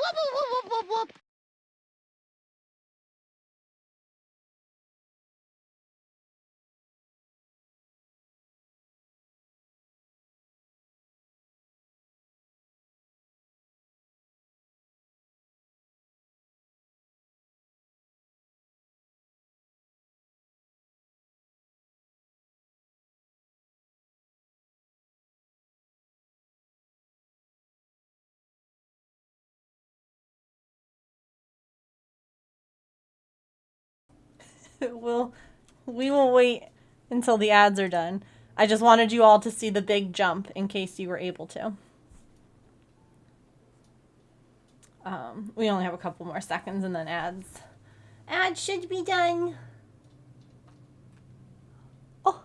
whoop, whoop, whoop. We'll, we will wait until the ads are done. I just wanted you all to see the big jump in case you were able to. We only have a couple more seconds and then ads. Ads should be done. Oh.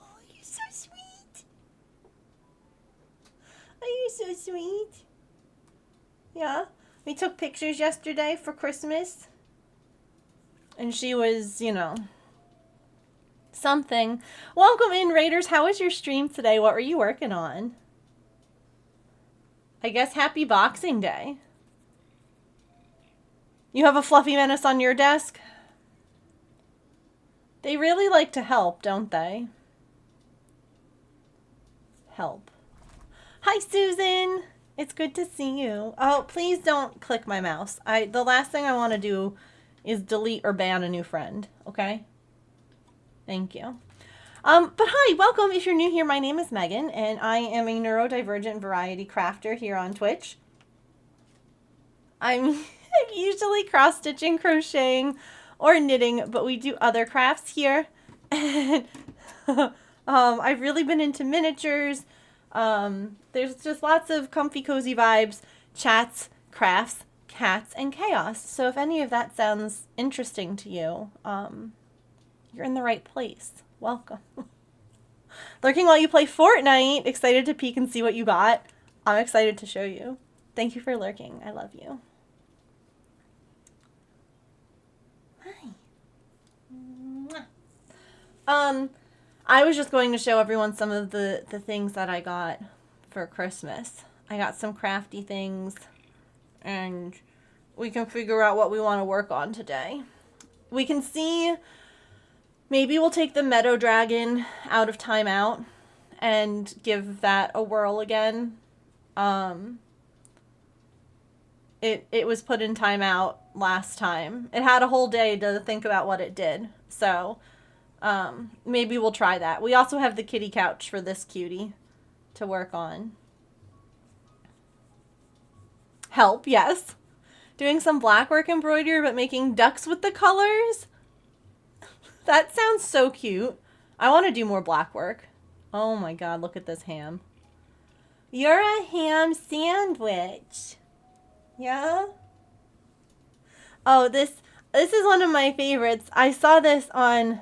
Oh, you're so sweet. Oh, you're so sweet. Yeah. We took pictures yesterday for Christmas. And she was, you know, something. Welcome in, Raiders. How was your stream today? What were you working on? I guess happy Boxing Day. You have a fluffy menace on your desk? They really like to help, don't they? Help. Hi, Susan. It's good to see you. Oh, please don't click my mouse. The last thing I want to do is delete or ban a new friend, okay? Thank you. But hi, welcome. If you're new here, my name is Megan, and I am a neurodivergent variety crafter here on Twitch. I'm usually cross-stitching, crocheting, or knitting, but we do other crafts here. And I've really been into miniatures. There's just lots of comfy, cozy vibes, chats, crafts, cats, and chaos. So if any of that sounds interesting to you, you're in the right place. Welcome. Lurking while you play Fortnite. Excited to peek and see what you got. I'm excited to show you. Thank you for lurking. I love you. Hi. I was just going to show everyone some of the things that I got for Christmas. I got some crafty things, and we can figure out what we want to work on today. We can see, maybe we'll take the Meadow Dragon out of timeout and give that a whirl again. It was put in timeout last time. It had a whole day to think about what it did. So maybe we'll try that. We also have the kitty couch for this cutie to work on. Help, yes. Doing some blackwork embroidery, but making ducks with the colors? That sounds so cute. I want to do more blackwork. Oh my god, look at this ham. You're a ham sandwich. Yeah? Oh, this is one of my favorites. I saw this on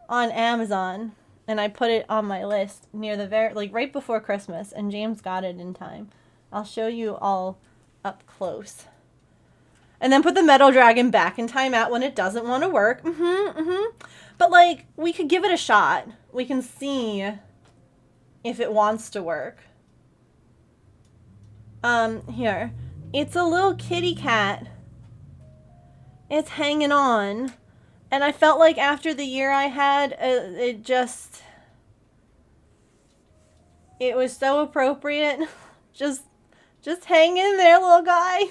Amazon, and I put it on my list near the right before Christmas, and James got it in time. I'll show you all up close. And then put the Meadow Dragon back in timeout when it doesn't want to work. But like, we could give it a shot. We can see if it wants to work. Here. It's a little kitty cat. It's hanging on. And I felt like after the year I had, it was so appropriate. Just hang in there, little guy.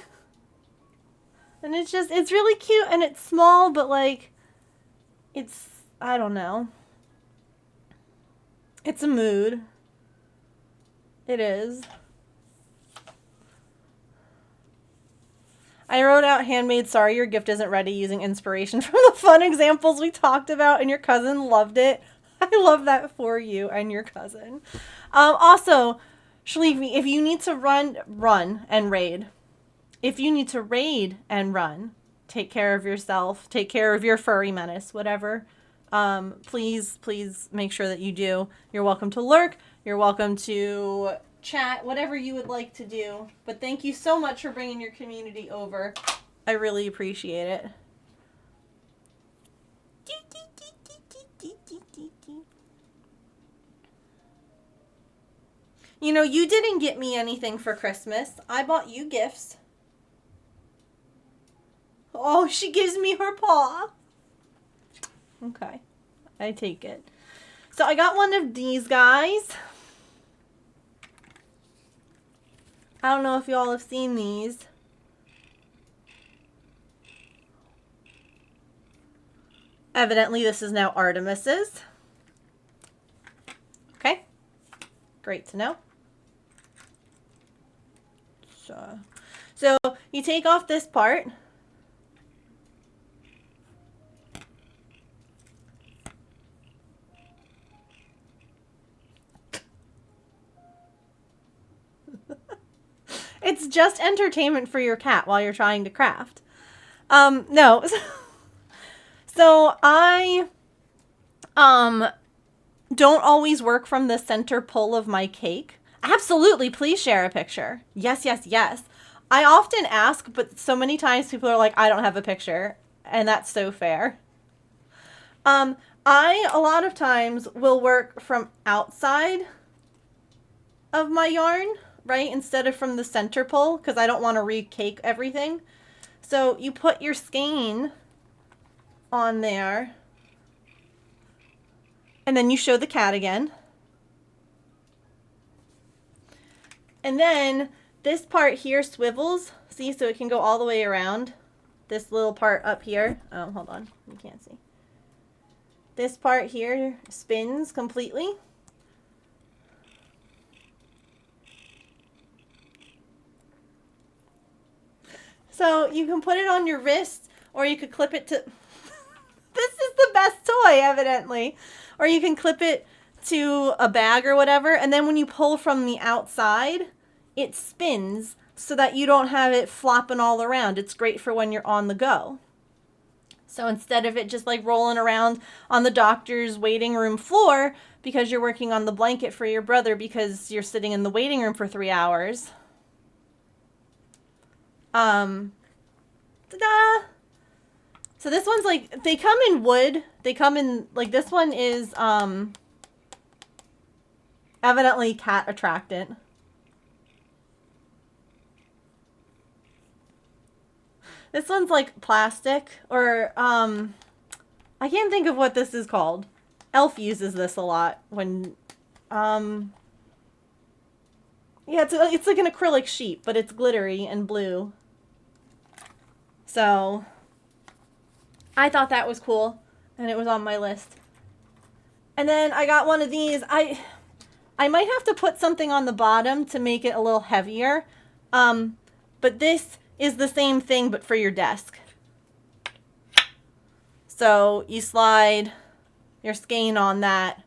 And it's really cute, and it's small, but like, I don't know. It's a mood. It is. I wrote out, handmade, sorry your gift isn't ready, using inspiration from the fun examples we talked about, and your cousin loved it. I love that for you and your cousin. Also, Shalevi, if you need to run and raid. If you need to raid and run, take care of yourself, take care of your furry menace, whatever. Please make sure that you do. You're welcome to lurk. You're welcome to chat, whatever you would like to do. But thank you so much for bringing your community over. I really appreciate it. You know, you didn't get me anything for Christmas. I bought you gifts. Oh, she gives me her paw. Okay, I take it. So I got one of these guys. I don't know if y'all have seen these. Evidently, this is now Artemis's. Okay, great to know. So you take off this part. It's just entertainment for your cat while you're trying to craft. No. So I don't always work from the center pull of my cake. Absolutely, please share a picture. Yes, yes, yes. I often ask, but so many times people are like, I don't have a picture, and that's so fair. I a lot of times will work from outside of my yarn, right? Instead of from the center pull, because I don't want to re-cake everything. So you put your skein on there, and then you show the cat again. And then this part here swivels, see, so it can go all the way around. This little part up here, oh, hold on, you can't see. This part here spins completely. So you can put it on your wrist, or you could clip it to... This is the best toy, evidently. Or you can clip it to a bag or whatever, and then when you pull from the outside, it spins so that you don't have it flopping all around. It's great for when you're on the go. So instead of it just like rolling around on the doctor's waiting room floor because you're working on the blanket for your brother because you're sitting in the waiting room for 3 hours. Ta-da! So this one's like, they come in wood. They come in, like this one is evidently cat attractant. This one's like plastic, or I can't think of what this is called. Elf uses this a lot when yeah, it's like an acrylic sheet, but it's glittery and blue. So I thought that was cool, and it was on my list. And then I got one of these. I might have to put something on the bottom to make it a little heavier. But this is the same thing, but for your desk. So you slide your skein on that,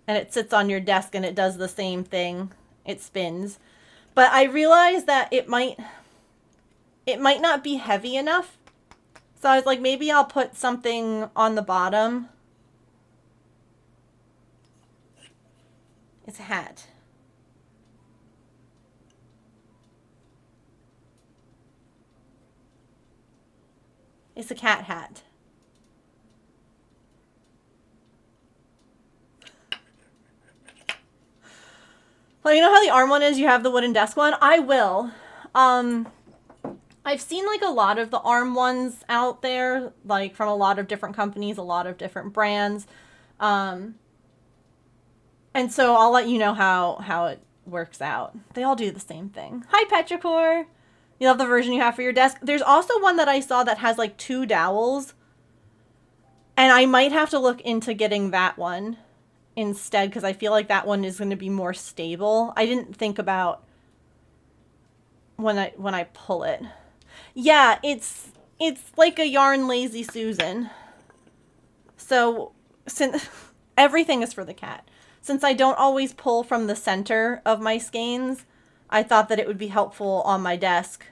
and it sits on your desk, and it does the same thing. It spins. But I realized that it might not be heavy enough. So I was like, maybe I'll put something on the bottom. It's a hat. It's a cat hat. Well, you know how the arm one is? You have the wooden desk one? I will. I've seen like a lot of the arm ones out there, like from a lot of different companies, a lot of different brands. And so I'll let you know how it works out. They all do the same thing. Hi, Petrichor. You love the version you have for your desk. There's also one that I saw that has like 2 dowels. And I might have to look into getting that one instead, because I feel like that one is going to be more stable. I didn't think about when I pull it. Yeah, it's like a yarn Lazy Susan. So since everything is for the cat. Since I don't always pull from the center of my skeins, I thought that it would be helpful on my desk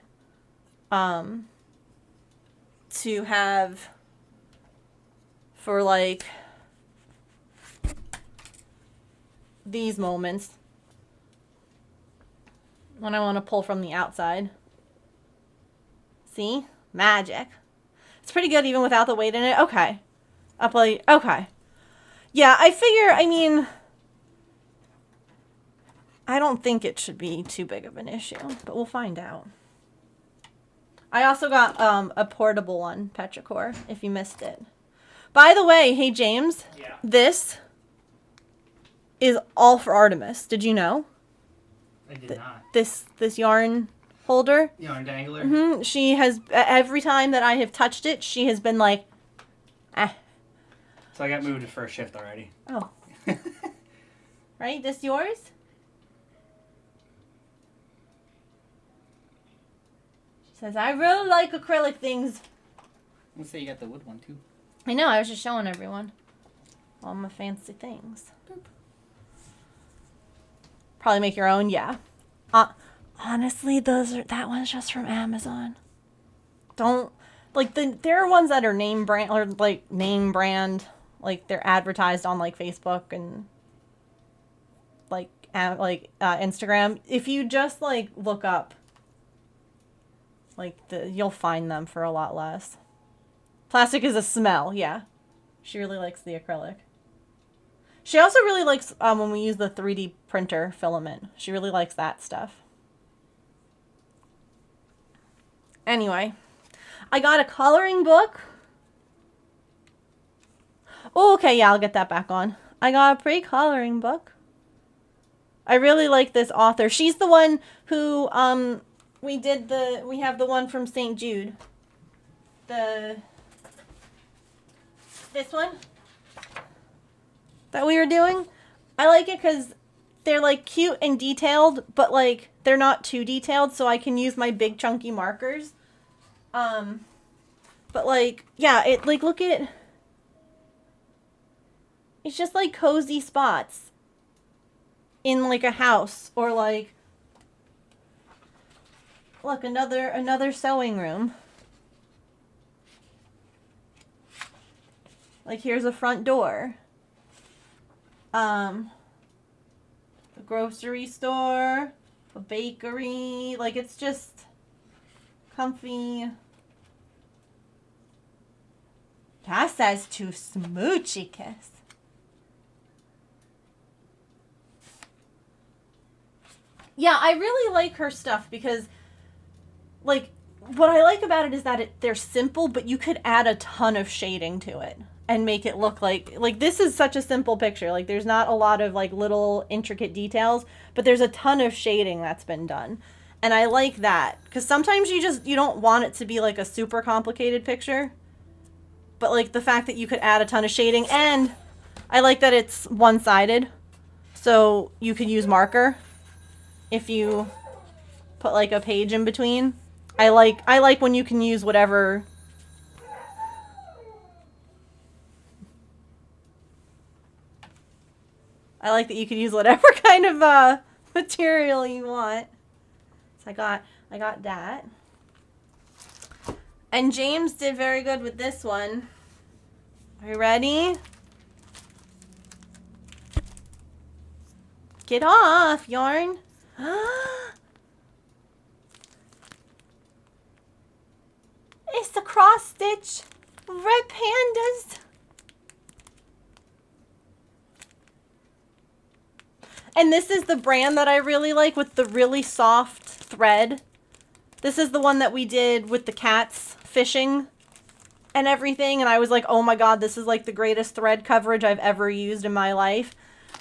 to have for like these moments when I want to pull from the outside. See? Magic. It's pretty good even without the weight in it. Okay. Okay. Yeah, I figure, I mean, I don't think it should be too big of an issue, but we'll find out. I also got a portable one, Petrichor, if you missed it. By the way, hey James, Yeah. This is all for Artemis. Did you know? I did not. This yarn holder. Yarn dangler? Mm-hmm. She has, every time that I have touched it, she has been like, ah. So I got moved to first shift already. Oh. Right? This yours? She says, I really like acrylic things. Let's say you got the wood one too. I know, I was just showing everyone all my fancy things. Boop. Probably make your own, yeah. Honestly, that one's just from Amazon. Don't, like, there are ones that are name brand, or like name brand, like they're advertised on like Facebook and like Instagram. If you just like look up, like you'll find them for a lot less. Plastic is a smell, yeah. She really likes the acrylic. She also really likes when we use the 3D printer filament. She really likes that stuff. Anyway, I got a coloring book. Oh, okay, yeah, I'll get that back on. I got a pre-coloring book. I really like this author. She's the one who we have the one from St. Jude. This one that we were doing. I like it because they're like cute and detailed, but like they're not too detailed, so I can use my big chunky markers. But like, yeah, it like, look at, it's just like cozy spots in like a house, or like, look, another sewing room. Like, here's a front door. The grocery store, a bakery, like it's just comfy. That says to smoochy kiss. Yeah, I really like her stuff because, like, what I like about it is that they're simple, but you could add a ton of shading to it and make it look like this is such a simple picture. Like, there's not a lot of like little intricate details, but there's a ton of shading that's been done. And I like that because sometimes you don't want it to be like a super complicated picture. But like the fact that you could add a ton of shading, and I like that it's one-sided, so you could use marker if you put like a page in between. I like when you can use whatever. I like that you can use whatever kind of material you want. So I got that. And James did very good with this one. Are you ready? Get off, yarn. It's the cross stitch red pandas. And this is the brand that I really like with the really soft thread. This is the one that we did with the cats fishing and everything. And I was like, oh my God, this is like the greatest thread coverage I've ever used in my life.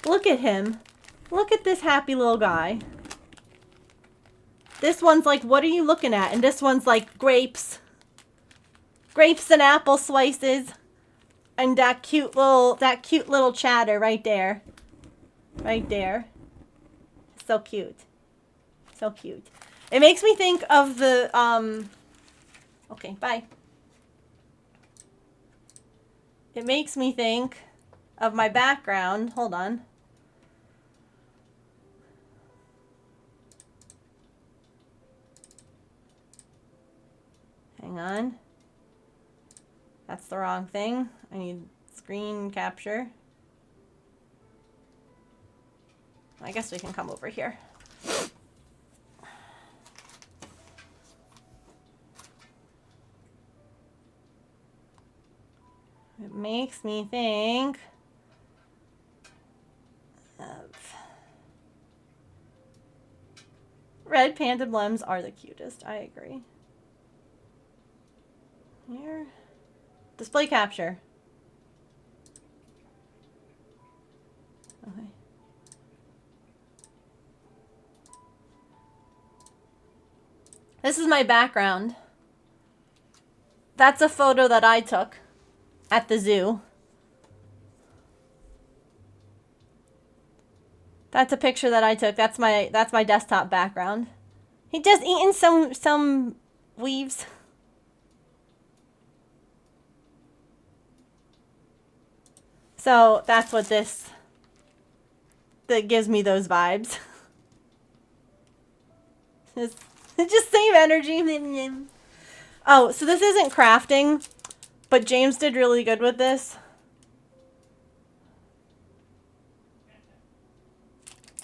Look at him. Look at this happy little guy. This one's like, what are you looking at? And this one's like grapes. Grapes and apple slices. And that cute little chatter right there. Right there. So cute. So cute. It makes me think of the, okay, bye. It makes me think of my background. Hold on. Hang on. That's the wrong thing. I need screen capture. I guess we can come over here. It makes me think of red panda blems are the cutest. I agree. Here. Display capture. Okay. This is my background. That's a photo that I took at the zoo. That's a picture that I took. That's my desktop background. He just eaten some weaves. So that's what that gives me those vibes. Just same energy. Oh, so this isn't crafting, but James did really good with this.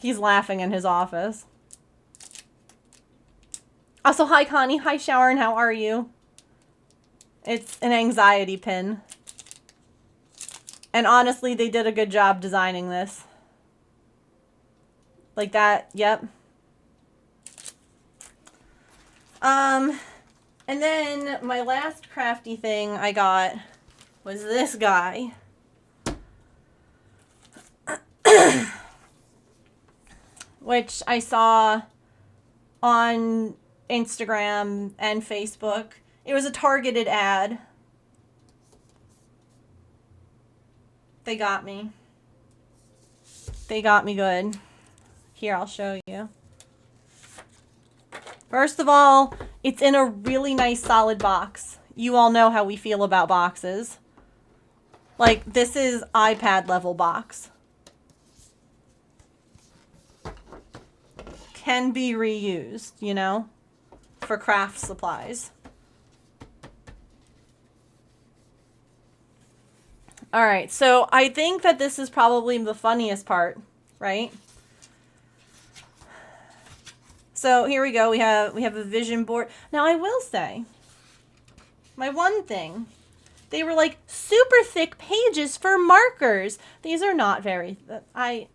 He's laughing in his office. Also, hi Connie. Hi Sharon. How are you? It's an anxiety pin. And honestly, they did a good job designing this. Like that, yep. And then my last crafty thing I got was this guy. Which I saw on Instagram and Facebook. It was a targeted ad. They got me. They got me good. Here, I'll show you. First of all, it's in a really nice solid box. You all know how we feel about boxes. Like, this is iPad level box. Can be reused, you know, for craft supplies. All right, so I think that this is probably the funniest part, right? So here we go. We have a vision board. Now I will say, my one thing, they were like super thick pages for markers. These are not very. I'm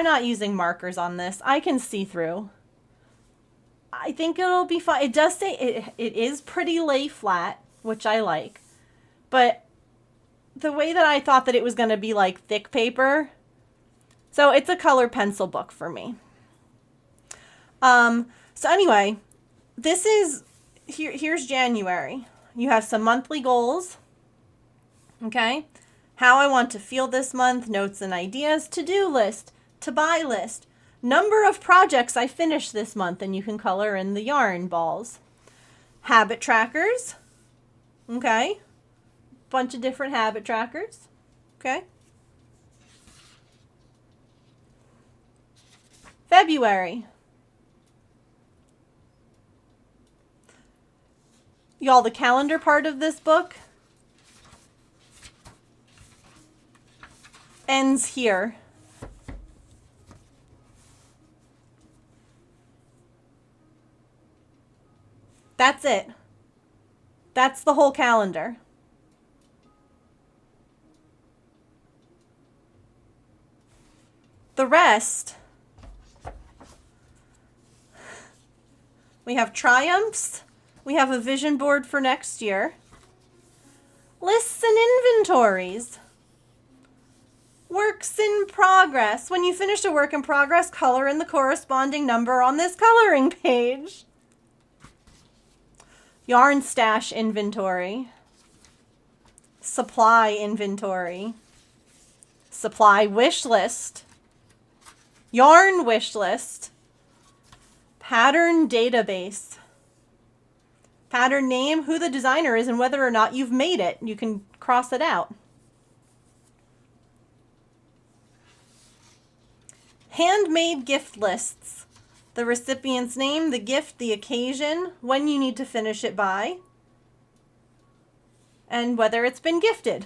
not using markers on this. I can see through. I think it'll be fine. It does say it is pretty lay flat, which I like, but the way that I thought that it was going to be like thick paper, so it's a color pencil book for me. So anyway, this is, here's January. You have some monthly goals. Okay. How I want to feel this month, notes and ideas, to-do list, to-buy list, number of projects I finished this month, and you can color in the yarn balls. Habit trackers. Okay. Bunch of different habit trackers. Okay. February. Y'all, the calendar part of this book ends here. That's it. That's the whole calendar. The rest, we have triumphs. We have a vision board for next year. Lists and inventories. Works in progress. When you finish a work in progress, color in the corresponding number on this coloring page. Yarn stash inventory. Supply inventory. Supply wish list. Yarn wish list. Pattern database. Pattern name, who the designer is, and whether or not you've made it. You can cross it out. Handmade gift lists. The recipient's name, the gift, the occasion, when you need to finish it by, and whether it's been gifted.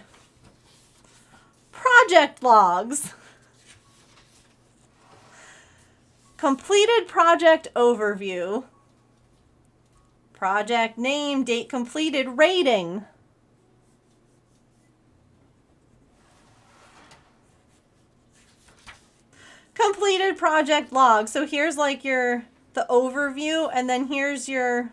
Project logs. Completed project overview. Project name, date completed, rating. Completed project log. So here's like your the overview, and then here's your,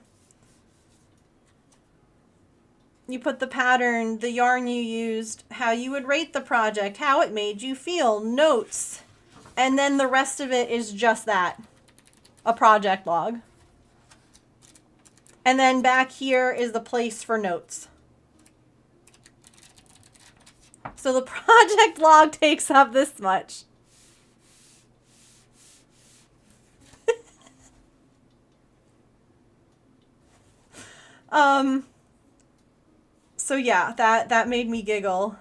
you put the pattern, the yarn you used, how you would rate the project, how it made you feel, notes, and then the rest of it is just that, a project log. And then back here is the place for notes. So the project log takes up this much. So yeah, that made me giggle.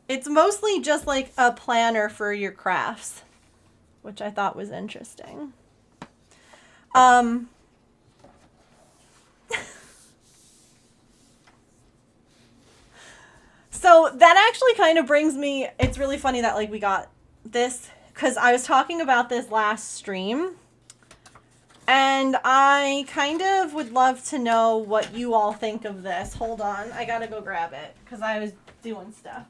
It's mostly just like a planner for your crafts, which I thought was interesting. So that actually kind of brings me, it's really funny that like we got this, because I was talking about this last stream, and I kind of would love to know what you all think of this. Hold on, I gotta go grab it, because I was doing stuff.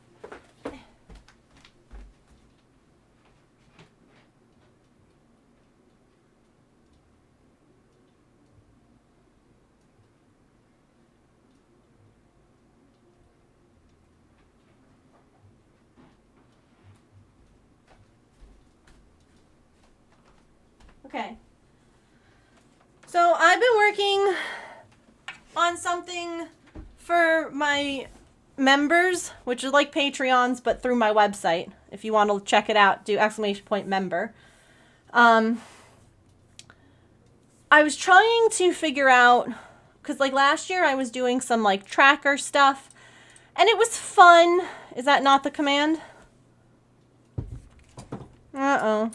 Okay. So I've been working on something for my members, which is like Patreons, but through my website. If you want to check it out, do !member. I was trying to figure out, because like last year I was doing some like tracker stuff, and it was fun. Is that not the command? Uh-oh.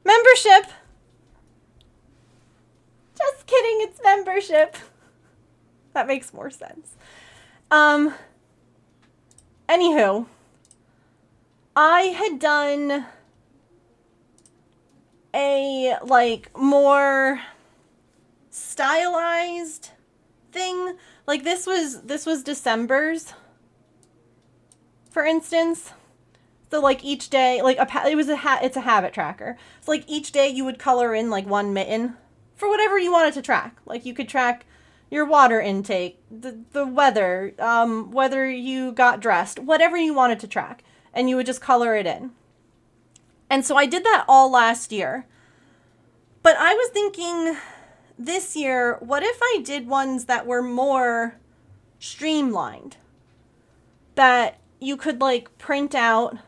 Membership! Just kidding, it's membership. That makes more sense. Anywho, I had done a, like, more stylized thing. Like, this was December's, for instance. So like each day, like it's a habit tracker. So like each day you would color in like one mitten for whatever you wanted to track. Like you could track your water intake, the weather, whether you got dressed, whatever you wanted to track, and you would just color it in. And so I did that all last year. But I was thinking this year, what if I did ones that were more streamlined? That you could like print out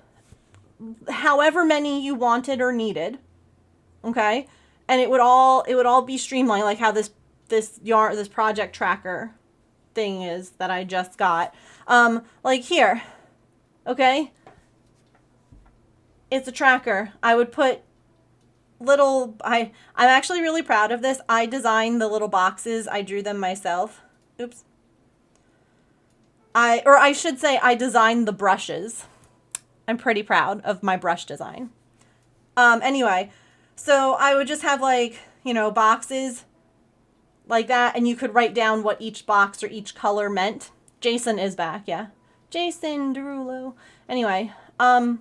however many you wanted or needed, okay, and it would all be streamlined, like how this project tracker thing is that I just got. Like here, okay, it's a tracker. I would put little. I'm actually really proud of this. I designed the little boxes. I drew them myself. Oops. I should say I designed the brushes. I'm pretty proud of my brush design. Anyway, so I would just have like, you know, boxes like that, and you could write down what each box or each color meant. Jason is back, yeah. Jason Derulo. Anyway, and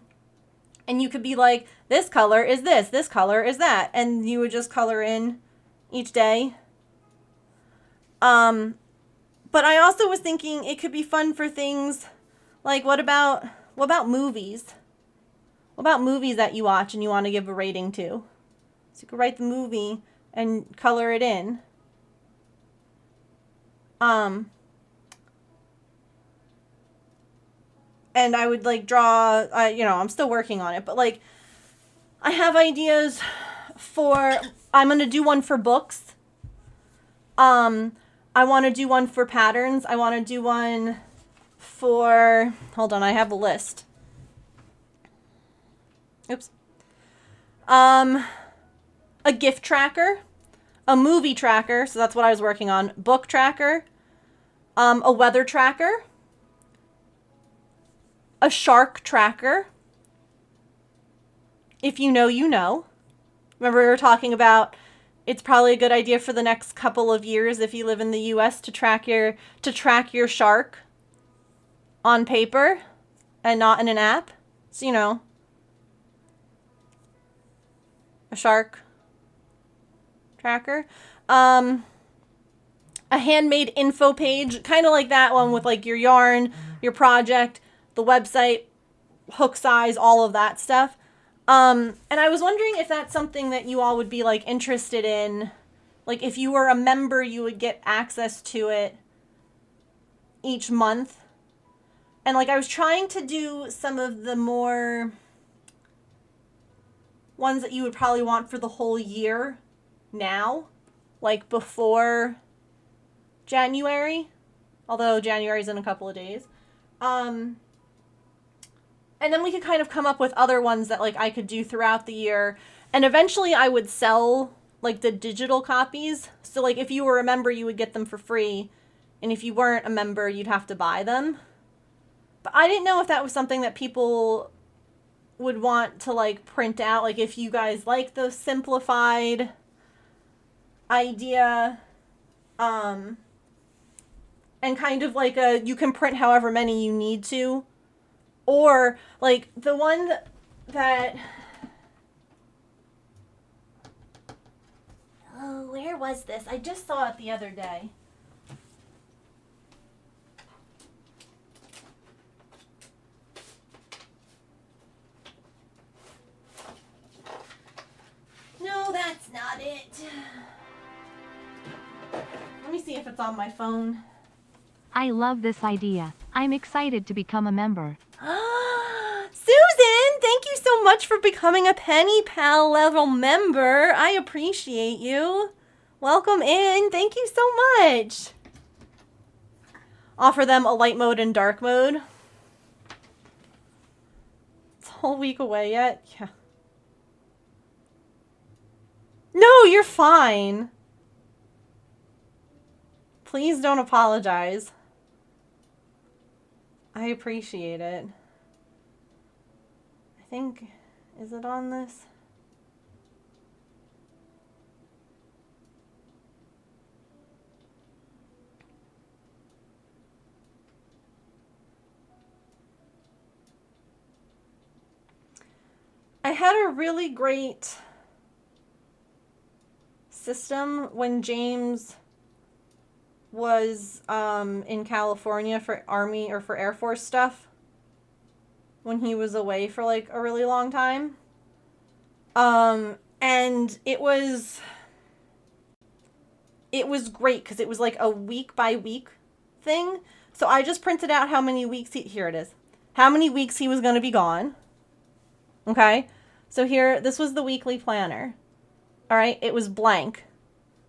you could be like, this color is this color is that, and you would just color in each day. But I also was thinking it could be fun for things like, what about movies? What about movies that you watch and you want to give a rating to? So you could write the movie and color it in. And I would like draw, you know, I'm still working on it, but like I have ideas for, I'm going to do one for books. I want to do one for patterns. I want to do one for, hold on, I have a list. Oops. A gift tracker, a movie tracker, so that's what I was working on, book tracker, a weather tracker, a shark tracker. If you know, you know. Remember we were talking about it's probably a good idea for the next couple of years if you live in the US to track your shark on paper and not in an app. So, you know, a shark tracker. A handmade info page, kind of like that one with like your yarn, your project, the website, hook size, all of that stuff. And I was wondering if that's something that you all would be like interested in. Like if you were a member, you would get access to it each month. And like I was trying to do some of the more ones that you would probably want for the whole year now, like before January, although January's in a couple of days. And then we could kind of come up with other ones that like I could do throughout the year. And eventually I would sell like the digital copies. So like if you were a member, you would get them for free. And if you weren't a member, you'd have to buy them. But I didn't know if that was something that people would want to like print out. Like if you guys like the simplified idea, and kind of like you can print however many you need to. Or like the one that, oh, where was this? I just saw it the other day. No, that's not it. Let me see if it's on my phone. I love this idea. I'm excited to become a member. Susan, thank you so much for becoming a Penny Pal level member. I appreciate you. Welcome in. Thank you so much. Offer them a light mode and dark mode. It's a whole week away yet. Yeah. No, you're fine. Please don't apologize. I appreciate it. I think, is it on this? I had a really great system when James was in California for Army or for Air Force stuff, when he was away for like a really long time. And it was great because it was like a week by week thing. So I just printed out how many weeks here it is. How many weeks he was going to be gone. Okay? So here, this was the weekly planner. All right? It was blank.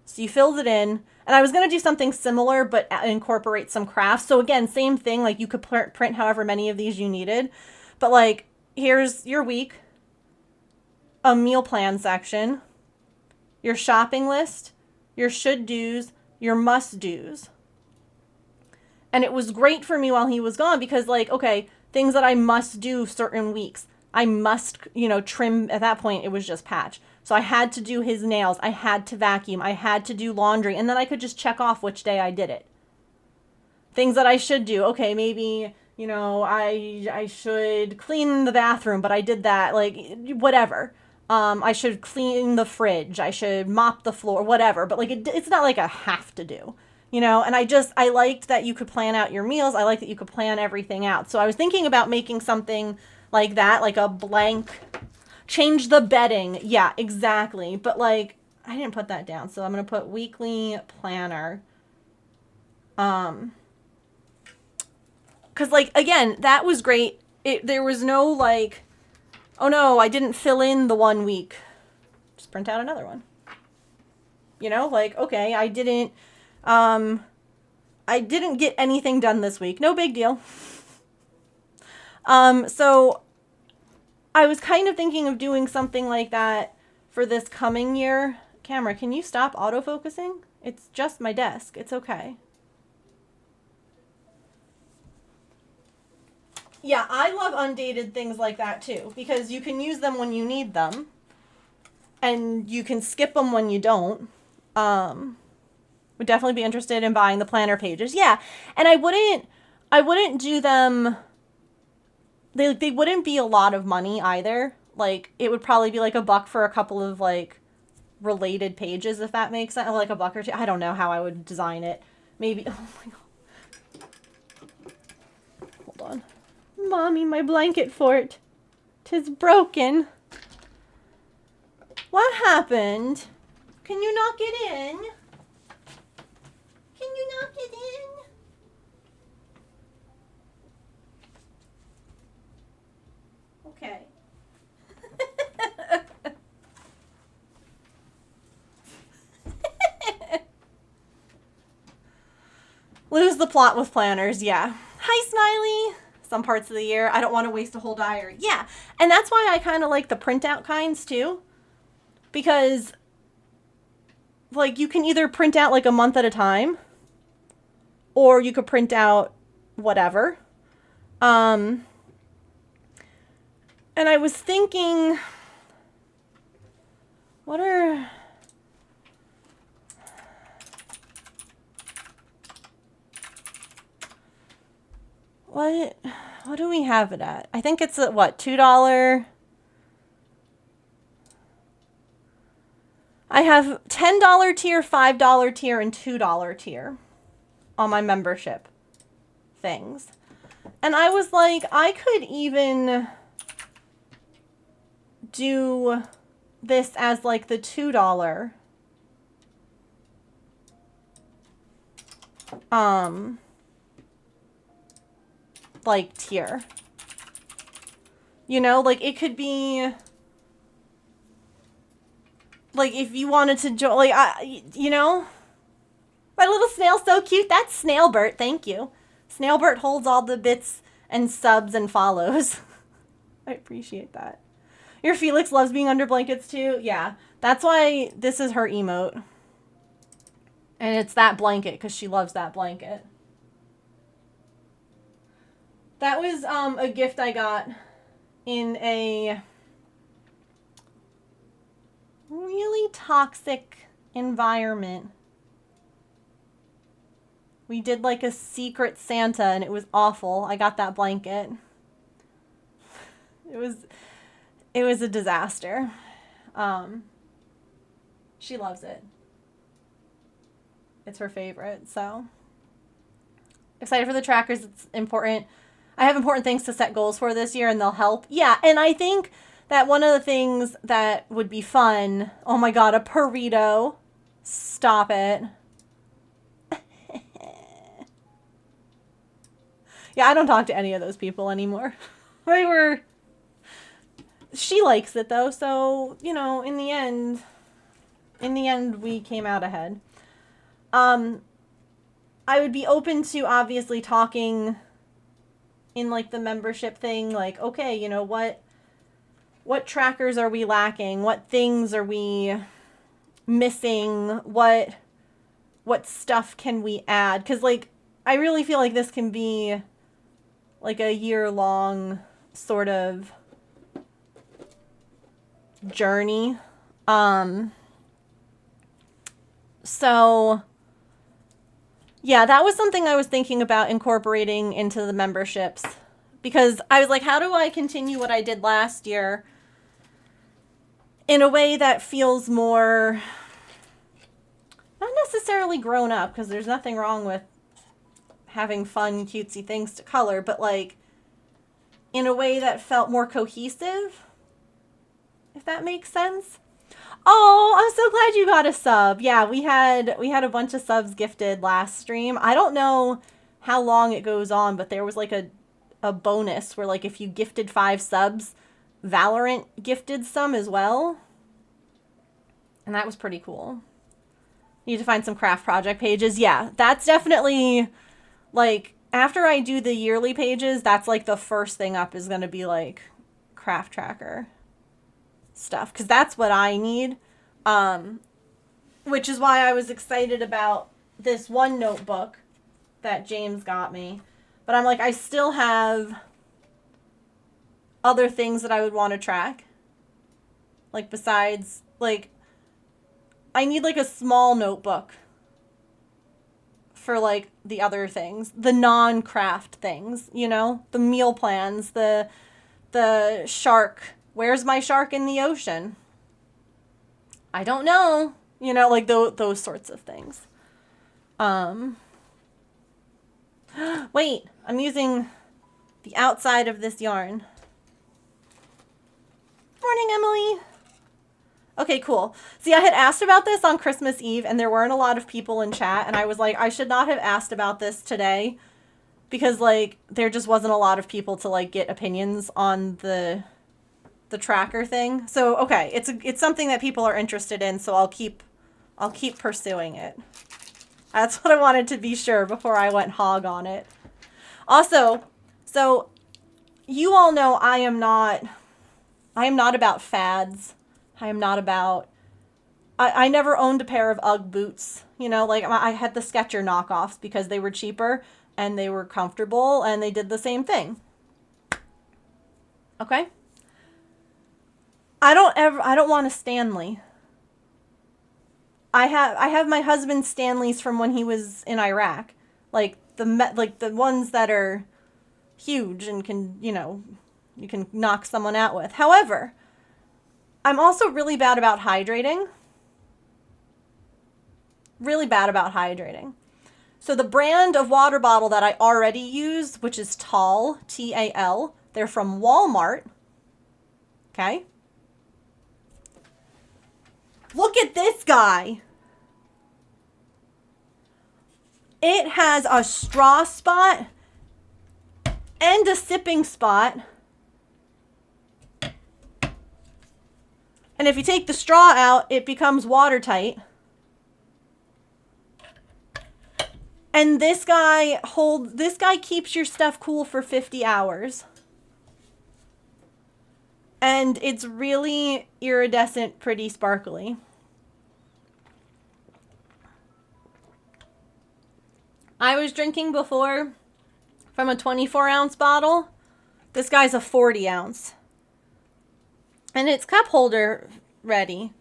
So you filled it in. And I was going to do something similar, but incorporate some crafts. So again, same thing. Like you could print however many of these you needed. But like, here's your week. A meal plan section. Your shopping list. Your should-dos. Your must-dos. And it was great for me while he was gone because like, okay, things that I must do certain weeks. I must, trim. At that point, it was just Patch. So I had to do his nails. I had to vacuum. I had to do laundry. And then I could just check off which day I did it. Things that I should do. Okay, maybe, I should clean the bathroom, but I did that. Like, whatever. I should clean the fridge. I should mop the floor, whatever. But, like, it's not like a have to do. And I liked that you could plan out your meals. I liked that you could plan everything out. So I was thinking about making something like that, like a blank... Change the bedding. Yeah, exactly. But like, I didn't put that down. So I'm going to put weekly planner. Cause like, again, that was great. There was no like, oh no, I didn't fill in the 1 week. Just print out another one. Like, okay, I didn't get anything done this week. No big deal. So I was kind of thinking of doing something like that for this coming year. Camera, can you stop autofocusing? It's just my desk. It's okay. Yeah, I love undated things like that too, because you can use them when you need them, and you can skip them when you don't. Would definitely be interested in buying the planner pages. Yeah, and I wouldn't do them they wouldn't be a lot of money either. Like, it would probably be like $1 for a couple of like related pages, if that makes sense. Like $1 or $2. I don't know how I would design it. Maybe. Oh my god. Hold on. Mommy, my blanket fort. 'Tis broken. What happened? Can you not get in? Can you not get in? Okay. Lose the plot with planners, yeah. Hi, Smiley. Some parts of the year, I don't want to waste a whole diary. Yeah, and that's why I kind of like the printout kinds too. Because, like, you can either print out like a month at a time, or you could print out whatever. And I was thinking, what do we have it at? I think it's at what, $2? I have $10 tier, $5 tier, and $2 tier on my membership things. And I was like, I could even do this as like the $2 like tier. You know, like it could be like if you wanted to join, like you know, my little snail's so cute. That's Snailbert. Thank you. Snailbert holds all the bits and subs and follows. I appreciate that. Your Felix loves being under blankets too. Yeah, that's why this is her emote. And it's that blanket because she loves that blanket. That was a gift I got in a really toxic environment. We did like a secret Santa and it was awful. I got that blanket. It was a disaster. She loves it. It's her favorite, so excited for the trackers. It's important. I have important things to set goals for this year and they'll help. Yeah, and I think that one of the things that would be fun, oh my god, a burrito. Stop it. Yeah, I don't talk to any of those people anymore. She likes it though, so, you know, in the end we came out ahead. I would be open to obviously talking in like the membership thing, like, okay, you know, what trackers are we lacking? What things are we missing? What stuff can we add? 'Cause like, I really feel like this can be like a year-long sort of journey. So yeah, that was something I was thinking about incorporating into the memberships, because I was like, how do I continue what I did last year in a way that feels more, not necessarily grown up, because there's nothing wrong with having fun, cutesy things to color, but like in a way that felt more cohesive, if that makes sense. Oh, I'm so glad you got a sub. Yeah, we had a bunch of subs gifted last stream. I don't know how long it goes on, but there was like a bonus where like if you gifted 5 subs, Valorant gifted some as well. And that was pretty cool. Need to find some craft project pages. Yeah, that's definitely like, after I do the yearly pages, that's like the first thing up is going to be like craft tracker stuff, because that's what I need, which is why I was excited about this one notebook that James got me. But I'm like, I still have other things that I would want to track, like besides, like, I need like a small notebook for like the other things, the non-craft things, you know, the meal plans, the the shark, where's my shark in the ocean? I don't know. You know, like those sorts of things. Wait, I'm using the outside of this yarn. Morning, Emily. Okay, cool. See, I had asked about this on Christmas Eve, and there weren't a lot of people in chat, and I was like, I should not have asked about this today, because, like, there just wasn't a lot of people to, like, get opinions on the tracker thing. So, okay, it's something that people are interested in, so I'll keep pursuing it. That's what I wanted to be sure before I went hog on it. Also, so you all know I am not about fads. I am not about... I never owned a pair of UGG boots. You know, like, I had the Skechers knockoffs because they were cheaper and they were comfortable and they did the same thing. Okay? I don't want a Stanley. I have my husband's Stanleys from when he was in Iraq. Like, the ones that are huge and can, you know, you can knock someone out with. However, I'm also really bad about hydrating. Really bad about hydrating. So the brand of water bottle that I already use, which is Tal, T-A-L, they're from Walmart. Okay? Look at this guy. It has a straw spot and a sipping spot. And if you take the straw out, it becomes watertight. And this guy keeps your stuff cool for 50 hours. And it's really iridescent, pretty sparkly. I was drinking before from a 24-ounce bottle. This guy's a 40-ounce. And it's cup holder ready.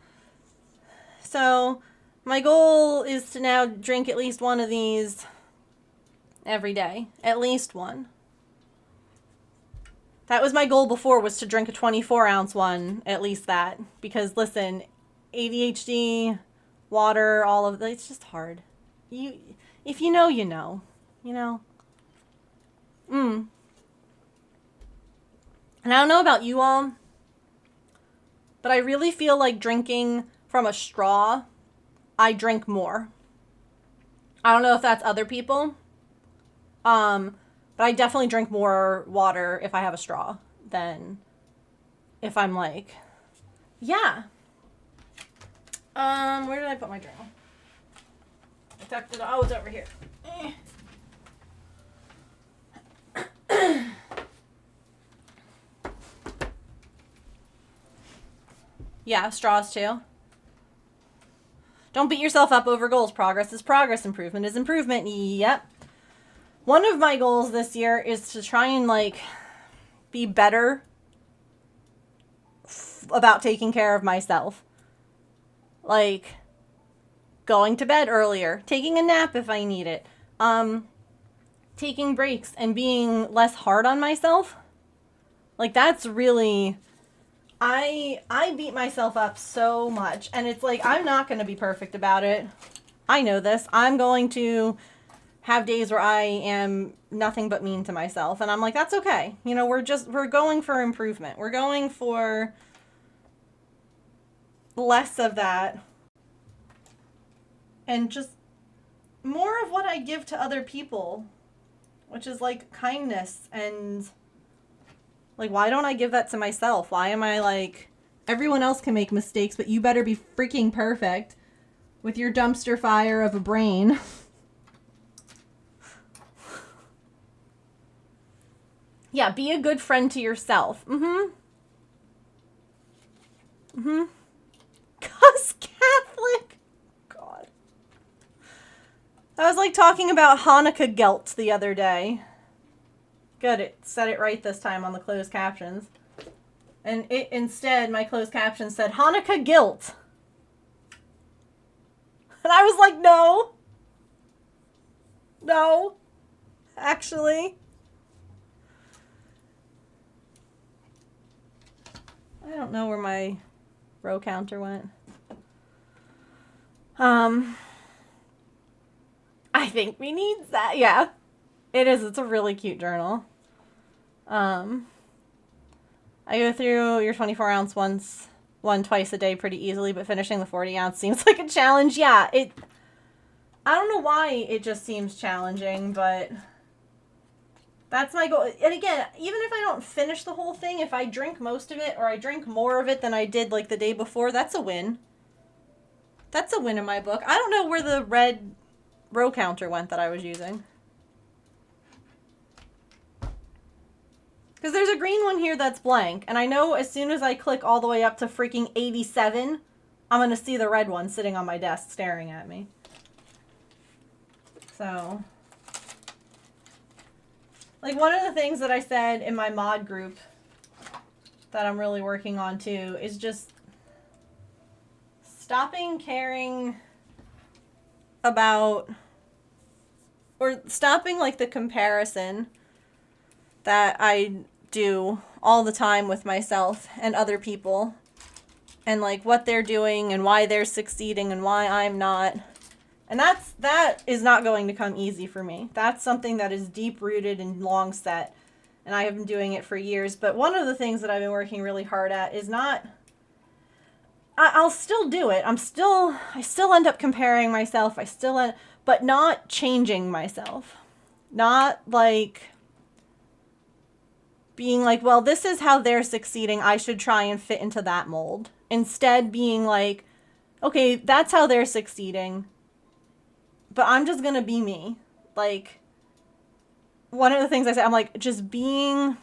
So my goal is to now drink at least one of these every day. At least one. That was my goal before, was to drink a 24-ounce one, at least that. Because, listen, ADHD, water, all of that, it's just hard. If you know, you know. You know? And I don't know about you all, but I really feel like drinking from a straw, I drink more. I don't know if that's other people. But I definitely drink more water if I have a straw than if I'm like, yeah. Where did I put my journal? I tucked it. Oh, it's over here. Yeah, straws too. Don't beat yourself up over goals. Progress is progress. Improvement is improvement. Yep. One of my goals this year is to try and, like, be better about taking care of myself. Like, going to bed earlier, taking a nap if I need it, taking breaks and being less hard on myself. Like, that's really... I beat myself up so much, and it's like, I'm not going to be perfect about it. I know this. I'm going to have days where I am nothing but mean to myself, and I'm like, that's okay. You know, we're going for improvement. We're going for less of that and just more of what I give to other people, which is like kindness. And like, why don't I give that to myself? Why am I like, everyone else can make mistakes, but you better be freaking perfect with your dumpster fire of a brain. Yeah, be a good friend to yourself. Cuz Catholic. God. I was like talking about Hanukkah guilt the other day. Good, it said it right this time on the closed captions. And it instead, my closed captions said Hanukkah guilt. And I was like, no. No. Actually. I don't know where my row counter went. I think we need that. Yeah, it is. It's a really cute journal. I go through your 24-ounce one twice a day pretty easily, but finishing the 40-ounce seems like a challenge. Yeah, I don't know why it just seems challenging, but that's my goal. And again, even if I don't finish the whole thing, if I drink most of it or I drink more of it than I did like the day before, that's a win. That's a win in my book. I don't know where the red row counter went that I was using. Because there's a green one here that's blank. And I know as soon as I click all the way up to freaking 87, I'm going to see the red one sitting on my desk staring at me. So, like, one of the things that I said in my mod group that I'm really working on too is just stopping caring about, or stopping like the comparison that I do all the time with myself and other people, and like what they're doing and why they're succeeding and why I'm not. And that is not going to come easy for me. That's something that is deep rooted and long set, and I have been doing it for years. But one of the things that I've been working really hard at is not, I'll still do it. I still end up comparing myself. But not changing myself. Not like being like, well, this is how they're succeeding. I should try and fit into that mold. Instead being like, okay, that's how they're succeeding, but I'm just going to be me. Like, one of the things I say, I'm like, just being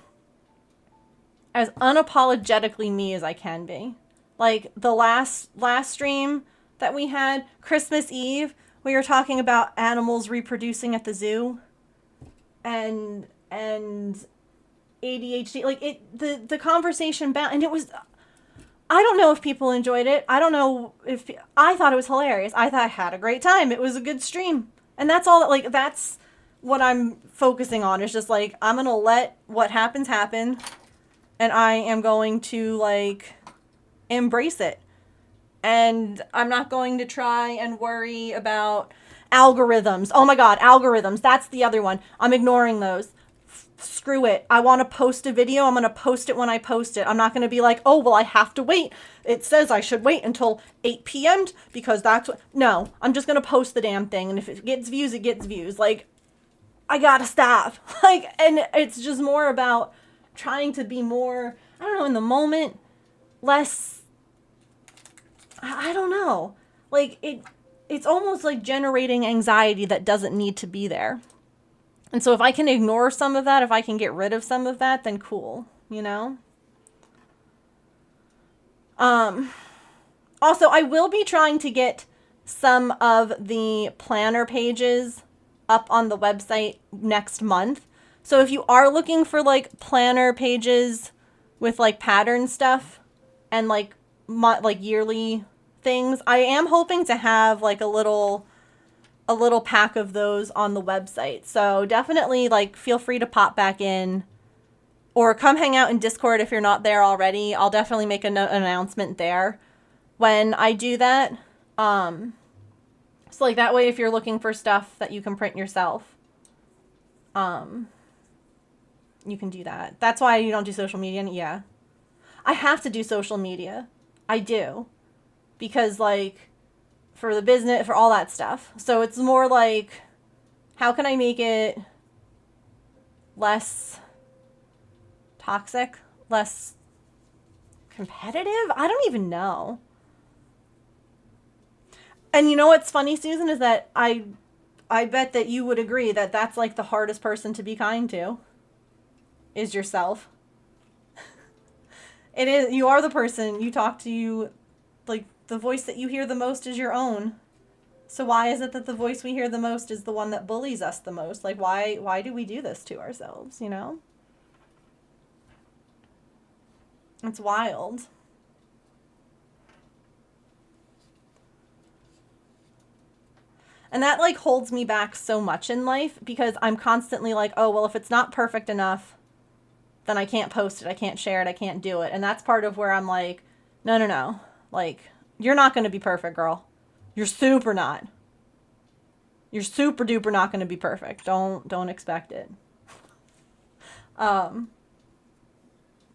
as unapologetically me as I can be. Like, the last stream that we had, Christmas Eve, we were talking about animals reproducing at the zoo. And ADHD. Like, the conversation and it was, I don't know if people enjoyed it. I don't know if, I thought it was hilarious. I thought I had a great time. It was a good stream. And that's all, like, that's what I'm focusing on. Is just like, I'm going to let what happens happen. And I am going to, like, embrace it. And I'm not going to try and worry about algorithms. Oh my God, algorithms. That's the other one. I'm ignoring those. Screw it. I want to post a video. I'm going to post it when I post it. I'm not going to be like, oh, well, I have to wait. It says I should wait until 8 p.m. because that's what. No, I'm just going to post the damn thing. And if it gets views, it gets views. Like, I got to stop. Like, and it's just more about trying to be more, I don't know, in the moment, less, I don't know. Like, it's almost like generating anxiety that doesn't need to be there. And so if I can ignore some of that, if I can get rid of some of that, then cool, you know? Also, I will be trying to get some of the planner pages up on the website next month. So if you are looking for, like, planner pages with, like, pattern stuff and, like, yearly things, I am hoping to have, like, a little pack of those on the website. So definitely, like, feel free to pop back in or come hang out in Discord if you're not there already. I'll definitely make an announcement there when I do that. So, like, that way if you're looking for stuff that you can print yourself, you can do that. That's why you don't do social media. Yeah. I have to do social media. I do. Because, like, for the business, for all that stuff. So it's more like, how can I make it less toxic, less competitive? I don't even know. And you know what's funny, Susan, is that I bet that you would agree that that's, like, the hardest person to be kind to, is yourself. It is. You are the person you talk to, like, the voice that you hear the most is your own. So why is it that the voice we hear the most is the one that bullies us the most? Like, why do we do this to ourselves, you know? It's wild. And that, like, holds me back so much in life because I'm constantly like, oh, well, if it's not perfect enough, then I can't post it, I can't share it, I can't do it. And that's part of where I'm like, no, no, no. Like, you're not going to be perfect, girl. You're super not. You're super duper not going to be perfect. Don't expect it.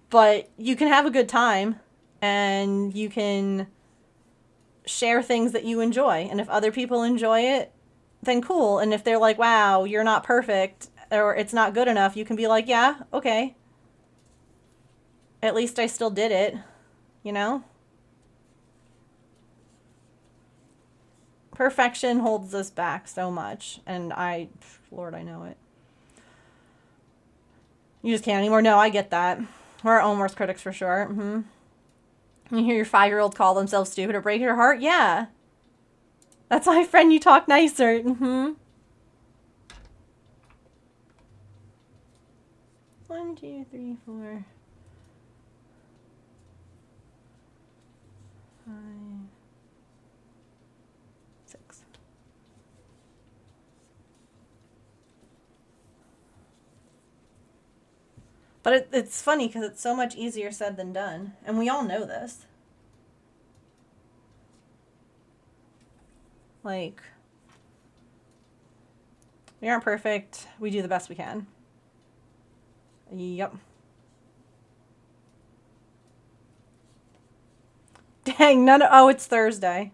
But you can have a good time and you can share things that you enjoy. And if other people enjoy it, then cool. And if they're like, wow, you're not perfect or it's not good enough, you can be like, yeah, okay. At least I still did it, you know? Perfection holds us back so much. And Lord, I know it. You just can't anymore. No, I get that. We're our own worst critics for sure. You hear your 5-year-old call themselves stupid or break your heart? Yeah. That's my friend, you talk nicer. 1, 2, 3, 4, 5, 6. But it's funny because it's so much easier said than done. And we all know this. Like, we aren't perfect. We do the best we can. Yep. Dang, oh, it's Thursday.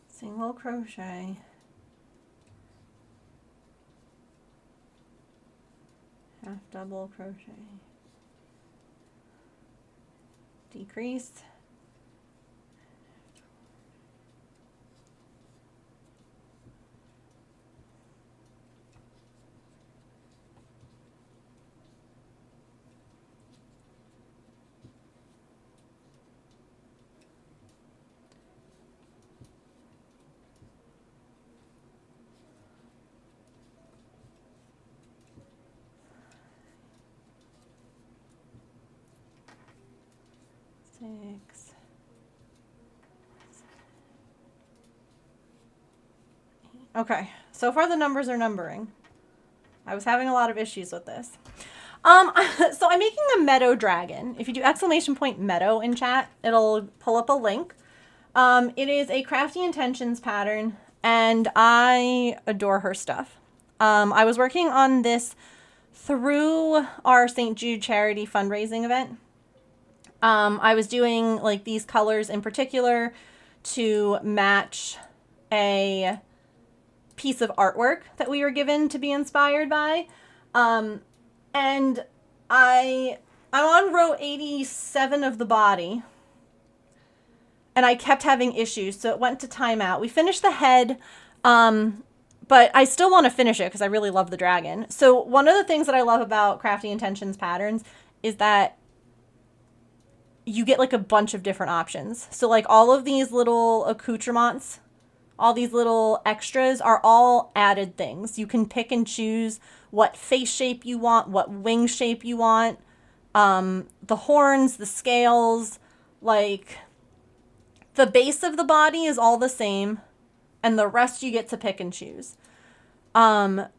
Single crochet. Half double crochet. Decrease. Six. Okay, so far the numbers are numbering. I was having a lot of issues with this. So I'm making a meadow dragon. If you do !meadow in chat, it'll pull up a link. It is a Crafty Intentions pattern, and I adore her stuff. I was working on this through our St. Jude charity fundraising event. I was doing like these colors in particular to match a piece of artwork that we were given to be inspired by. And I'm on row 87 of the body, and I kept having issues, so it went to timeout. We finished the head, but I still want to finish it because I really love the dragon. So one of the things that I love about Crafty Intentions patterns is that you get like a bunch of different options. So like all of these little accoutrements, all these little extras are all added things. You can pick and choose what face shape you want, what wing shape you want, the horns, the scales, like the base of the body is all the same, and the rest you get to pick and choose.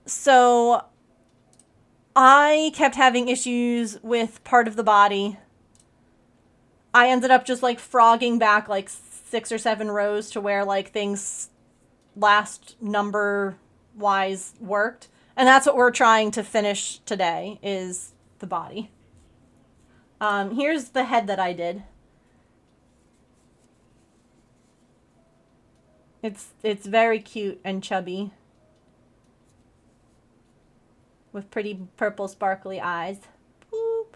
So I kept having issues with part of the body. I ended up just like frogging back like 6 or 7 rows to where like things last number wise worked. And that's what we're trying to finish today is the body. Here's the head that I did. It's very cute and chubby with pretty purple sparkly eyes. Boop.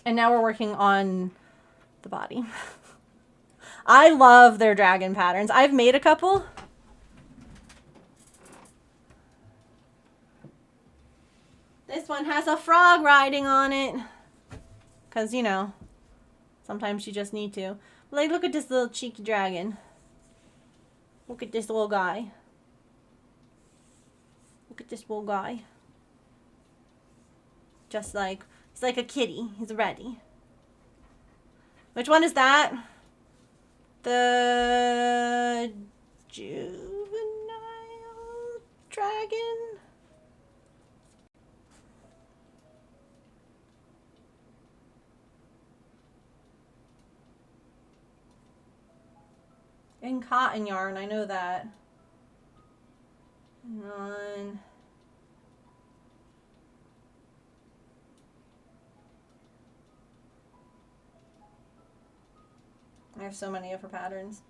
And now we're working on the body. I love their dragon patterns. I've made a couple. This one has a frog riding on it. Because, you know, sometimes you just need to. Like, look at this little cheeky dragon. Look at this little guy. Look at this little guy. Just like, he's like a kitty. He's ready. Which one is that? The juvenile dragon? In cotton yarn, I know that. And on. There's so many of her patterns.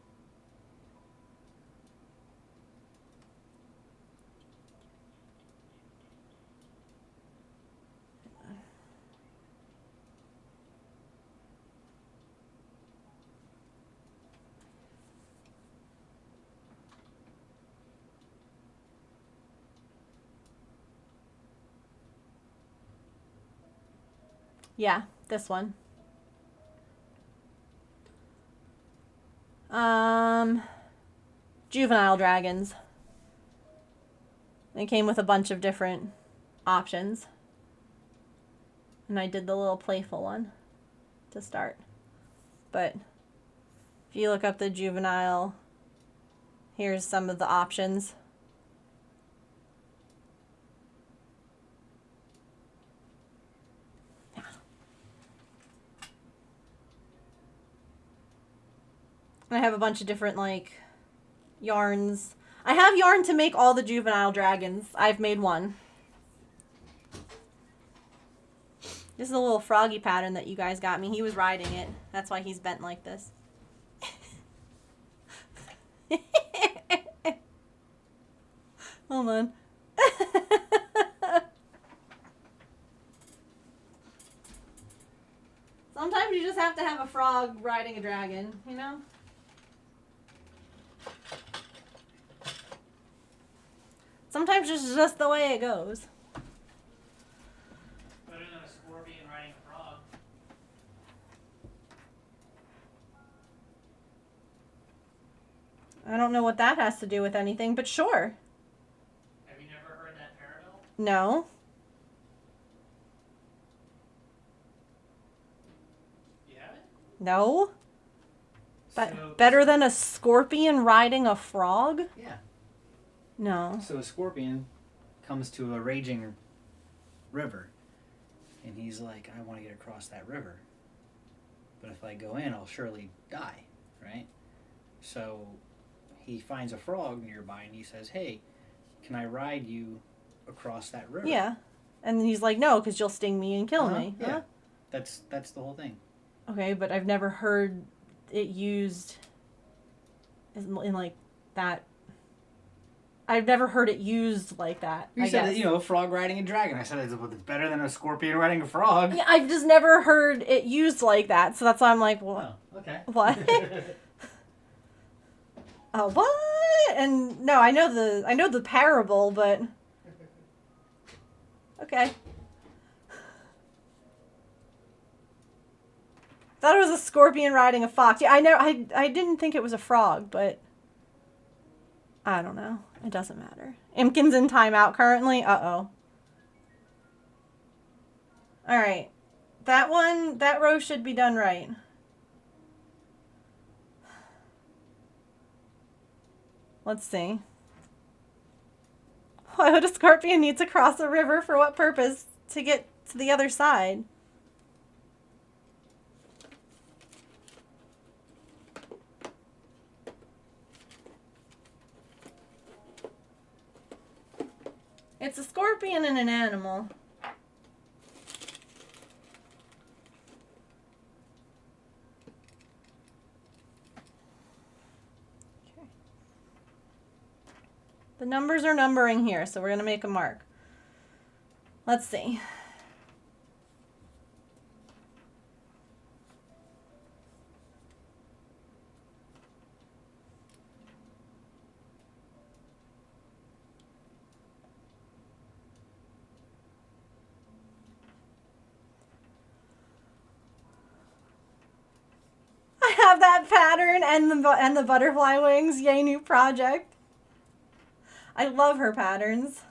Yeah, this one. Juvenile dragons. They came with a bunch of different options. And I did the little playful one to start. But if you look up the juvenile, here's some of the options. I have a bunch of different, like, yarns. I have yarn to make all the juvenile dragons. I've made one. This is a little froggy pattern that you guys got me. He was riding it. That's why he's bent like this. Hold on. Sometimes you just have to have a frog riding a dragon, you know? Sometimes it's just the way it goes. Better than a scorpion riding a frog. I don't know what that has to do with anything, but sure. Have you never heard that parallel? No. You haven't? No. But So- better than a scorpion riding a frog? Yeah. No. So a scorpion comes to a raging river, and he's like, I want to get across that river. But if I go in, I'll surely die, right? So he finds a frog nearby, and he says, hey, can I ride you across that river? Yeah. And then he's like, no, because you'll sting me and kill me. Yeah. Huh? That's the whole thing. Okay, but I've never heard it used in like that. I've never heard it used like that. You I said, guess. you know, a frog riding a dragon. I said it's better than a scorpion riding a frog. Yeah, I've just never heard it used like that, so that's why I'm like, well, Oh, okay. what? Oh, what? And no, I know the parable, but okay. Thought it was a scorpion riding a fox. Yeah, I didn't think it was a frog, but I don't know. It doesn't matter. Imkin's in timeout currently. Uh-oh. All right. That row should be done right. Let's see. Why would a scorpion need to cross a river? For what purpose? To get to the other side. It's a scorpion and an animal. Okay. The numbers are numbering here, so we're going to make a mark. Let's see. I have that pattern and the butterfly wings. Yay, new project. I love her patterns.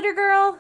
glitter girl.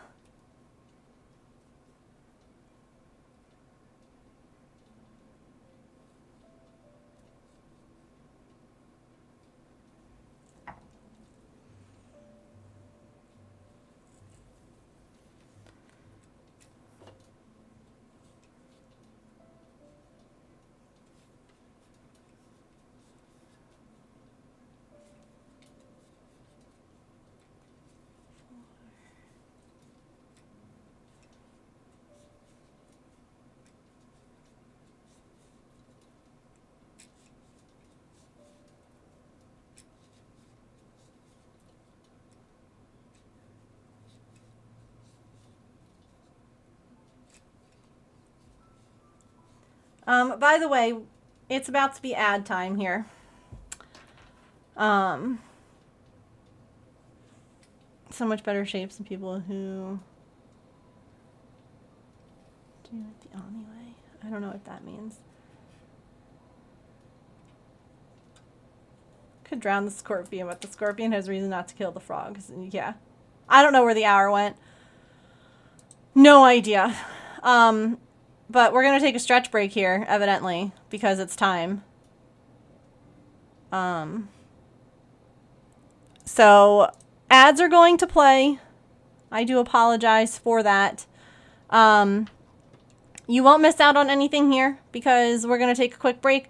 By the way, it's about to be ad time here. So much better shapes than people who do it the Omni way. I don't know what that means. Could drown the scorpion, but the scorpion has reason not to kill the frogs. Yeah. I don't know where the hour went. No idea. But we're going to take a stretch break here, evidently, because it's time. So ads are going to play. I do apologize for that. You won't miss out on anything here because we're going to take a quick break.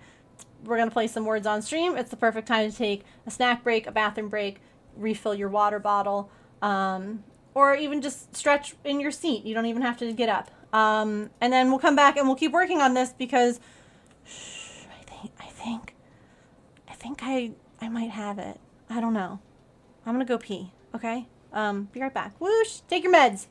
We're going to play some words on stream. It's the perfect time to take a snack break, a bathroom break, refill your water bottle, or even just stretch in your seat. You don't even have to get up. And then we'll come back and we'll keep working on this because I think I might have it. I don't know. I'm going to go pee. Okay? Be right back. Whoosh! Take your meds.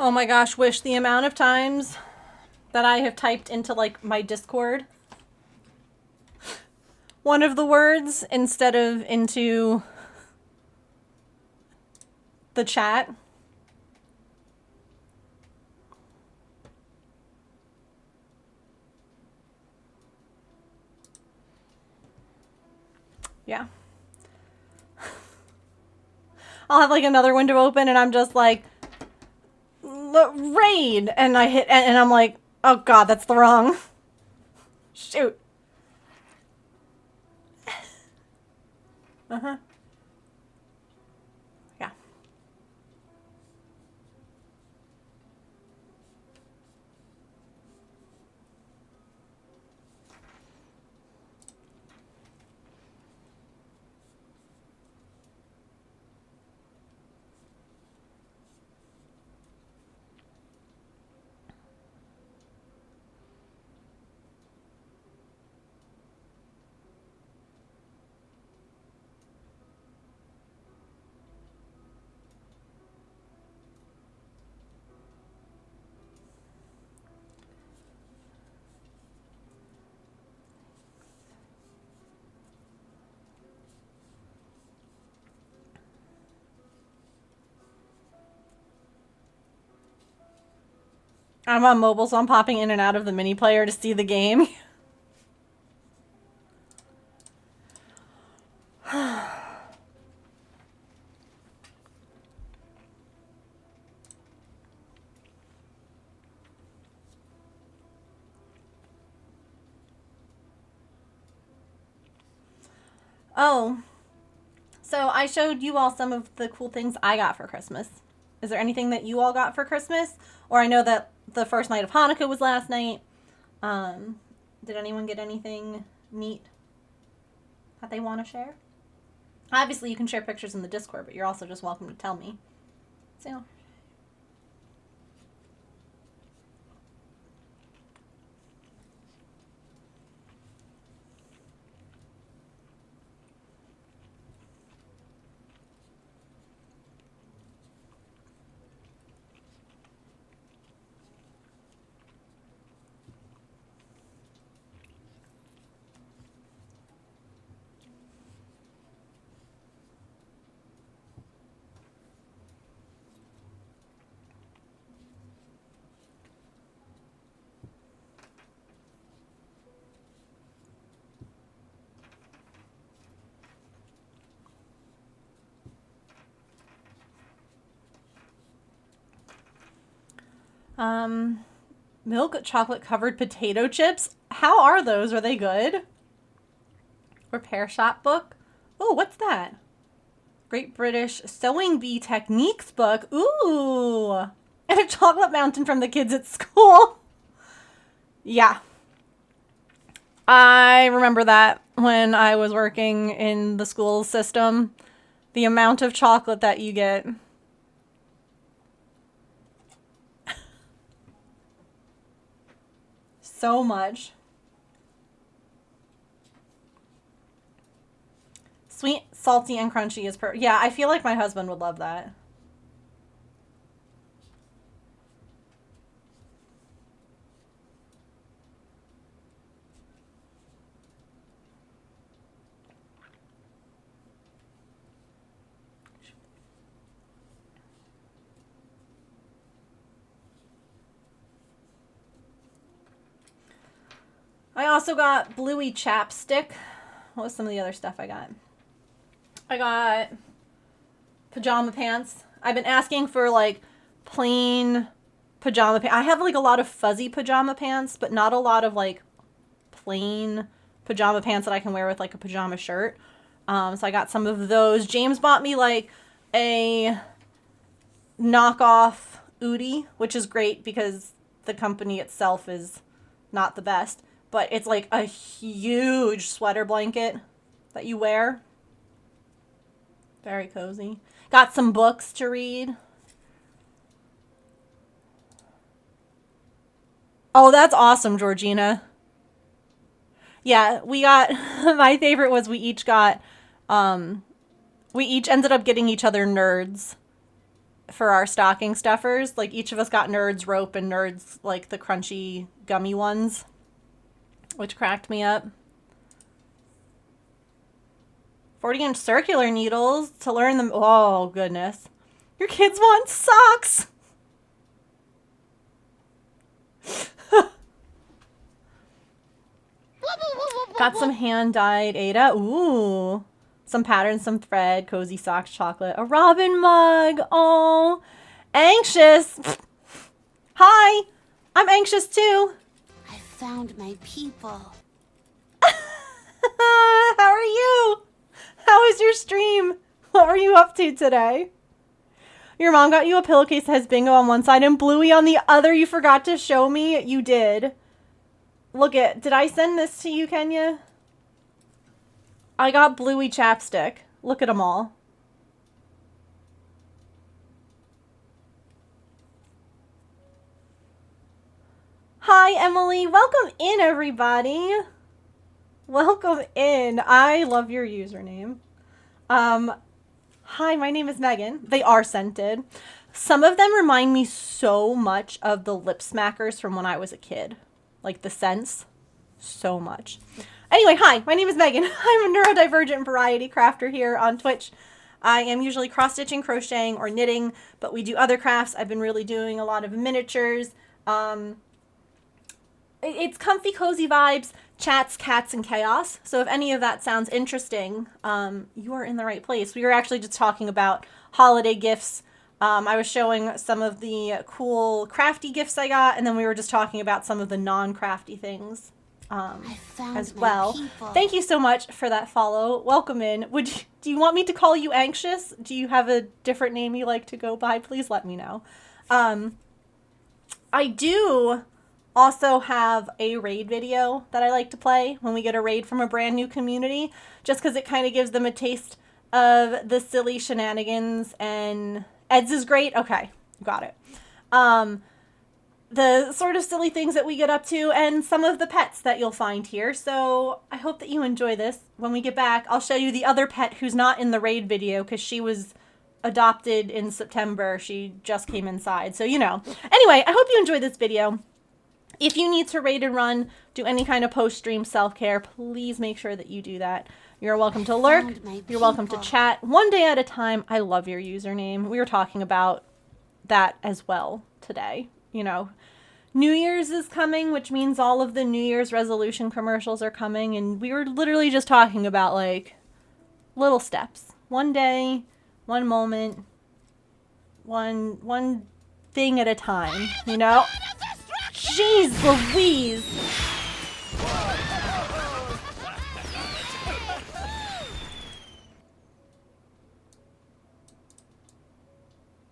Oh my gosh, Wish, the amount of times that I have typed into like my Discord one of the words instead of into the chat. Yeah. I'll have like another window open and I'm just like, raid, and I hit, and I'm like, oh god, that's the wrong. Shoot. Uh-huh. Yeah. I'm on mobile, so I'm popping in and out of the mini player to see the game. Oh, so I showed you all some of the cool things I got for Christmas. Is there anything that you all got for Christmas? Or I know that the first night of Hanukkah was last night. Did anyone get anything neat that they want to share? Obviously, you can share pictures in the Discord, but you're also just welcome to tell me. So, milk chocolate covered potato chips. How are those? Are they good? Repair shop book. Oh, what's that? Great British Sewing Bee Techniques book. Ooh. And a chocolate mountain from the kids at school. Yeah. I remember that when I was working in the school system. The amount of chocolate that you get. So much. Sweet, salty, and crunchy is perfect. Yeah, I feel like my husband would love that. I also got Bluey chapstick. What was some of the other stuff I got? I got pajama pants. I've been asking for like plain pajama pants. I have like a lot of fuzzy pajama pants, but not a lot of like plain pajama pants that I can wear with like a pajama shirt. So I got some of those. James bought me like a knockoff Udi, which is great because the company itself is not the best. But it's like a huge sweater blanket that you wear. Very cozy. Got some books to read. Oh, that's awesome, Georgina. Yeah, we got, my favorite was we each ended up getting each other Nerds for our stocking stuffers. Like each of us got Nerds rope and Nerds like the crunchy gummy ones, which cracked me up. 40-inch circular needles to learn them. Oh, goodness. Your kids want socks. Got some hand-dyed Ada. Ooh. Some patterns, some thread, cozy socks, chocolate, a Robin mug. Oh, anxious. Hi, I'm anxious too. I found my people. How are you? How was your stream? What were you up to today? Your mom got you a pillowcase that has Bingo on one side and Bluey on the other. You forgot to show me. You did. Look at, did I send this to you, Kenya? I got Bluey chapstick. Look at them all. Hi, Emily. Welcome in, everybody. Welcome in. I love your username. Hi, my name is Megan. They are scented. Some of them remind me so much of the lip smackers from when I was a kid. Like the scents. So much. Anyway, hi, my name is Megan. I'm a neurodivergent variety crafter here on Twitch. I am usually cross-stitching, crocheting, or knitting, but we do other crafts. I've been really doing a lot of miniatures. It's comfy, cozy vibes, chats, cats, and chaos. So if any of that sounds interesting, you are in the right place. We were actually just talking about holiday gifts. I was showing some of the cool crafty gifts I got, and then we were just talking about some of the non-crafty things as well. Thank you so much for that follow. Welcome in. Do you want me to call you Anxious? Do you have a different name you like to go by? Please let me know. I do also have a raid video that I like to play when we get a raid from a brand new community, just because it kind of gives them a taste of the silly shenanigans. And Ed's is great. Okay, got it. The sort of silly things that we get up to and some of the pets that you'll find here. So I hope that you enjoy this. When we get back, I'll show you the other pet who's not in the raid video because she was adopted in September. She just came inside. So, you know. Anyway, I hope you enjoyed this video. If you need to raid and run, do any kind of post-stream self-care, please make sure that you do that. You're welcome to lurk. You're welcome to chat. One day at a time. I love your username. We were talking about that as well today. You know, New Year's is coming, which means all of the New Year's resolution commercials are coming. And we were literally just talking about, like, little steps. One day, one moment, one thing at a time, you know? Jeez Louise!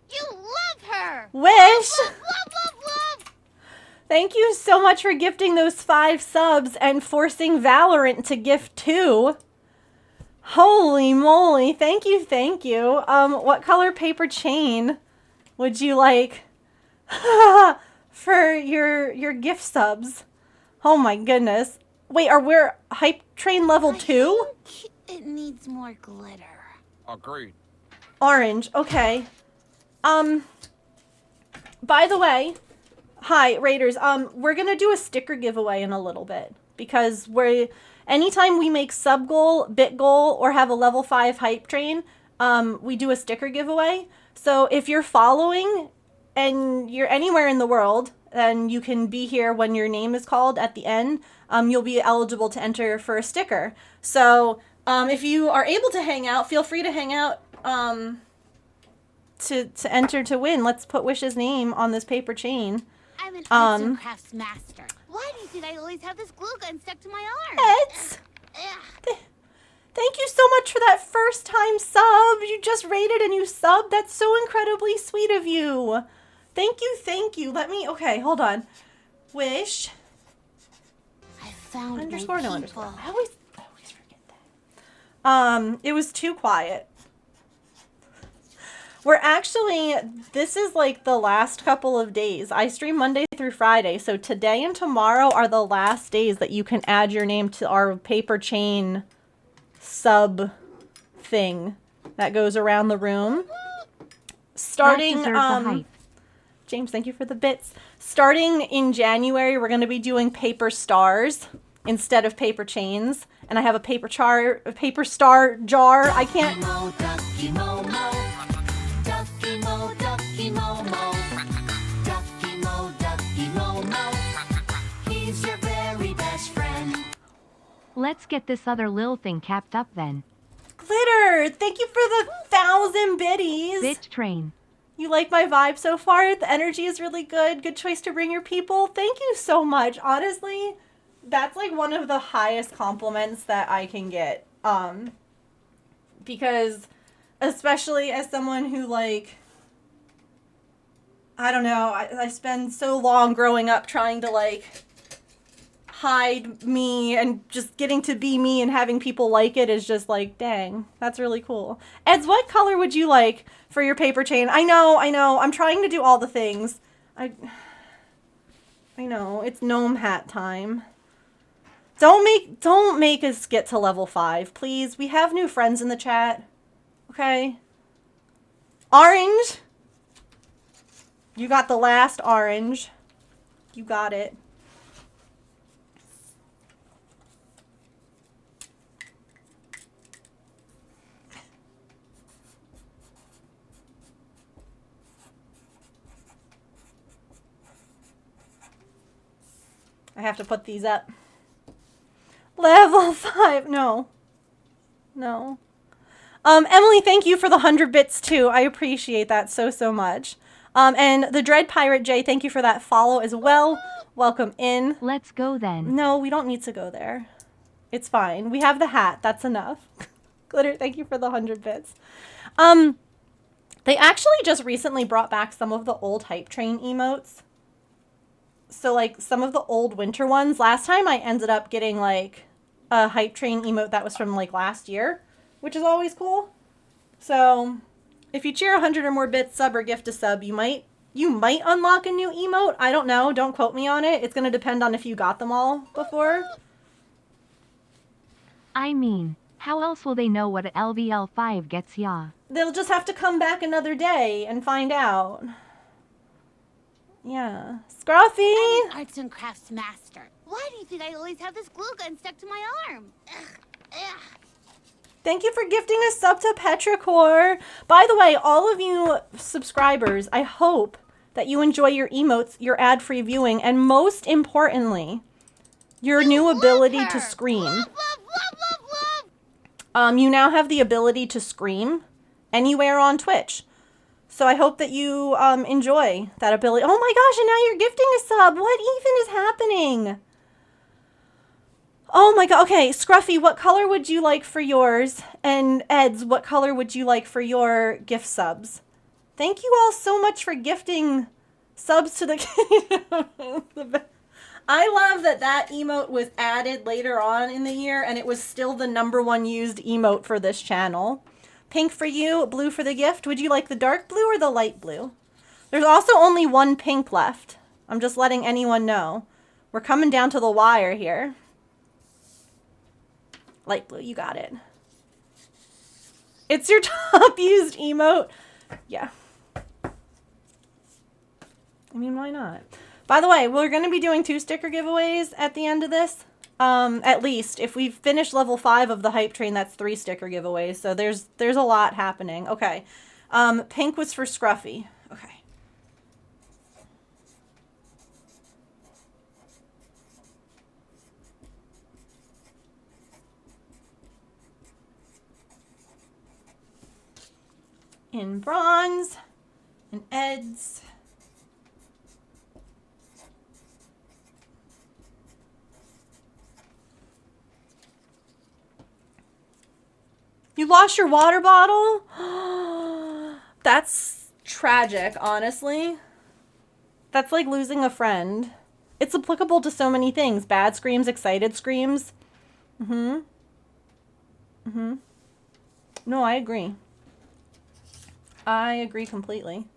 You love her! Wish! Love, love! Thank you so much for gifting those 5 subs and forcing Valorant to gift 2. Holy moly, thank you, thank you. What color paper chain would you like for your gift subs? Oh my goodness. Wait, are we Hype Train level 2? It needs more glitter. Agreed. Orange, okay. By the way, hi, Raiders. We're gonna do a sticker giveaway in a little bit because anytime we make sub goal, bit goal, or have a level 5 hype train, we do a sticker giveaway. So if you're following and you're anywhere in the world, then you can be here when your name is called at the end. You'll be eligible to enter for a sticker. So if you are able to hang out, feel free to hang out to enter to win. Let's put Wish's name on this paper chain. I'm an arts and crafts master. Why did I always have this glue gun stuck to my arm? Eds! Thank you so much for that first time sub. You just rated and you subbed. That's so incredibly sweet of you. Thank you, thank you. Okay, hold on. Wish. I found Underscore, my no people. underscore. I always forget that. It was too quiet. This is like the last couple of days. I stream Monday through Friday, so today and tomorrow are the last days that you can add your name to our paper chain sub thing that goes around the room. Starting, That deserves the hype. James, thank you for the bits. Starting in January, we're going to be doing paper stars instead of paper chains. And I have a paper star jar. I can't. Ducky Mo, Ducky Mo, Ducky Mo, Ducky Mo, Ducky Mo, he's your very best friend. Let's get this other lil thing capped up then. Glitter, thank you for the 1,000 biddies. Bit train. You like my vibe so far? The energy is really good. Good choice to bring your people. Thank you so much. Honestly, that's like one of the highest compliments that I can get. Because especially as someone who like, I don't know, I spend so long growing up trying to like hide me, and just getting to be me and having people like it is just like, dang, that's really cool. Eds, what color would you like for your paper chain? I know, I'm trying to do all the things. I know, it's gnome hat time. Don't make us get to level 5, please. We have new friends in the chat. Okay? Orange. You got the last orange. You got it. I have to put these up. Level 5. No. Emily, thank you for the 100 bits too. I appreciate that so much. And the Dread Pirate J, thank you for that follow as well. Welcome in. Let's go then. No, we don't need to go there. It's fine. We have the hat. That's enough. Glitter, thank you for the 100 bits. They actually just recently brought back some of the old Hype Train emotes. So, like, some of the old winter ones. Last time I ended up getting, like, a Hype Train emote that was from, like, last year, which is always cool. So, if you cheer 100 or more bits, sub or gift a sub, you might unlock a new emote. I don't know. Don't quote me on it. It's going to depend on if you got them all before. I mean, how else will they know what a LVL5 gets ya? They'll just have to come back another day and find out. Yeah. Scruffy! I'm an arts and crafts master. Why do you think I always have this glue gun stuck to my arm? Ugh. Thank you for gifting a sub to Petrichor. By the way, all of you subscribers, I hope that you enjoy your emotes, your ad-free viewing, and most importantly, your new ability to scream. Love, love, love, love. You now have the ability to scream anywhere on Twitch. So I hope that you enjoy that ability. Oh my gosh, and now you're gifting a sub. What even is happening? Oh my god. Okay, Scruffy, what color would you like for yours? And Eds, what color would you like for your gift subs? Thank you all so much for gifting subs to the... I love that emote was added later on in the year, and it was still the #1 used emote for this channel. Pink for you, blue for the gift. Would you like the dark blue or the light blue? There's also only one pink left. I'm just letting anyone know. We're coming down to the wire here. Light blue, you got it. It's your top used emote. Yeah. I mean, why not? By the way, we're going to be doing 2 sticker giveaways at the end of this. At least. If we finish level 5 of the Hype Train, that's 3 sticker giveaways. So there's a lot happening. Okay. Pink was for Scruffy. Okay. In bronze. And Eds. You lost your water bottle? That's tragic, honestly. That's like losing a friend. It's applicable to so many things. Bad screams, excited screams. No, I agree. I agree completely.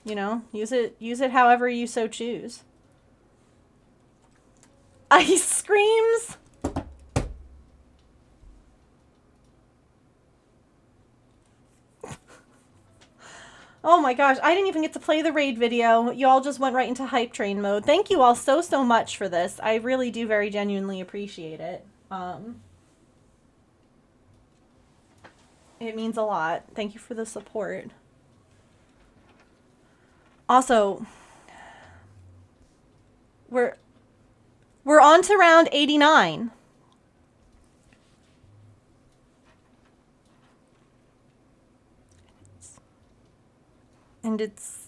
You know, use it however you so choose. Ice screams? Oh my gosh, I didn't even get to play the raid video. You all just went right into hype train mode. Thank you all so, so much for this. I really do very genuinely appreciate it. It means a lot. Thank you for the support. Also, we're on to round 89. And it's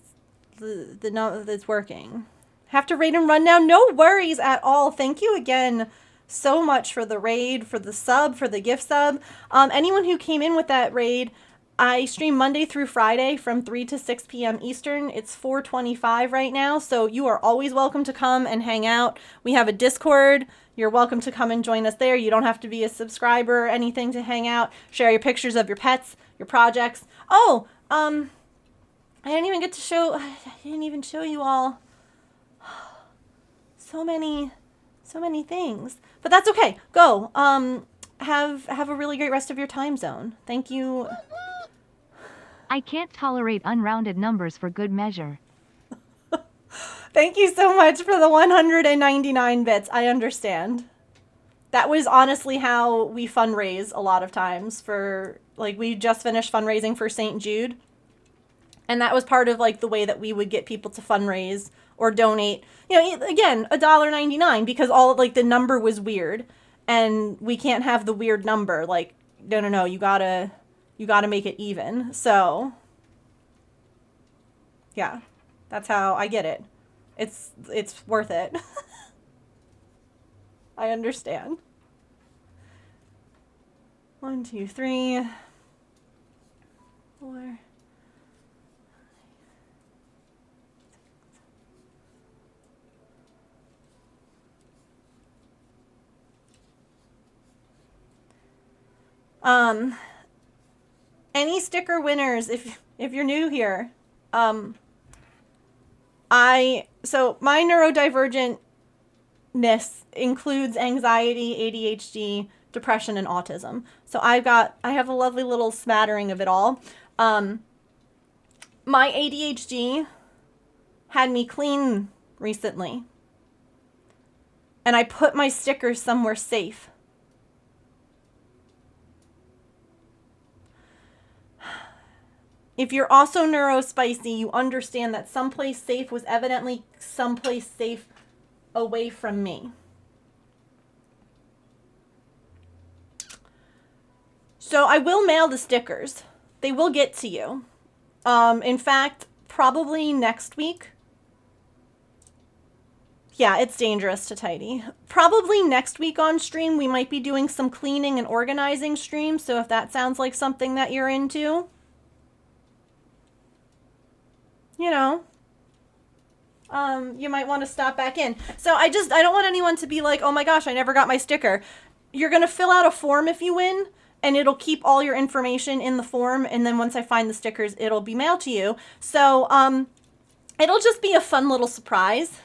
it's working. Have to raid and run now. No worries at all. Thank you again so much for the raid, for the sub, for the gift sub. Anyone who came in with that raid, I stream Monday through Friday from 3 to 6 p.m. Eastern. It's 4:25 right now, so you are always welcome to come and hang out. We have a Discord. You're welcome to come and join us there. You don't have to be a subscriber or anything to hang out. Share your pictures of your pets, your projects. Oh, I didn't even get to show, I didn't even show you all so many things. But that's okay. Go. Have a really great rest of your time zone. Thank you. I can't tolerate unrounded numbers for good measure. Thank you so much for the 199 bits. I understand. That was honestly how we fundraise a lot of times for, like, we just finished fundraising for St. Jude. And that was part of, like, the way that we would get people to fundraise or donate. You know, again, $1.99 because all, like, the number was weird. And we can't have the weird number. Like, no, you gotta make it even. So, yeah, that's how I get it. It's worth it. I understand. 1, 2, 3, 4. Any sticker winners, if you're new here, so my neurodivergentness includes anxiety, ADHD, depression, and autism. So I have a lovely little smattering of it all. My ADHD had me clean recently, and I put my stickers somewhere safe. If you're also neurospicy, you understand that someplace safe was evidently someplace safe away from me. So I will mail the stickers. They will get to you. In fact, probably next week. Yeah, it's dangerous to tidy. Probably next week on stream, we might be doing some cleaning and organizing streams. So if that sounds like something that you're into, you know, you might want to stop back in. So I don't want anyone to be like, oh my gosh, I never got my sticker. You're going to fill out a form if you win, and it'll keep all your information in the form. And then once I find the stickers, it'll be mailed to you. So, it'll just be a fun little surprise.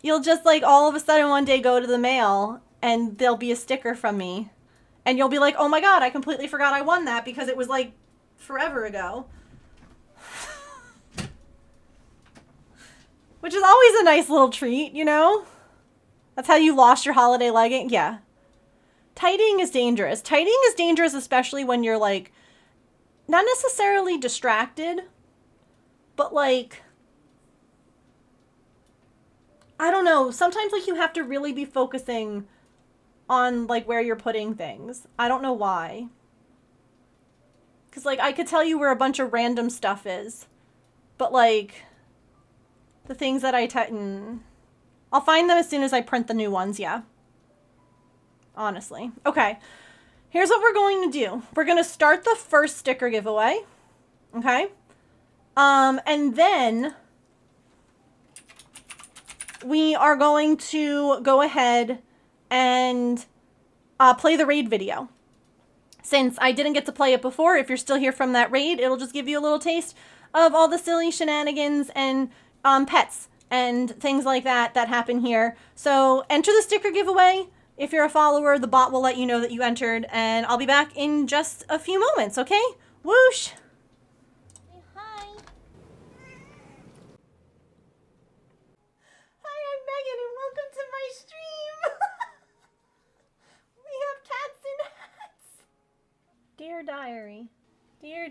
You'll just, like, all of a sudden one day go to the mail and there'll be a sticker from me. And you'll be like, oh my God, I completely forgot I won that because it was like forever ago. Which is always a nice little treat, you know? That's how you lost your holiday legging. Yeah. Tidying is dangerous. Tidying is dangerous especially when you're, like, not necessarily distracted, but, like, I don't know. Sometimes, like, you have to really be focusing on, like, where you're putting things. I don't know why. Because, like, I could tell you where a bunch of random stuff is. But, like, the things that I tighten, I'll find them as soon as I print the new ones, yeah. Honestly. Okay. Here's what we're going to do. We're going to start the first sticker giveaway. Okay? And then we are going to go ahead and play the raid video. Since I didn't get to play it before, if you're still here from that raid, it'll just give you a little taste of all the silly shenanigans and pets and things like that happen here. So enter the sticker giveaway. If you're a follower, the bot will let you know that you entered, and I'll be back in just a few moments, okay? Whoosh!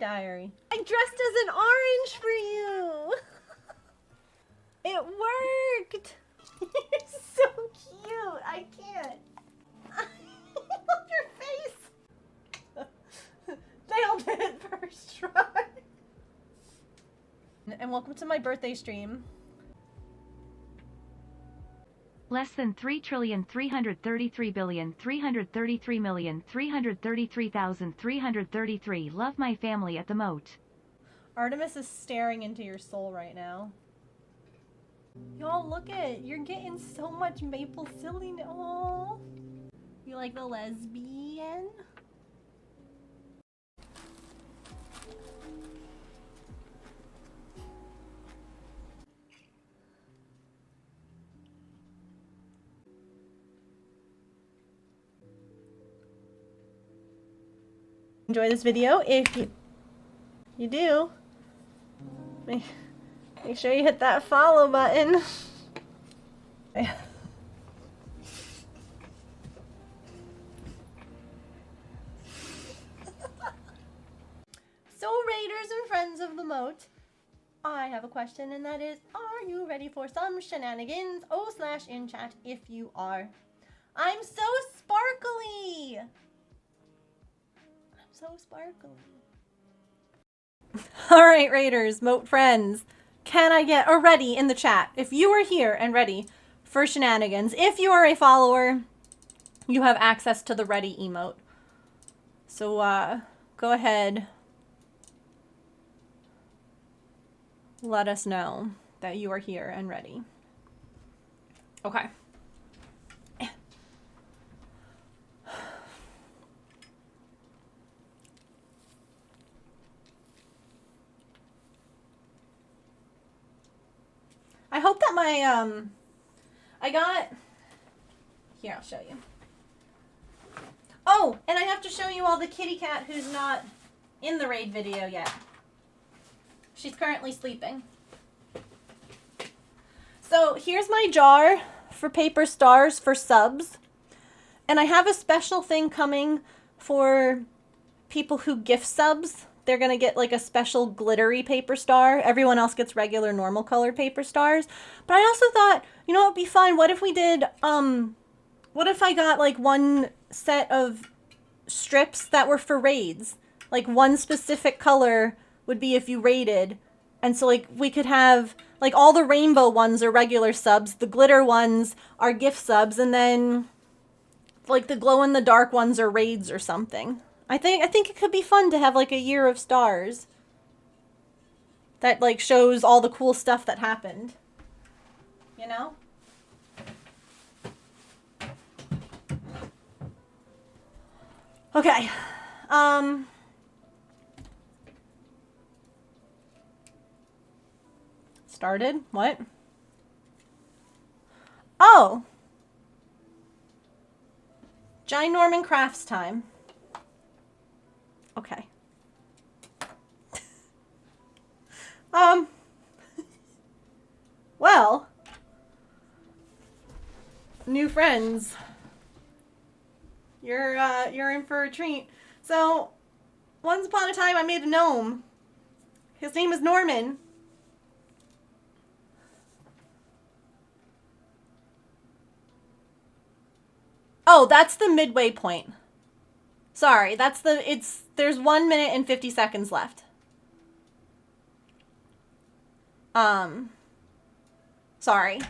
diary. I dressed as an orange for you. It worked. You're so cute. I can't. I love your face. Nailed it first try. And welcome to my birthday stream. Less than 3,333,333,333,333. Love my family at the moat. Artemis is staring into your soul right now. Y'all, look at it. You're getting so much maple silliness. Oh, you like the lesbian? Enjoy this video. If you do, make sure you hit that follow button. So, Raiders and friends of the moat, I have a question, and that is, are you ready for some shenanigans? /in chat if you are. I'm so sparkly! So sparkly. Alright, Raiders, moat friends. Can I get a ready in the chat? If you are here and ready for shenanigans, if you are a follower, you have access to the ready emote. So, go ahead. Let us know that you are here and ready. Okay. I hope that my, I got, here, I'll show you. Oh, and I have to show you all the kitty cat who's not in the raid video yet. She's currently sleeping. So here's my jar for paper stars for subs. And I have a special thing coming for people who gift subs. They're going to get like a special glittery paper star. Everyone else gets regular normal colored paper stars. But I also thought, you know what would be fun? What if we did, what if I got like one set of strips that were for raids? Like one specific color would be if you raided. And so like we could have, like all the rainbow ones are regular subs. The glitter ones are gift subs. And then like the glow in the dark ones are raids or something. I think it could be fun to have like a year of stars that like shows all the cool stuff that happened. You know? Okay. Started? What? Oh! Giant Norman Crafts time. Okay. Well, new friends. You're in for a treat. So, once upon a time I made a gnome. His name is Norman. Oh, that's the midway point. Sorry, there's 1 minute and 50 seconds left. Sorry.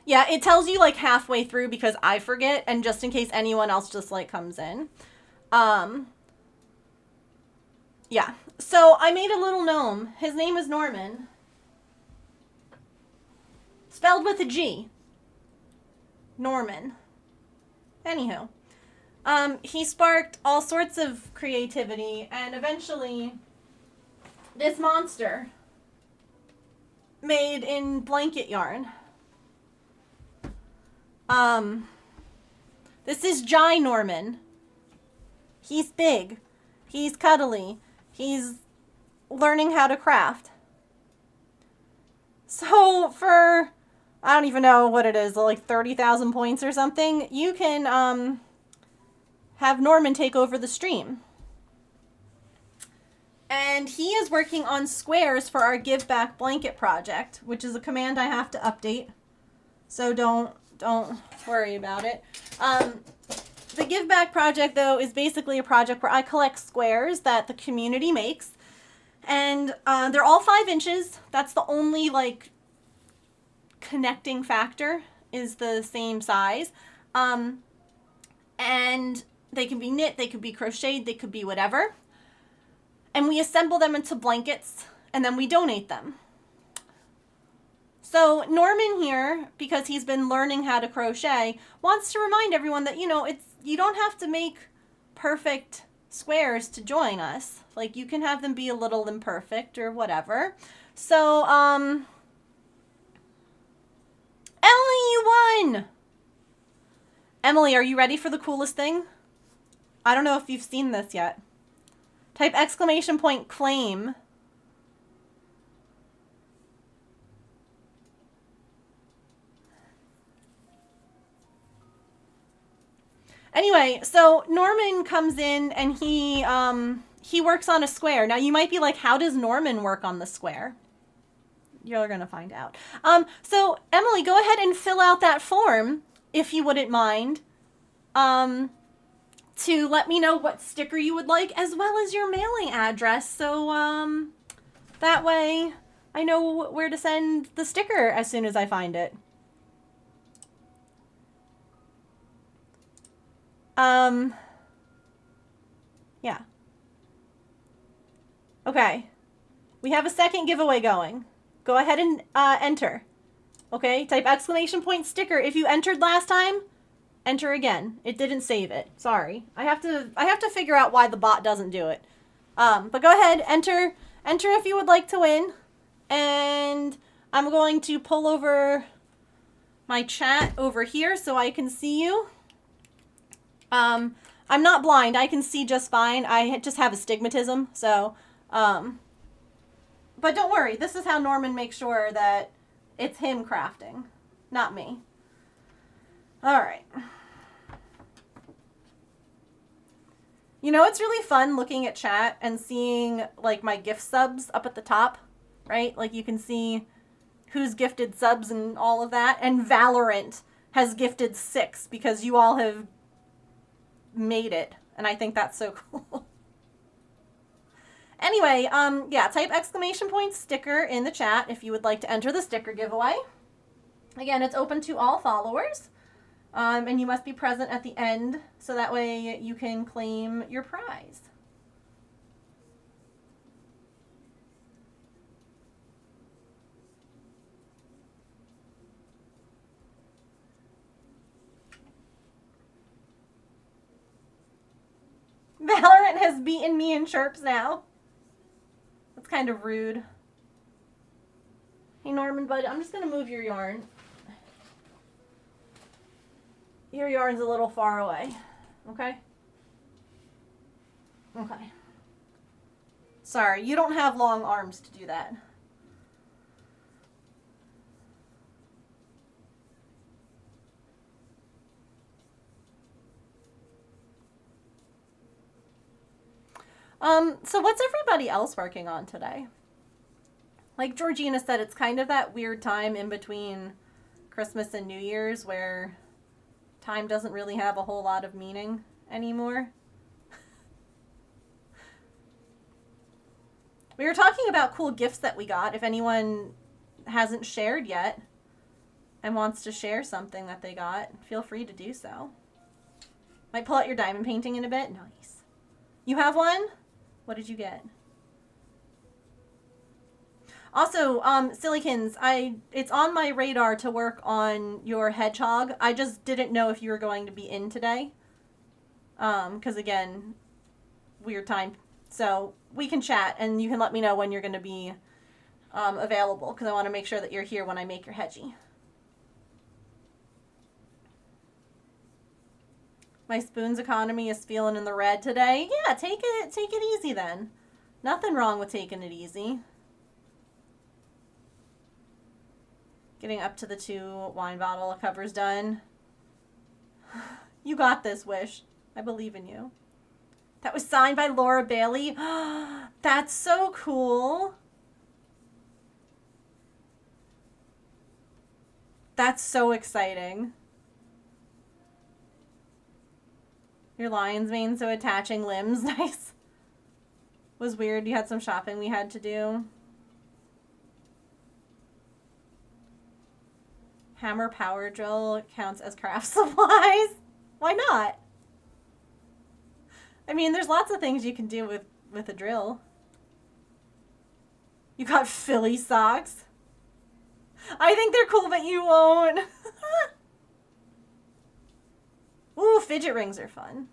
Yeah, it tells you like halfway through because I forget, and just in case anyone else just like comes in. Yeah, so I made a little gnome. His name is Norman. Spelled with a G. Norman. Anywho, he sparked all sorts of creativity, and eventually this monster made in blanket yarn. This is Jai Norman. He's big. He's cuddly. He's learning how to craft. So for, I don't even know what it is, like 30,000 points or something, you can have Norman take over the stream. And he is working on squares for our Give Back Blanket project, which is a command I have to update. So don't worry about it. The Give Back project, though, is basically a project where I collect squares that the community makes. And they're all 5 inches. That's the only, like, connecting factor is the same size. And they can be knit, they could be crocheted, they could be whatever. And we assemble them into blankets, and then we donate them. So Norman here, because he's been learning how to crochet, wants to remind everyone that, you know, you don't have to make perfect squares to join us. Like, you can have them be a little imperfect or whatever. So, Ellie, you won! Emily, are you ready for the coolest thing? I don't know if you've seen this yet. Type exclamation point claim. Anyway, so Norman comes in and he works on a square. Now you might be like, how does Norman work on the square? You're gonna find out. So Emily, go ahead and fill out that form, if you wouldn't mind, to let me know what sticker you would like, as well as your mailing address. So that way I know where to send the sticker as soon as I find it. Yeah. Okay. We have a second giveaway going. Go ahead and enter. Okay, type exclamation point sticker. If you entered last time, enter again. It didn't save it. Sorry. I have to figure out why the bot doesn't do it. But go ahead, enter if you would like to win. And I'm going to pull over my chat over here so I can see you. I'm not blind. I can see just fine. I just have astigmatism, so, but don't worry. This is how Norman makes sure that it's him crafting, not me. All right. You know, it's really fun looking at chat and seeing, like, my gift subs up at the top, right? Like, you can see who's gifted subs and all of that. And Valorant has gifted 6 because you all have made it, and I think that's so cool. Anyway, yeah, type exclamation point sticker in the chat if you would like to enter the sticker giveaway. Again, it's open to all followers, and you must be present at the end so that way you can claim your prize. Valorant has beaten me in chirps now. That's kind of rude. Hey Norman, bud, I'm just going to move your yarn. Your yarn's a little far away. Okay? Okay. Sorry, you don't have long arms to do that. So what's everybody else working on today? Like Georgina said, it's kind of that weird time in between Christmas and New Year's where time doesn't really have a whole lot of meaning anymore. We were talking about cool gifts that we got. If anyone hasn't shared yet and wants to share something that they got, feel free to do so. Might pull out your diamond painting in a bit. Nice. You have one? What did you get? Also, Silicons, it's on my radar to work on your hedgehog. I just didn't know if you were going to be in today. Because again, weird time. So we can chat and you can let me know when you're going to be available because I want to make sure that you're here when I make your hedgie. My spoons economy is feeling in the red today. Yeah, take it easy then. Nothing wrong with taking it easy. Getting up to the 2 wine bottle covers done. You got this, Wish. I believe in you. That was signed by Laura Bailey. That's so cool. That's so exciting. Your lion's mane so attaching limbs. Nice. Was weird. You had some shopping we had to do. Hammer power drill counts as craft supplies. Why not? I mean, there's lots of things you can do with a drill. You got Philly socks. I think they're cool, but you won't. Ooh, fidget rings are fun.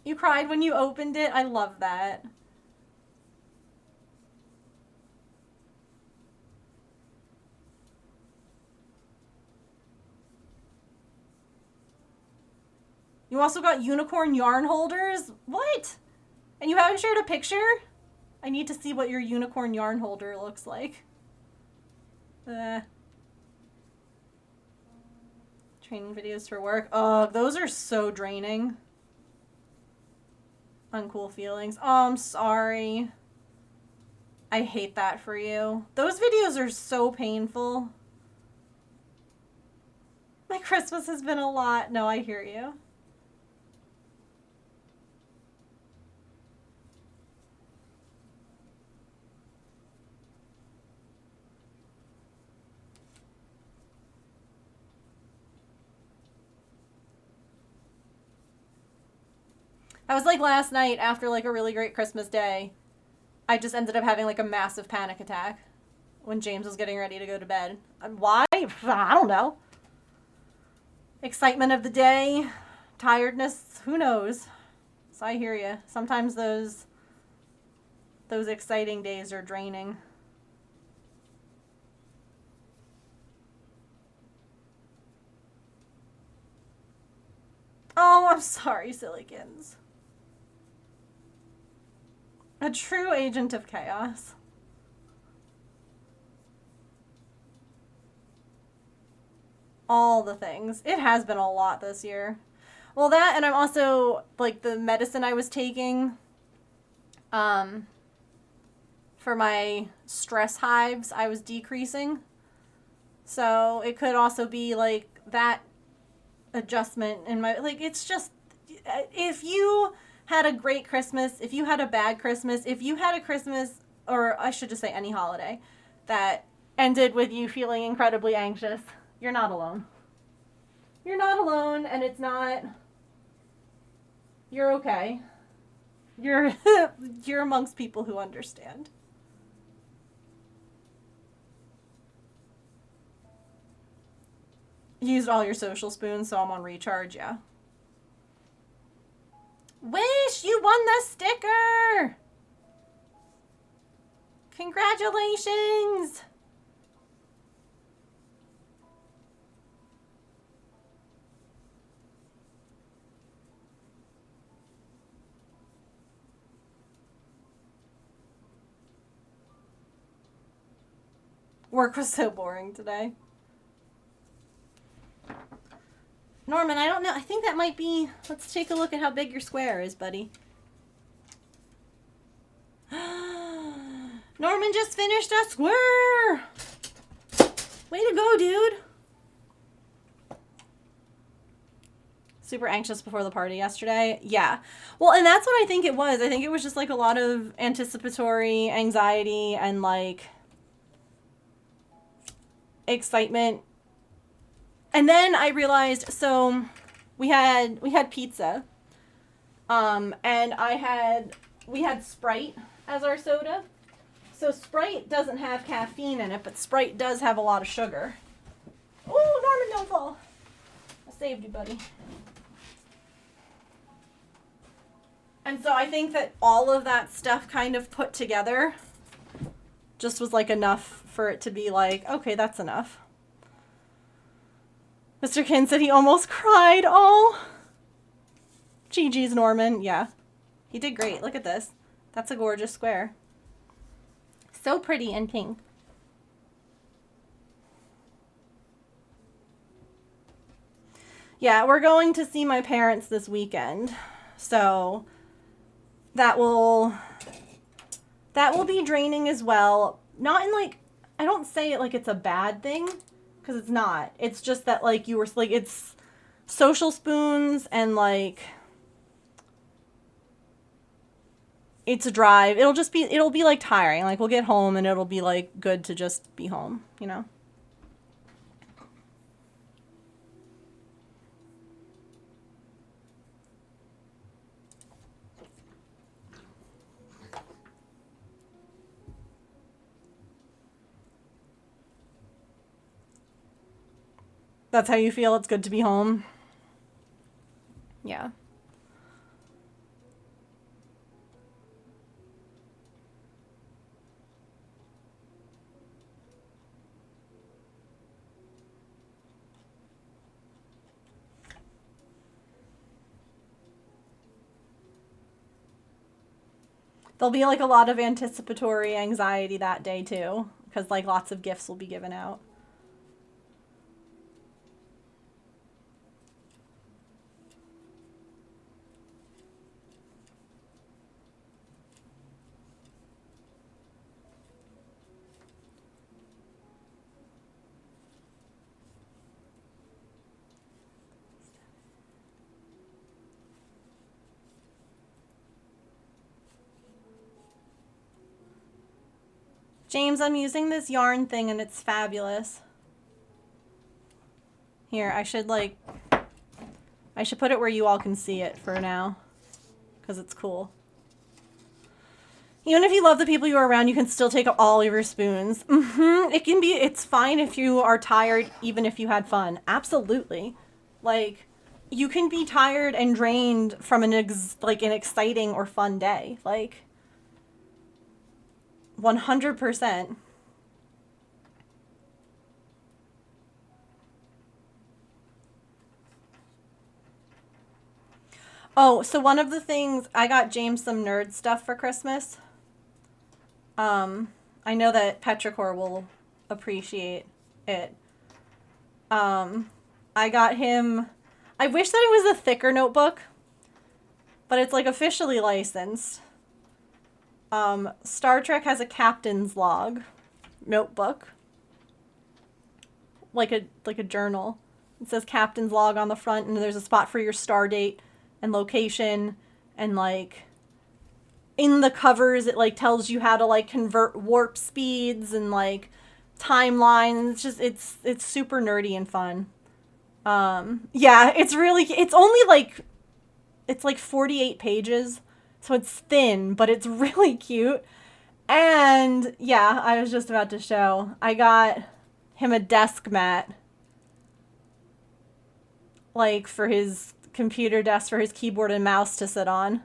You cried when you opened it. I love that. You also got unicorn yarn holders? What? And you haven't shared a picture? I need to see what your unicorn yarn holder looks like. Training videos for work. Oh, those are so draining. Uncool feelings. Oh, I'm sorry. I hate that for you. Those videos are so painful. My Christmas has been a lot. No, I hear you. I was like last night after like a really great Christmas day. I just ended up having like a massive panic attack when James was getting ready to go to bed. Why? I don't know. Excitement of the day, tiredness, who knows? So I hear you. Sometimes those exciting days are draining. Oh, I'm sorry, Sillykins. A true agent of chaos. All the things. It has been a lot this year. Well, that, and I'm also, like, the medicine I was taking, for my stress hives, I was decreasing. So it could also be, like, that adjustment in my, like, it's just, if you had a great Christmas, if you had a bad Christmas, if you had a Christmas, or I should just say any holiday, that ended with you feeling incredibly anxious, you're not alone. You're not alone, and it's not, you're okay. You're, you're amongst people who understand. Used all your social spoons, so I'm on recharge, yeah. Wish, you won the sticker! Congratulations! Work was so boring today. Norman, I don't know. I think that might be... Let's take a look at how big your square is, buddy. Norman just finished a square! Way to go, dude! Super anxious before the party yesterday. Yeah. Well, and that's what I think it was. I think it was just like a lot of anticipatory anxiety and like excitement. And then I realized, so we had pizza. And we had Sprite as our soda. So Sprite doesn't have caffeine in it, but Sprite does have a lot of sugar. Oh, Norman, don't fall. I saved you, buddy. And so I think that all of that stuff kind of put together just was like enough for it to be like, okay, that's enough. Mr. Kin said he almost cried. Oh. GG's, Norman. Yeah. He did great. Look at this. That's a gorgeous square. So pretty and pink. Yeah, we're going to see my parents this weekend. So that will be draining as well. Not in like, I don't say it like it's a bad thing, because it's not. It's just that like you were like, it's social spoons and like it's a drive. It'll be like tiring. Like we'll get home and it'll be like good to just be home, you know? That's how you feel? It's good to be home? Yeah. There'll be like a lot of anticipatory anxiety that day too, because like lots of gifts will be given out. James, I'm using this yarn thing and it's fabulous. Here, I should put it where you all can see it for now, because it's cool. Even if you love the people you are around, you can still take all of your spoons. It's fine if you are tired, even if you had fun. Absolutely. Like, you can be tired and drained from an exciting or fun day. Like, 100%. Oh, so one of the things, I got James some nerd stuff for Christmas. I know that Petrichor will appreciate it. I got him, I wish that it was a thicker notebook, but it's like officially licensed. Star Trek has a captain's log notebook, like a journal. It says captain's log on the front, and there's a spot for your star date and location, and like in the covers it like tells you how to like convert warp speeds and like timelines. It's just it's super nerdy and fun. Yeah, it's only like, it's like 48 pages. So it's thin, but it's really cute. And yeah, I was just about to show. I got him a desk mat. Like for his computer desk, for his keyboard and mouse to sit on.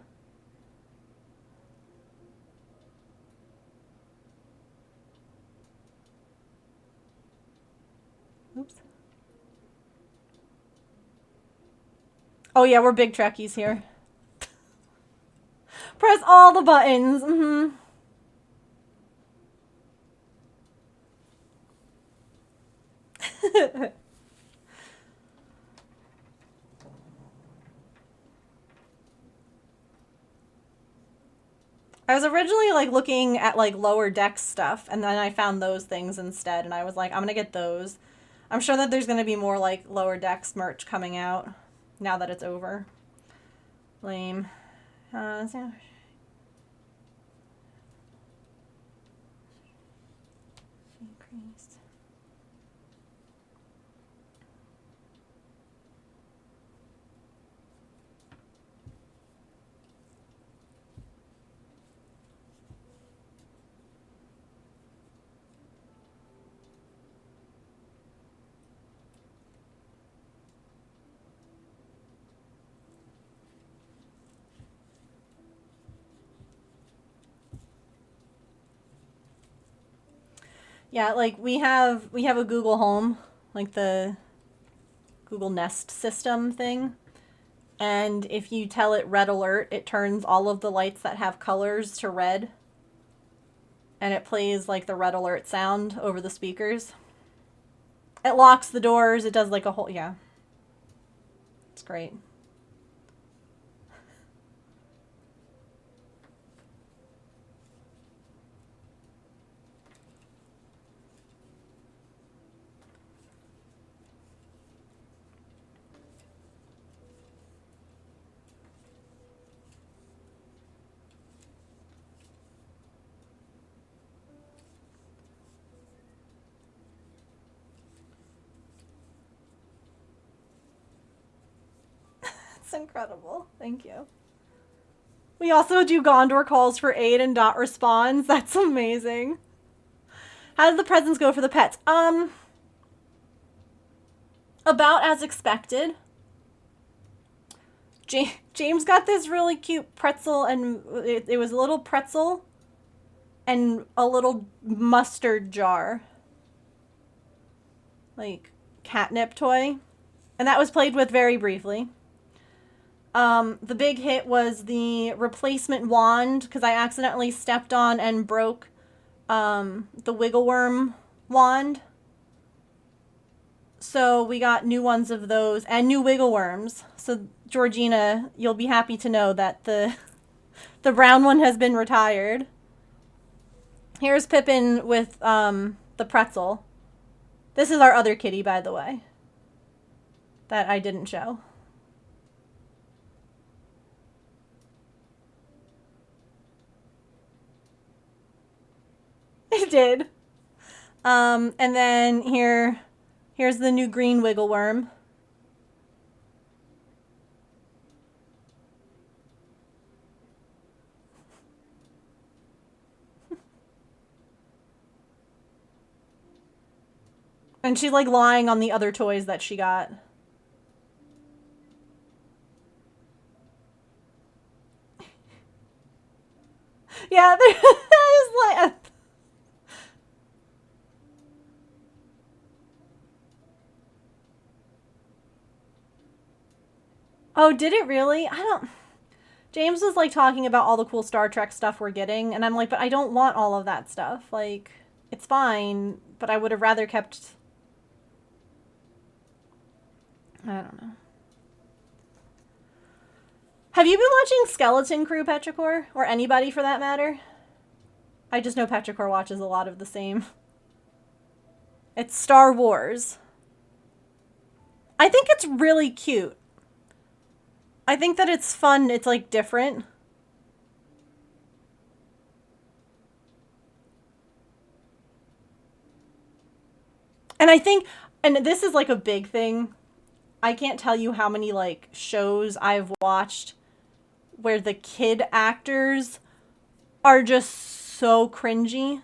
Oops. Oh yeah, we're big Trekkies here. Press all the buttons. I was originally like looking at like Lower Decks stuff, and then I found those things instead, and I was like, I'm gonna get those. I'm sure that there's gonna be more like Lower Decks merch coming out now that it's over. Lame. Increased. Yeah, like we have a Google Home, like the Google Nest system thing. And if you tell it red alert, it turns all of the lights that have colors to red. And it plays like the red alert sound over the speakers. It locks the doors, it does like a whole, yeah. It's great. It's incredible. Thank you. We also do Gondor calls for aid and Dot responds. That's amazing. How did the presents go for the pets? About as expected. James got this really cute pretzel, and it was a little pretzel and a little mustard jar. Like catnip toy. And that was played with very briefly. The big hit was the replacement wand, because I accidentally stepped on and broke the wiggle worm wand. So we got new ones of those and new wiggle worms. So Georgina, you'll be happy to know that the brown one has been retired. Here's Pippin with the pretzel. This is our other kitty, by the way, that I didn't show. It did. And then here's the new green wiggle worm. And she's like lying on the other toys that she got. Yeah, there's like... Oh, did it really? I don't... James was like talking about all the cool Star Trek stuff we're getting, and I'm like, but I don't want all of that stuff. Like, it's fine, but I would have rather kept... I don't know. Have you been watching Skeleton Crew, Petrichor? Or anybody for that matter? I just know Petrichor watches a lot of the same. It's Star Wars. I think it's really cute. I think that it's fun. It's like different. And I think, and this is like a big thing. I can't tell you how many like shows I've watched where the kid actors are just so cringy.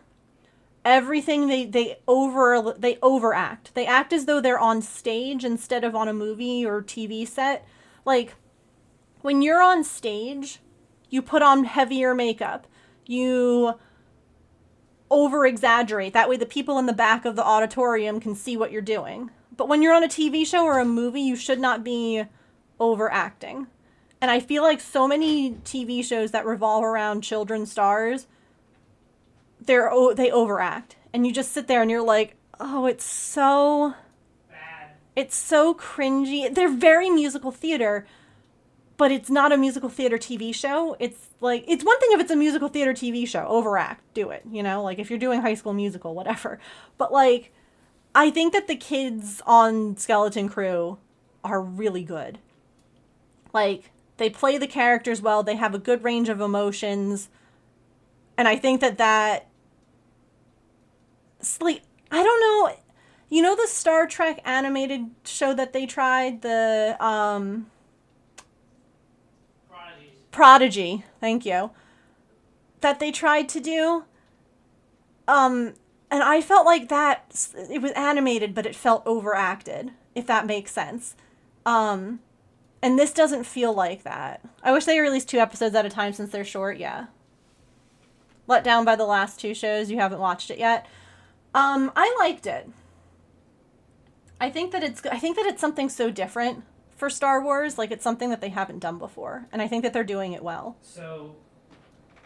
Everything they overact. They act as though they're on stage instead of on a movie or TV set. Like, when you're on stage, you put on heavier makeup. You over-exaggerate. That way the people in the back of the auditorium can see what you're doing. But when you're on a TV show or a movie, you should not be overacting. And I feel like so many TV shows that revolve around children's stars, they overact. And you just sit there and you're like, oh, it's so bad. It's so cringy. They're very musical theater, but it's not a musical theater TV show. It's like, it's one thing if it's a musical theater TV show, overact, do it, you know, like if you're doing High School Musical, whatever. But like, I think that the kids on Skeleton Crew are really good. Like, they play the characters well, they have a good range of emotions, and I think that like, I don't know, you know the Star Trek animated show that they tried, the Prodigy, thank you, that they tried to do, and I felt like that, it was animated, but it felt overacted, if that makes sense. And this doesn't feel like that. I wish they released 2 episodes at a time since they're short, yeah. Let down by the last 2 shows, you haven't watched it yet. I liked it. I think that it's something so different for Star Wars, like it's something that they haven't done before, and I think that they're doing it well. So,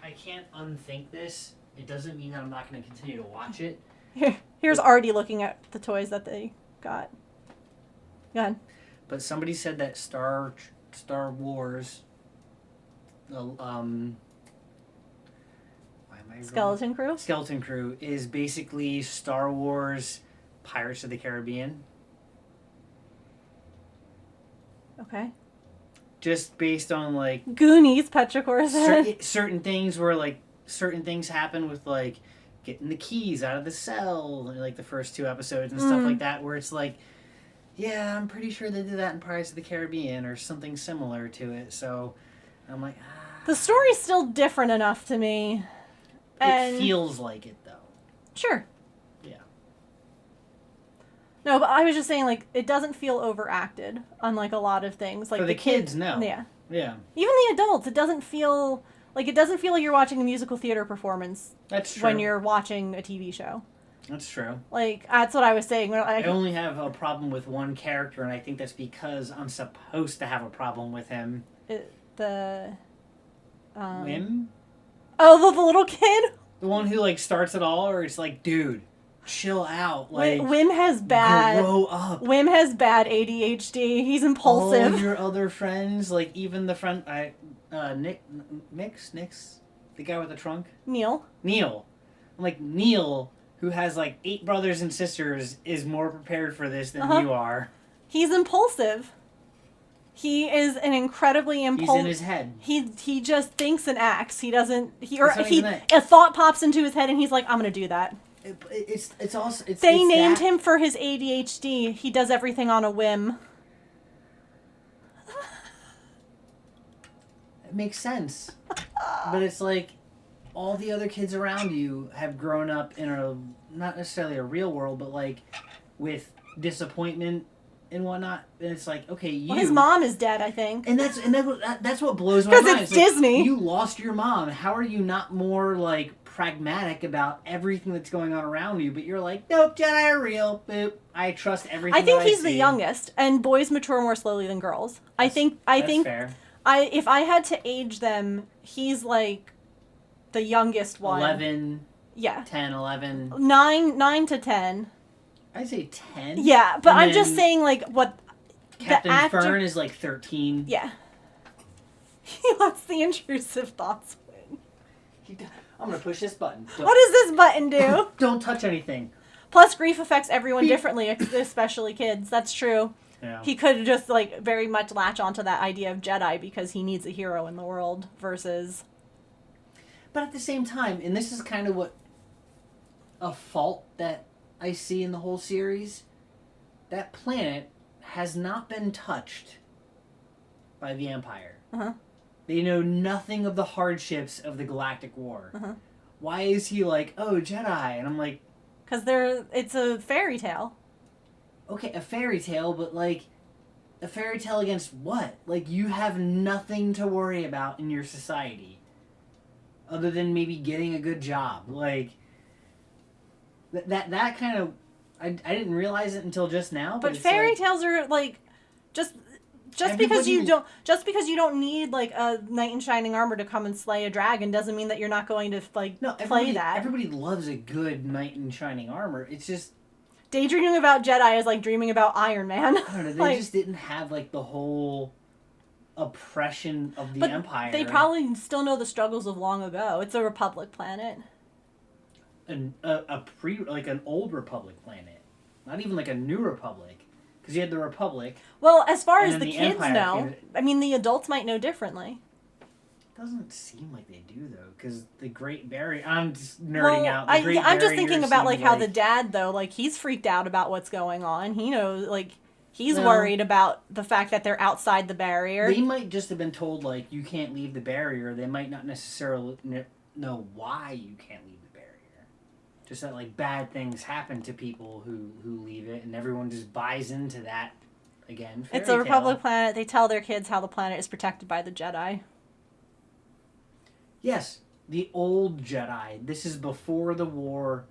I can't unthink this. It doesn't mean that I'm not going to continue to watch it. Here's Artie looking at the toys that they got. Go ahead. but somebody said that Star Wars. Why am I Skeleton Crew? Skeleton Crew is basically Star Wars Pirates of the Caribbean. Okay. Just based on like Goonies, Petrichor said. certain things where like certain things happen with like getting the keys out of the cell, like the first 2 episodes and stuff like that, where it's like, yeah, I'm pretty sure they did that in Pirates of the Caribbean or something similar to it. So I'm like, The story's still different enough to me. And it feels like it though. sure. Yeah. No, but I was just saying, like, it doesn't feel overacted, unlike a lot of things. Like For the kids, no. Yeah. Yeah. Even the adults, it doesn't feel like you're watching a musical theater performance That's true. when you're watching a TV show. That's true. Like, that's what I was saying. I only have a problem with one character, and I think that's because I'm supposed to have a problem with him. The Wim? Oh, the little kid? The one who, like, starts it all, or it's like, dude, chill out. Like, Wim has bad. grow up. Wim has bad ADHD. He's impulsive. All your other friends, like, even the friend, Nix, the guy with the trunk? Neil. I'm like, Neil, who has, like, 8 brothers and sisters, is more prepared for this than you are. He's impulsive. He is an incredibly impulsive. He's in his head. He just thinks and acts. He doesn't. It's not even that. A thought pops into his head and he's like, I'm gonna do that. It's also They named him for his ADHD. He does everything on a whim. It makes sense, but it's like all the other kids around you have grown up in a not necessarily a real world, but like with disappointment and whatnot. And it's like, okay, you. Well, his mom is dead, I think. And that's what blows my mind. 'Cause it's like, Disney. You lost your mom. How are you not more like pragmatic about everything that's going on around you? But you're like, nope, Jedi are real. Boop. I trust everything. I think that he's I the see. youngest, and boys mature more slowly than girls. I think. That's fair. If I had to age them, he's like the youngest one. 11, Yeah. 10, 11. 9 to 10. I'd say 10. Yeah, but And I'm just then saying, like, what Captain the actor. Fern is like 13. Yeah. He lets the intrusive thoughts win. I'm gonna push this button. What does this button do? Don't touch anything. Plus, grief affects everyone differently, especially kids. That's true. Yeah. He could just, like, very much latch onto that idea of Jedi because he needs a hero in the world versus... But at the same time, and this is kind of what a fault that I see in the whole series, that planet has not been touched by the Empire. Uh-huh. They know nothing of the hardships of the Galactic War. Uh-huh. Why is he like, oh, Jedi? And I'm like... Because it's a fairy tale. Okay, a fairy tale, but like... A fairy tale against what? Like, you have nothing to worry about in your society. Other than maybe getting a good job. Like... That kind of... I didn't realize it until just now. But it's fairy like, tales are, like... Just Everybody- because you don't need like a knight in shining armor to come and slay a dragon doesn't mean that you're not going to like play that. Everybody loves a good knight in shining armor. It's just... Daydreaming about Jedi is like dreaming about Iron Man. I don't know, they Like, just didn't have like the whole oppression of the but Empire. they probably still know the struggles of long ago. It's a Republic planet. an old Republic planet, not even like a new Republic, because you had the Republic. Well, as far And as then the the kids Empire know, came- I mean, the adults might know differently. Doesn't seem like they do though, because the Great Barrier. I'm just nerding out. The Great I'm just Barrier thinking about like seemed how the dad though, like he's freaked out about what's going on. He knows, like he's No. worried about the fact that they're outside the barrier. They might just have been told like you can't leave the barrier. They might not necessarily know why you can't leave the barrier. Just that like bad things happen to people who leave it, and everyone just buys into that. Again, It's fairy a tale. Republic planet. They tell their kids how the planet is protected by the Jedi. Yes, the old Jedi. This is before the war.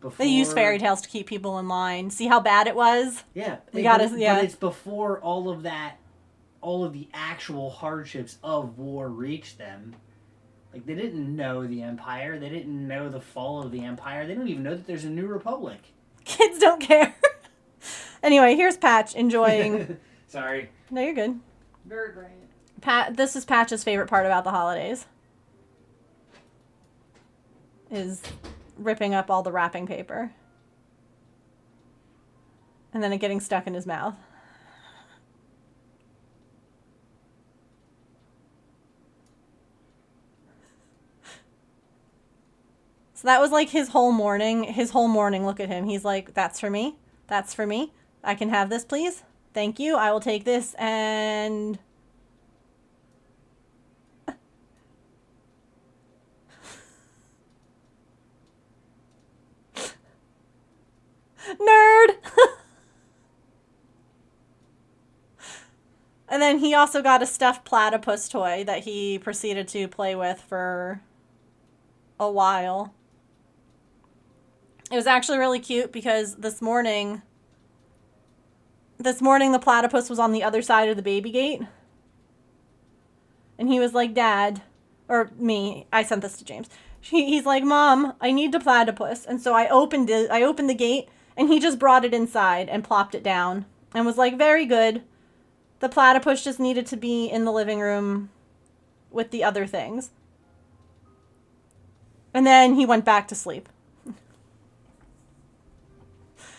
Before They use fairy tales to keep people in line. See how bad it was? Yeah, We gotta- but, yeah. But it's before all of that, all of the actual hardships of war reached them. Like they didn't know the Empire. They didn't know the fall of the Empire. They don't even know that there's a new Republic. Kids don't care. Anyway, here's Patch enjoying Sorry. No, you're good. Very great. This is Patch's favorite part about the holidays. Is ripping up all the wrapping paper. And then it getting stuck in his mouth. So that was like his whole morning. His whole morning, look at him. He's like, that's for me. That's for me. I can have this, please. Thank you. I will take this and... Nerd! And then he also got a stuffed platypus toy that he proceeded to play with for a while. It was actually really cute because this morning the platypus was on the other side of the baby gate. And he was like, Dad, or me, I sent this to James. He's like, Mom, I need the platypus. And so I opened the gate and he just brought it inside and plopped it down and was like, very good. The platypus just needed to be in the living room with the other things. And then he went back to sleep.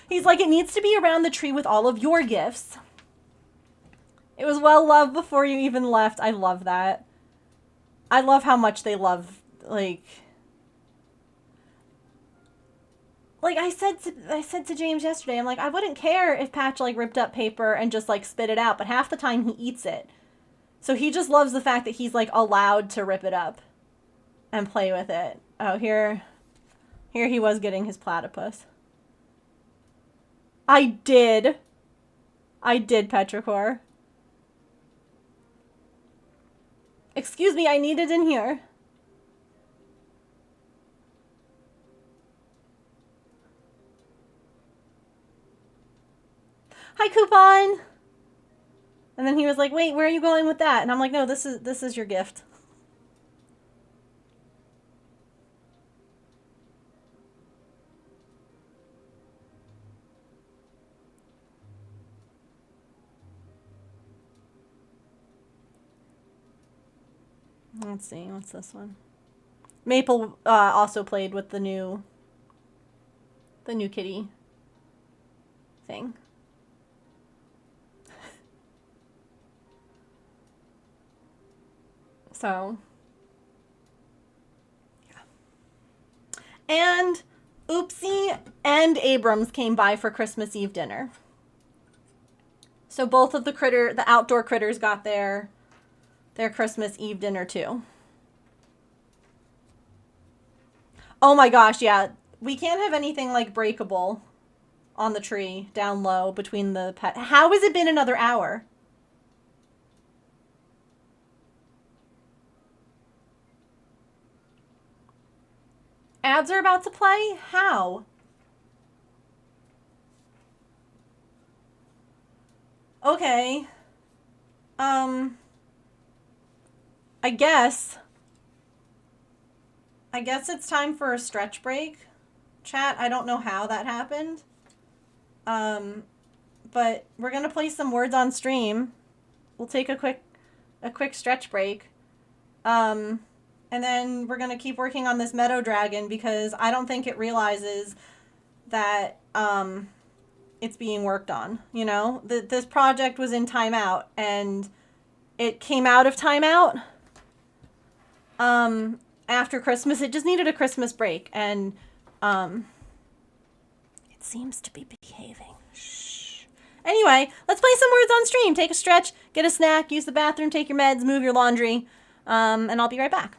He's like, it needs to be around the tree with all of your gifts. It was well loved before you even left. I love that. I love how much they love, like I said to James yesterday, I'm like, I wouldn't care if Patch like ripped up paper and just like spit it out, but half the time he eats it. So he just loves the fact that he's like allowed to rip it up and play with it. Oh, here he was getting his platypus. I did, Petrichor. Excuse me, I need it in here. Hi, Coupon! And then he was like, wait, where are you going with that? And I'm like, no, this is your gift. Let's see, what's this one? Maple also played with the new kitty thing. So, yeah. And Oopsie and Abrams came by for Christmas Eve dinner. So both of the outdoor critters got their Christmas Eve dinner too. Oh my gosh, yeah. We can't have anything like breakable on the tree down low between the pet. How has it been another hour? Ads are about to play? How? Okay. I guess it's time for a stretch break. Chat, I don't know how that happened. But we're gonna play some words on stream. We'll take a quick stretch break. And then we're gonna keep working on this Meadow Dragon because I don't think it realizes that it's being worked on. You know, this project was in timeout and it came out of timeout after Christmas. It just needed a Christmas break, and it seems to be behaving. Shh. Anyway, let's play some words on stream. Take a stretch, get a snack, use the bathroom, take your meds, move your laundry, and I'll be right back.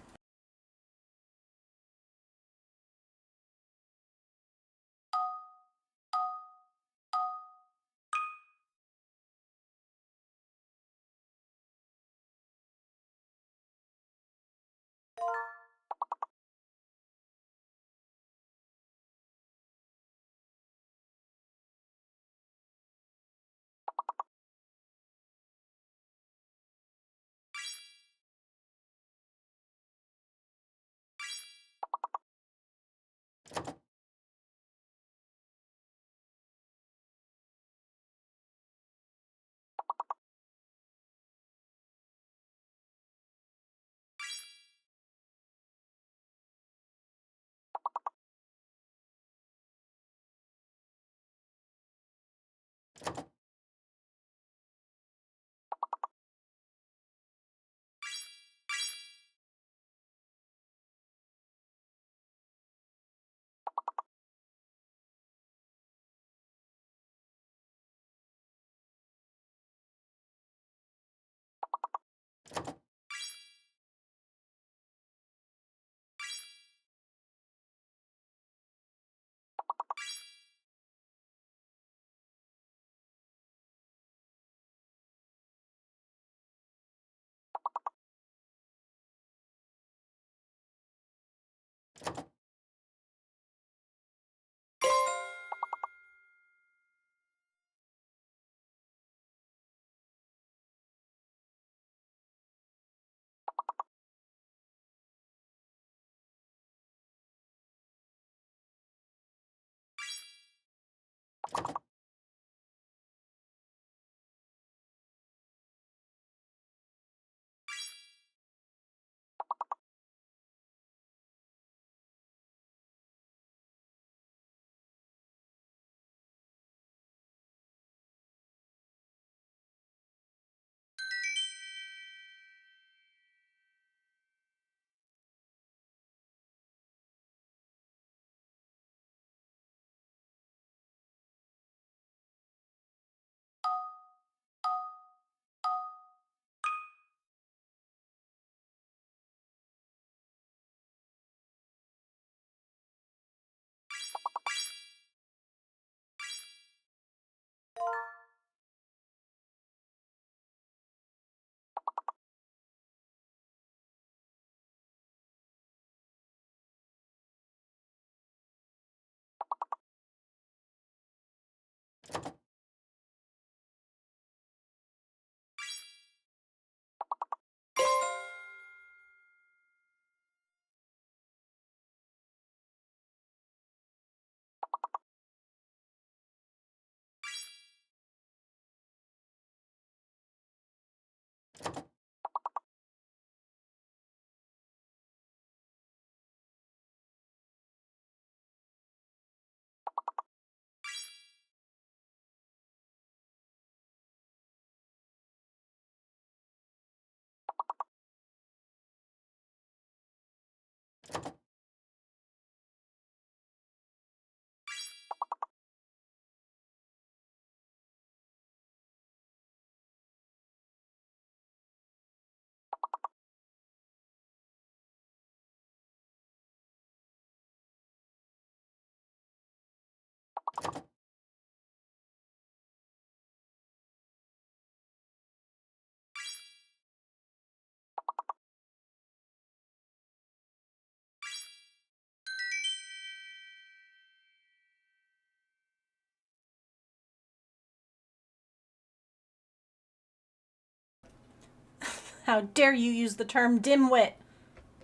How dare you use the term dimwit?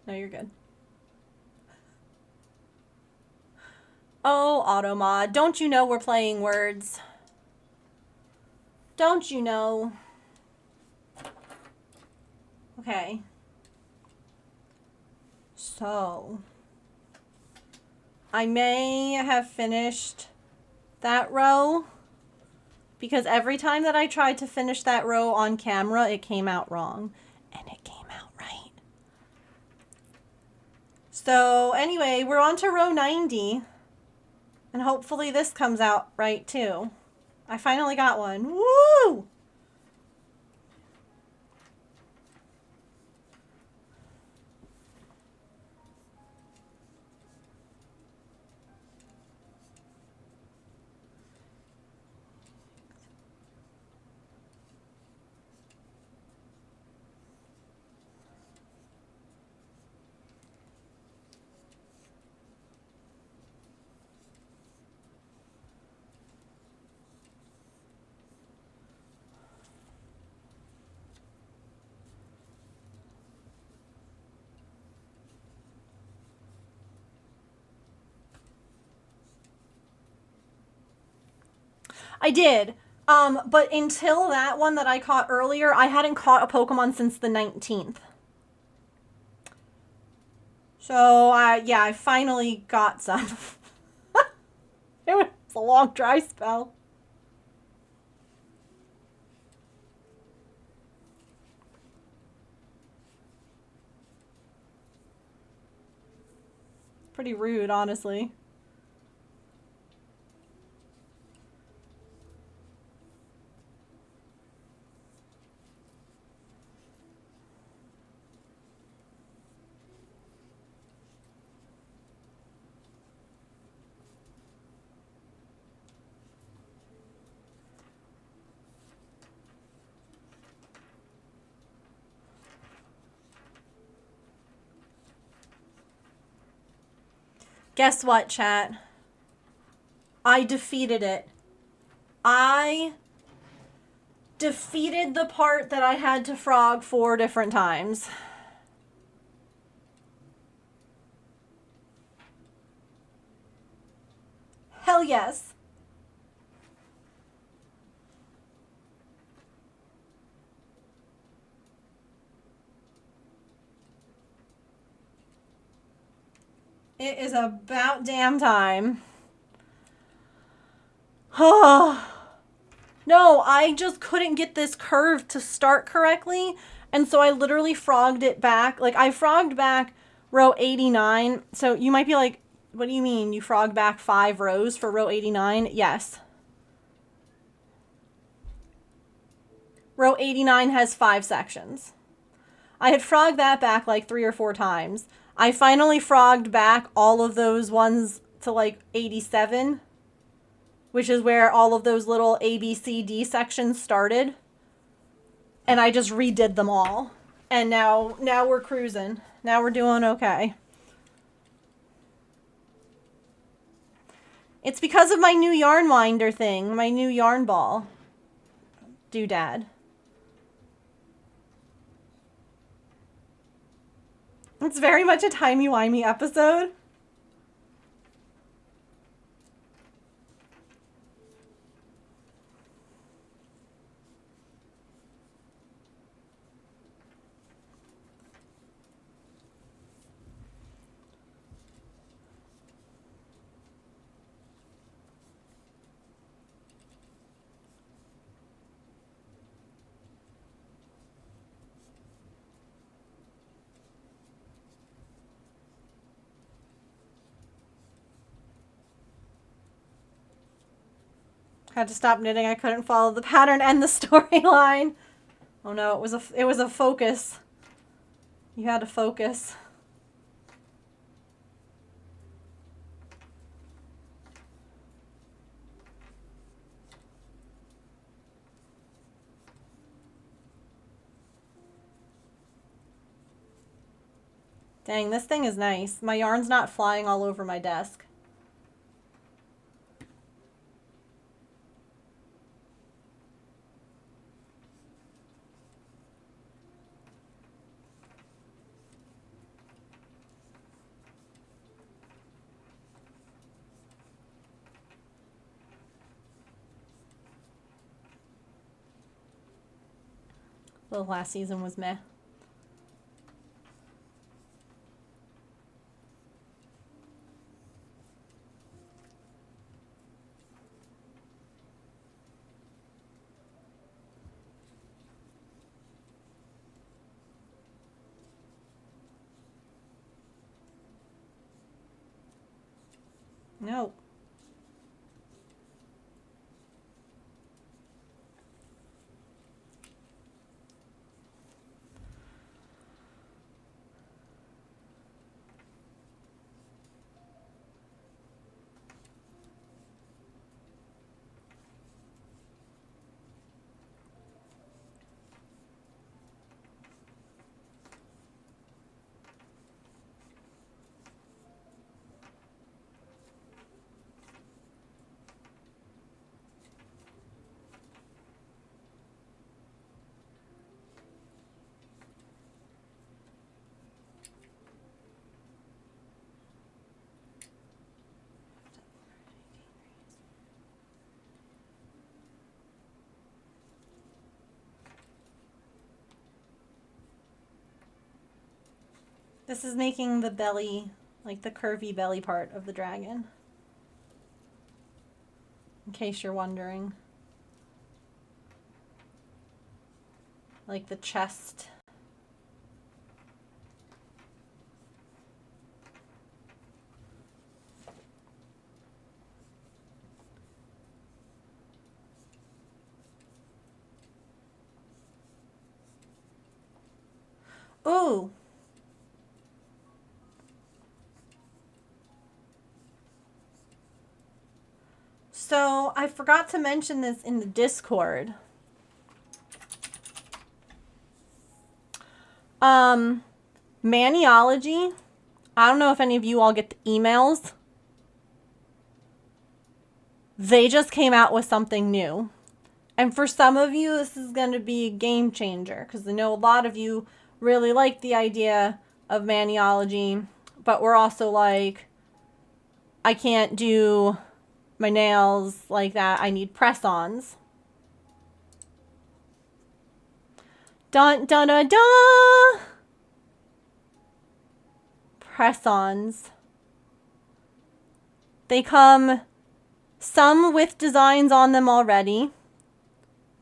No, you're good. Oh, Automod, don't you know we're playing words? Don't you know? Okay. So, I may have finished that row because every time that I tried to finish that row on camera, it came out wrong. And it came out right. So anyway, we're on to row 90. And hopefully this comes out right too. I finally got one. Woo! I did. But until that one that I caught earlier, I hadn't caught a Pokemon since the 19th. So, yeah, I finally got some. It was a long dry spell. Pretty rude, honestly. Guess what, chat? I defeated it. I defeated the part that I had to frog 4 different times. Hell yes. It is about damn time. No, I just couldn't get this curve to start correctly. And so I literally frogged it back. Like, I frogged back row 89. So you might be like, what do you mean? You frogged back 5 rows for row 89? Yes. Row 89 has 5 sections. I had frogged that back like 3 or 4 times. I finally frogged back all of those ones to like 87, which is where all of those little A, B, C, D sections started. And I just redid them all. And now we're cruising. Now we're doing okay. It's because of my new yarn winder thing, my new yarn ball doodad. It's very much a timey-wimey episode. Had to stop knitting. I couldn't follow the pattern and the storyline. Oh no, it was a focus. You had to focus. Dang, this thing is nice. My yarn's not flying all over my desk. The last season was meh. No. This is making the belly, like the curvy belly part of the dragon. In case you're wondering. Like the chest. Ooh. So I forgot to mention this in the Discord. Maniology. I don't know if any of you all get the emails. They just came out with something new. And for some of you, this is going to be a game changer, because I know a lot of you really like the idea of Maniology, but we're also like, I can't do my nails like that. I need press-ons. Dun dun dun dun! Press-ons. They come some with designs on them already,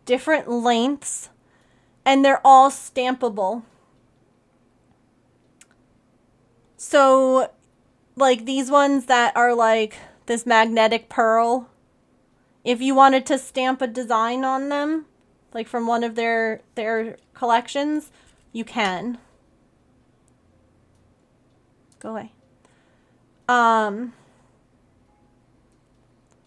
different lengths, and they're all stampable. So, like these ones that are like this magnetic pearl, if you wanted to stamp a design on them, like from one of their collections, you can. Go away.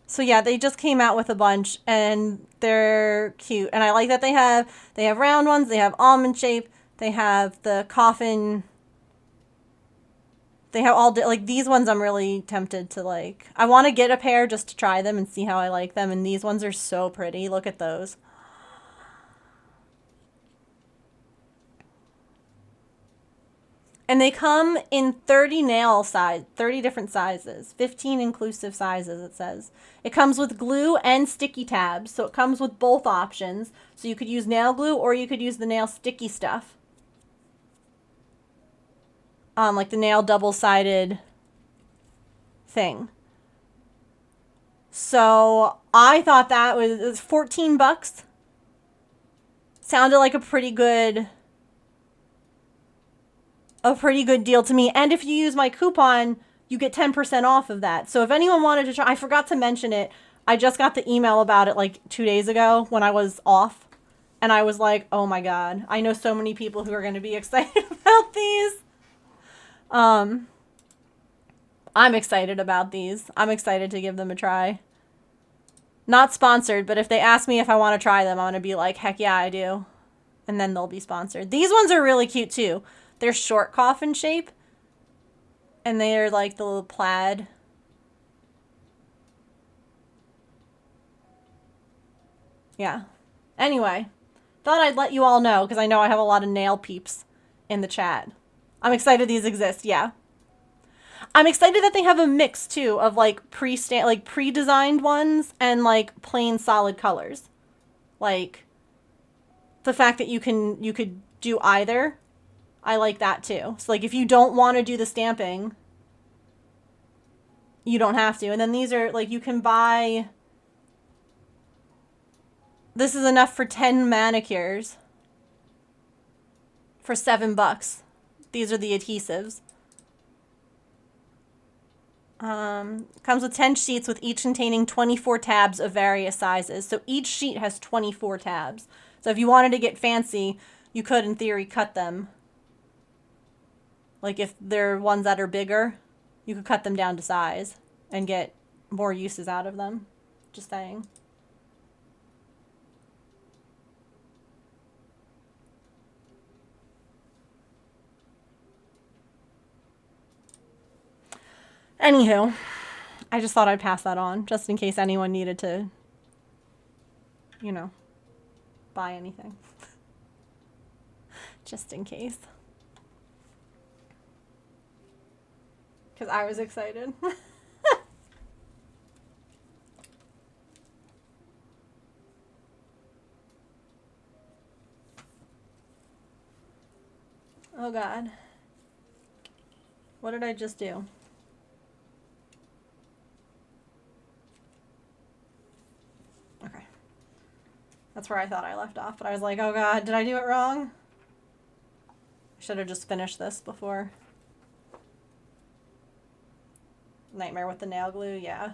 So yeah, they just came out with a bunch and they're cute. And I like that they have round ones, they have almond shape, they have the coffin They have all, like, these ones I'm really tempted to, like, I want to get a pair just to try them and see how I like them. And these ones are so pretty. Look at those. And they come in 30 nail size, 30 different sizes, 15 inclusive sizes, it says. It comes with glue and sticky tabs, so it comes with both options. So you could use nail glue or you could use the nail sticky stuff. Like the nail double-sided thing. So I thought that was, it was 14 bucks. Sounded like a pretty good deal to me. And if you use my coupon, you get 10% off of that. So if anyone wanted to try, I forgot to mention it. I just got the email about it like 2 days ago when I was off. And I was like, oh my God, I know so many people who are going to be excited about these. I'm excited about these. I'm excited to give them a try. Not sponsored, but if they ask me if I want to try them, I'm going to be like, heck yeah, I do. And then they'll be sponsored. These ones are really cute too. They're short coffin shape. And they're like the little plaid. Yeah. Anyway, thought I'd let you all know because I know I have a lot of nail peeps in the chat. I'm excited these exist, yeah. I'm excited that they have a mix too of like pre-designed ones and like plain solid colors. Like the fact that you could do either. I like that too. So like if you don't want to do the stamping, you don't have to. And then these are like you can buy. This is enough for 10 manicures for $7. These are the adhesives. Comes with 10 sheets with each containing 24 tabs of various sizes. So each sheet has 24 tabs. So if you wanted to get fancy, you could in theory cut them. Like if they're ones that are bigger, you could cut them down to size and get more uses out of them. Just saying. Anywho, I just thought I'd pass that on just in case anyone needed to, you know, buy anything. Just in case. Because I was excited. Oh God. What did I just do? Okay. That's where I thought I left off, but I was like, oh God, did I do it wrong? I should have just finished this before. Nightmare with the nail glue, yeah.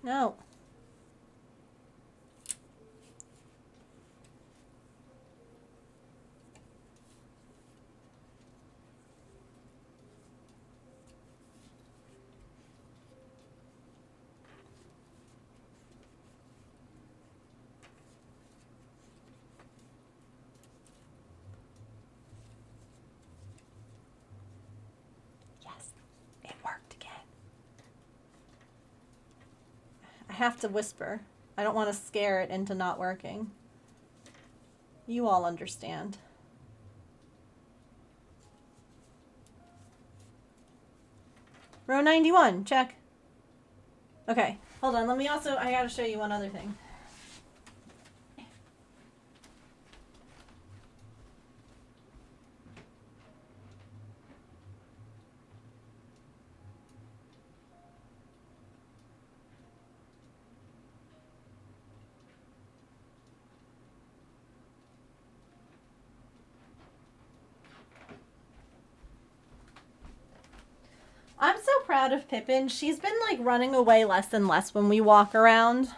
No. Yes, it worked again. I have to whisper. I don't want to scare it into not working. You all understand. Row 91, check. Okay, hold on. Let me also, I gotta show you one other thing. I'm so proud proud of Pippin. She's been like running away less and less when we walk around.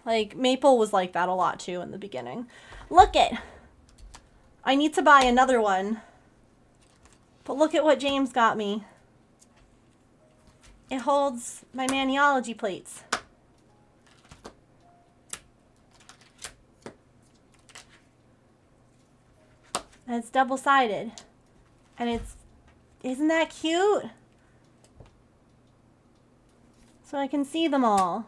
Like Maple was like that a lot too in the beginning. Look it. I need to buy another one. But look at what James got me. It holds my Maniology plates. And it's double-sided. And isn't that cute? So I can see them all.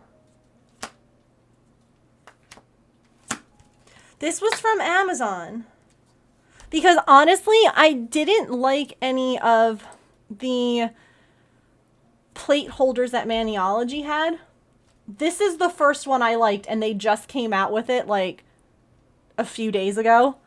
This was from Amazon. Because honestly, I didn't like any of the plate holders that Maniology had. This is the first one I liked, and they just came out with it like a few days ago.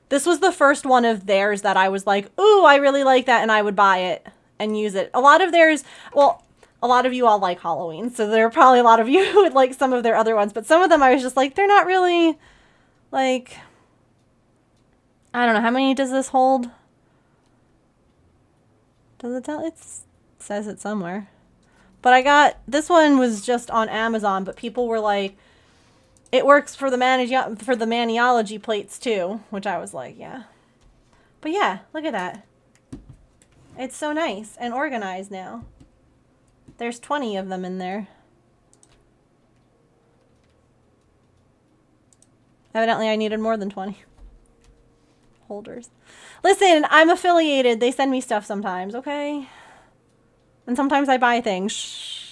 This was the first one of theirs that I was like, ooh, I really like that, and I would buy it and use it. A lot of theirs, well, a lot of you all like Halloween, so there are probably a lot of you who would like some of their other ones, but some of them I was just like, they're not really, like, I don't know, how many does this hold? Does it tell? It says it somewhere. But this one was just on Amazon, but people were like, it works for the Maniology plates too, which I was like, yeah. But yeah, look at that. It's so nice and organized now. There's 20 of them in there. Evidently, I needed more than 20 holders. Listen, I'm affiliated. They send me stuff sometimes, okay? And sometimes I buy things. Shh.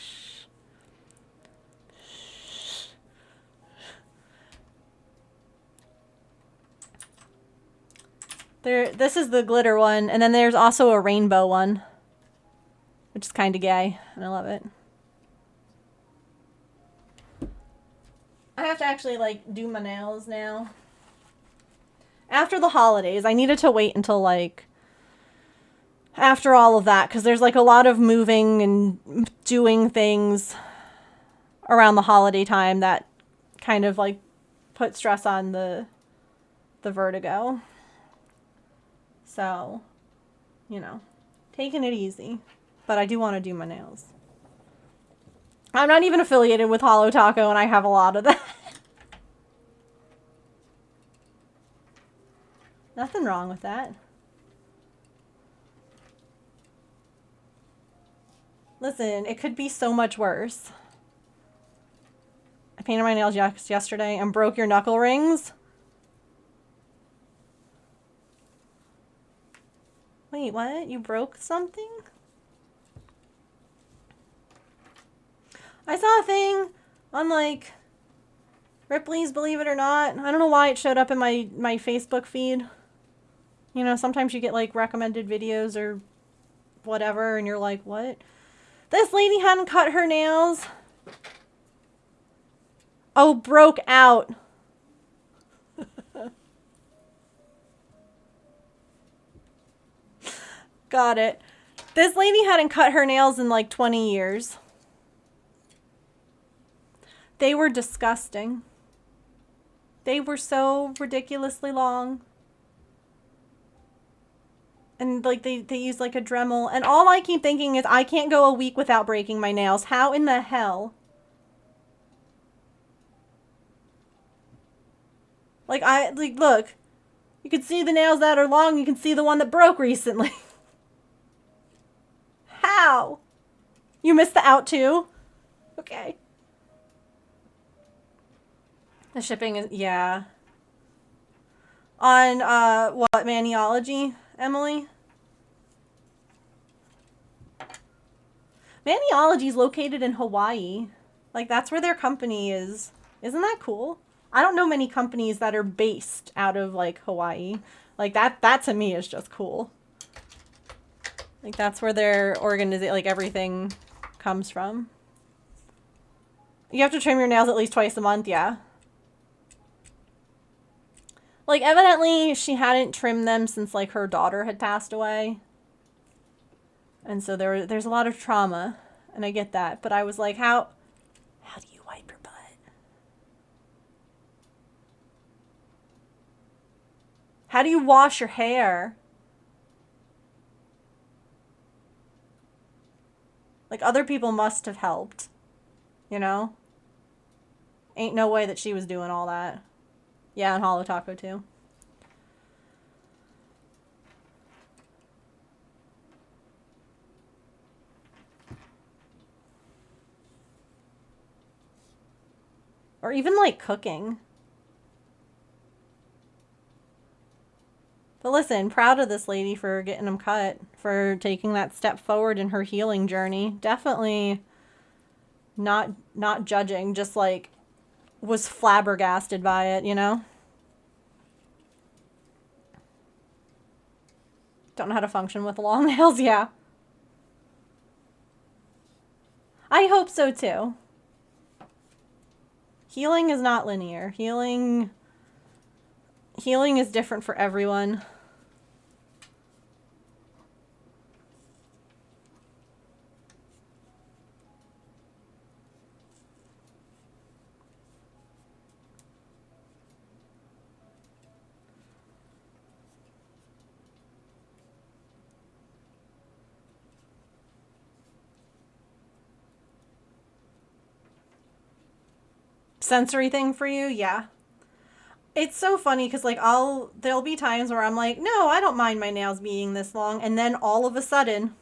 This is the glitter one, and then there's also a rainbow one, which is kind of gay, and I love it. I have to actually, like, do my nails now. After the holidays, I needed to wait until, like, after all of that, because there's, like, a lot of moving and doing things around the holiday time that kind of, like, put stress on the vertigo. So, you know, taking it easy. But I do want to do my nails. I'm not even affiliated with Holo Taco, and I have a lot of that. Nothing wrong with that. Listen, it could be so much worse. I painted my nails yesterday and broke your knuckle rings. Wait, what? You broke something? I saw a thing on, like, Ripley's Believe It or Not. I don't know why it showed up in my Facebook feed. You know, sometimes you get, like, recommended videos or whatever, and you're like, what? This lady hadn't cut her nails. Oh, broke out. Got it. This lady hadn't cut her nails in like 20 years. They were disgusting. They were so ridiculously long. And like they use like a Dremel. And all I keep thinking is I can't go a week without breaking my nails. How in the hell? Like look. You can see the nails that are long. You can see the one that broke recently. How? You missed the out too? Okay. The shipping is, yeah. On, what, Maniology, Emily? Maniology is located in Hawaii. Like, that's where their company is. Isn't that cool? I don't know many companies that are based out of, like, Hawaii. Like, that to me is just cool. Like, that's where their like, everything comes from. You have to trim your nails at least twice a month, yeah. Like, evidently, she hadn't trimmed them since, like, her daughter had passed away. And so there's a lot of trauma, and I get that. But I was like, how do you wipe your butt? How do you wash your hair? Like, other people must have helped, you know? Ain't no way that she was doing all that. Yeah, and Holo Taco too. Or even, like, cooking. But listen, proud of this lady for getting them cut, for taking that step forward in her healing journey. Definitely not judging, just, like, was flabbergasted by it, you know? Don't know how to function with long nails, yeah. I hope so, too. Healing is not linear. Healing is different for everyone. Sensory thing for you, yeah. It's so funny because, like, there'll be times where I'm like, no, I don't mind my nails being this long, and then all of a sudden,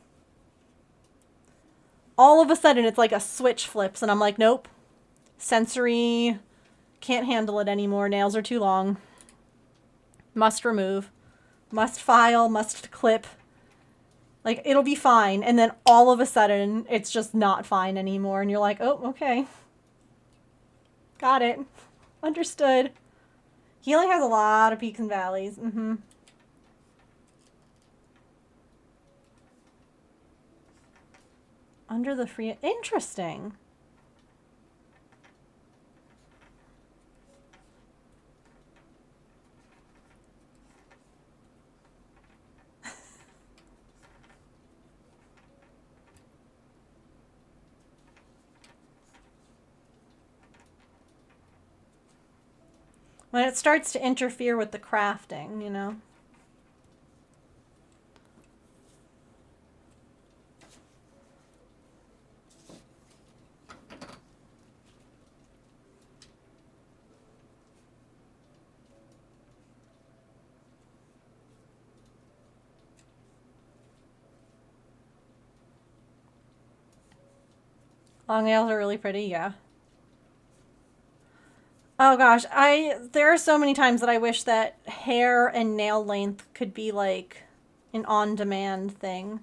it's like a switch flips, and I'm like, nope, sensory, can't handle it anymore, nails are too long, must remove, must file, must clip, like, it'll be fine, and then all of a sudden, it's just not fine anymore, and you're like, oh, okay. Got it. Understood. Healing has a lot of peaks and valleys. Mm-hmm. Under the free... Interesting. When it starts to interfere with the crafting, you know? Long nails are really pretty, yeah. Oh gosh, there are so many times that I wish that hair and nail length could be like an on-demand thing.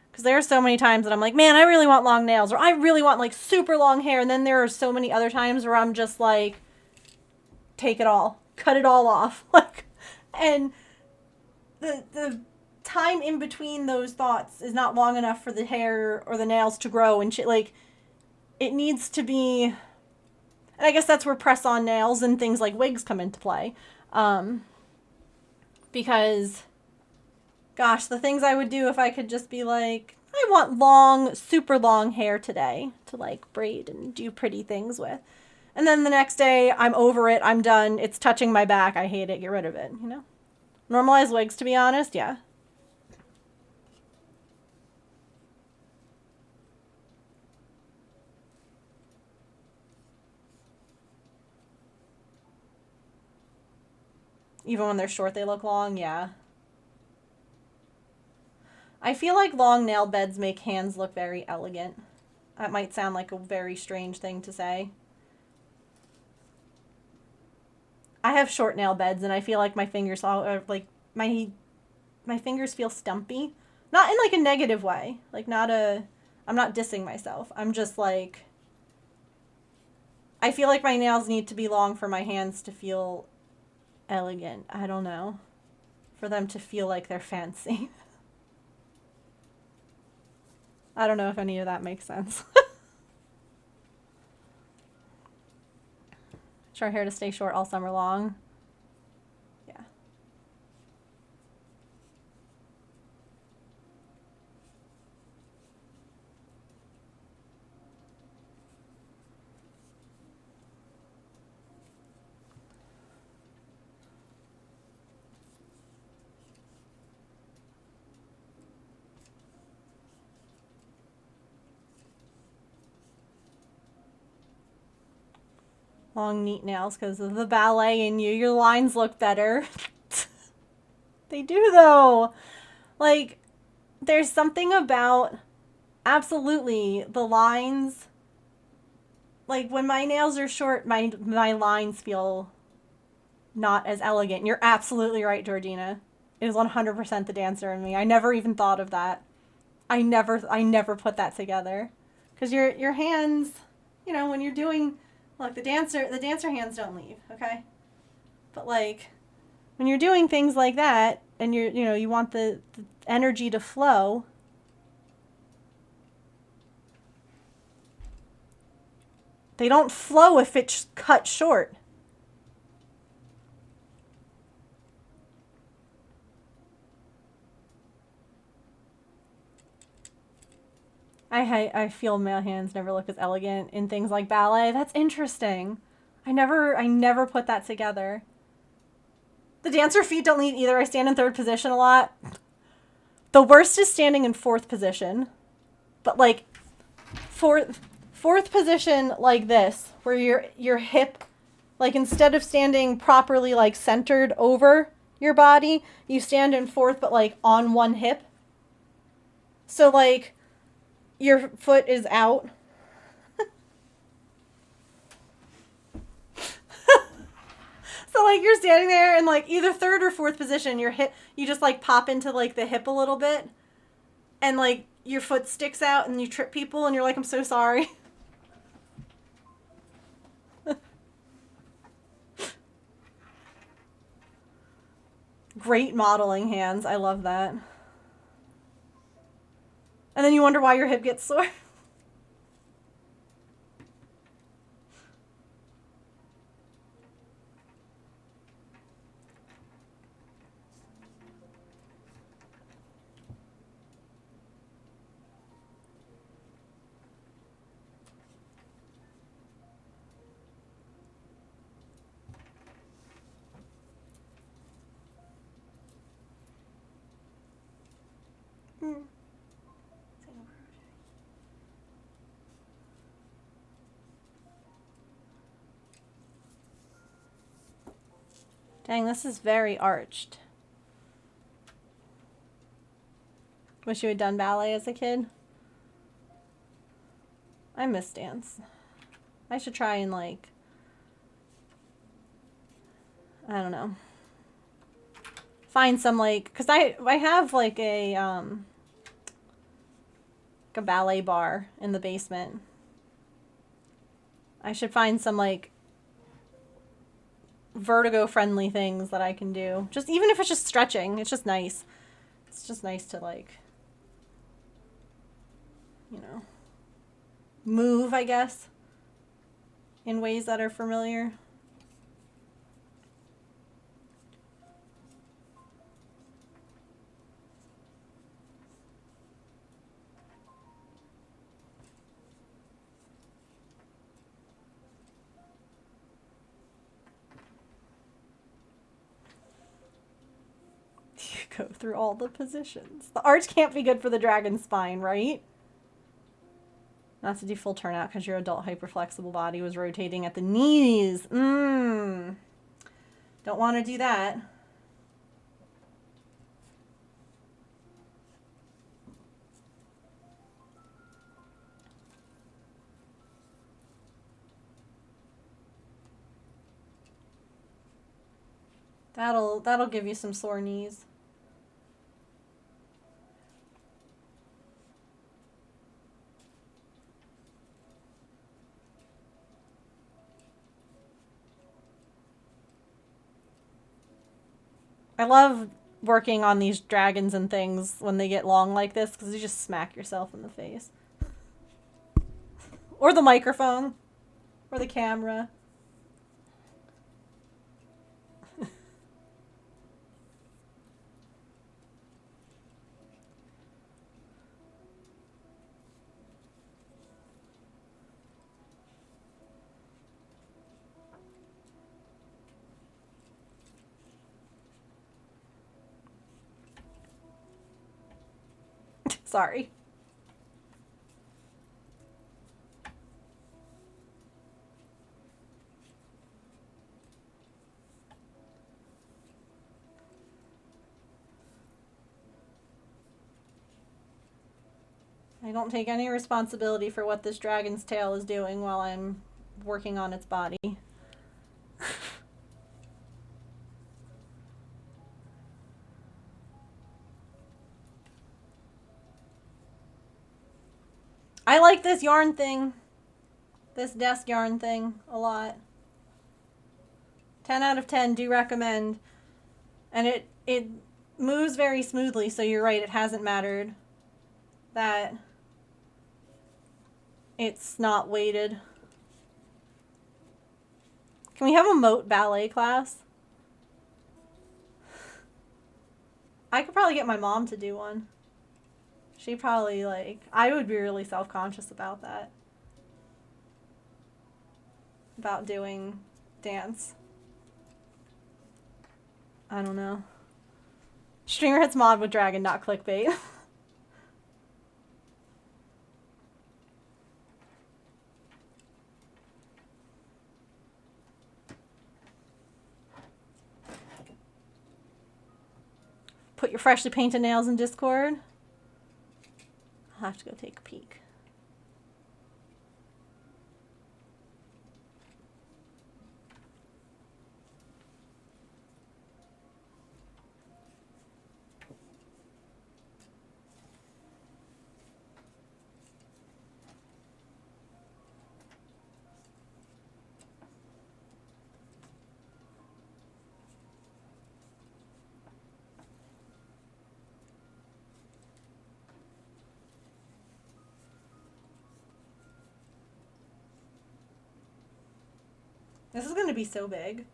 Because there are so many times that I'm like, man, I really want long nails, or I really want like super long hair, and then there are so many other times where I'm just like, take it all, cut it all off. Like, and the time in between those thoughts is not long enough for the hair or the nails to grow and shit. Like, it needs to be... And I guess that's where press-on nails and things like wigs come into play. Because, gosh, the things I would do if I could just be like, I want long, super long hair today to, like, braid and do pretty things with. And then the next day, I'm over it, I'm done, it's touching my back, I hate it, get rid of it, you know? Normalize wigs, to be honest, yeah. Even when they're short, they look long, yeah. I feel like long nail beds make hands look very elegant. That might sound like a very strange thing to say. I have short nail beds, and I feel like my fingers are like my fingers feel stumpy. Not in like a negative way. Like I'm not dissing myself. I'm just like, I feel like my nails need to be long for my hands to feel elegant. I don't know. For them to feel like they're fancy. I don't know if any of that makes sense. Short hair to stay short all summer long. Yeah. long, neat nails because of the ballet in you. Your lines look better. They do, though. Like, there's something about, absolutely, the lines. Like, when my nails are short, my lines feel not as elegant. You're absolutely right, Georgina. It is 100% the dancer in me. I never even thought of that. I never put that together. Because your hands, you know, when you're doing, look, the dancer hands don't leave, okay? But like, when you're doing things like that, and you want the energy to flow, they don't flow if it's cut short. I feel male hands never look as elegant in things like ballet. That's interesting. I never put that together. The dancer feet don't lead either. I stand in third position a lot. The worst is standing in fourth position. But like fourth position like this, where your hip, like instead of standing properly like centered over your body, you stand in fourth but like on one hip. So like your foot is out. So like you're standing there and like either third or fourth position, your hip, you just like pop into like the hip a little bit, and like your foot sticks out and you trip people and you're like, I'm so sorry. Great modeling hands. I love that. And then you wonder why your hip gets sore. Dang, this is very arched. Wish you had done ballet as a kid. I miss dance. I should try and like, I don't know, find some like, cause I have like a ballet bar in the basement. I should find some like vertigo friendly things that I can do. Just even if it's just stretching, it's just nice. It's just nice to like, you know, move, I guess, in ways that are familiar. Go through all the positions. The arch can't be good for the dragon spine, right? Not to do full turnout because your adult hyperflexible body was rotating at the knees. Don't want to do that. That'll give you some sore knees. I love working on these dragons and things when they get long like this because you just smack yourself in the face. Or the microphone. Or the camera. Sorry. I don't take any responsibility for what this dragon's tail is doing while I'm working on its body. I like this yarn thing, this desk yarn thing, a lot. 10 out of 10, do recommend. And it moves very smoothly, so you're right, it hasn't mattered that it's not weighted. Can we have a moat ballet class? I could probably get my mom to do one. She probably, like, I would be really self-conscious about that. About doing dance. I don't know. Streamer hits mod with dragon, not clickbait. Put your freshly painted nails in Discord. I'll have to go take a peek. This is going to be so big.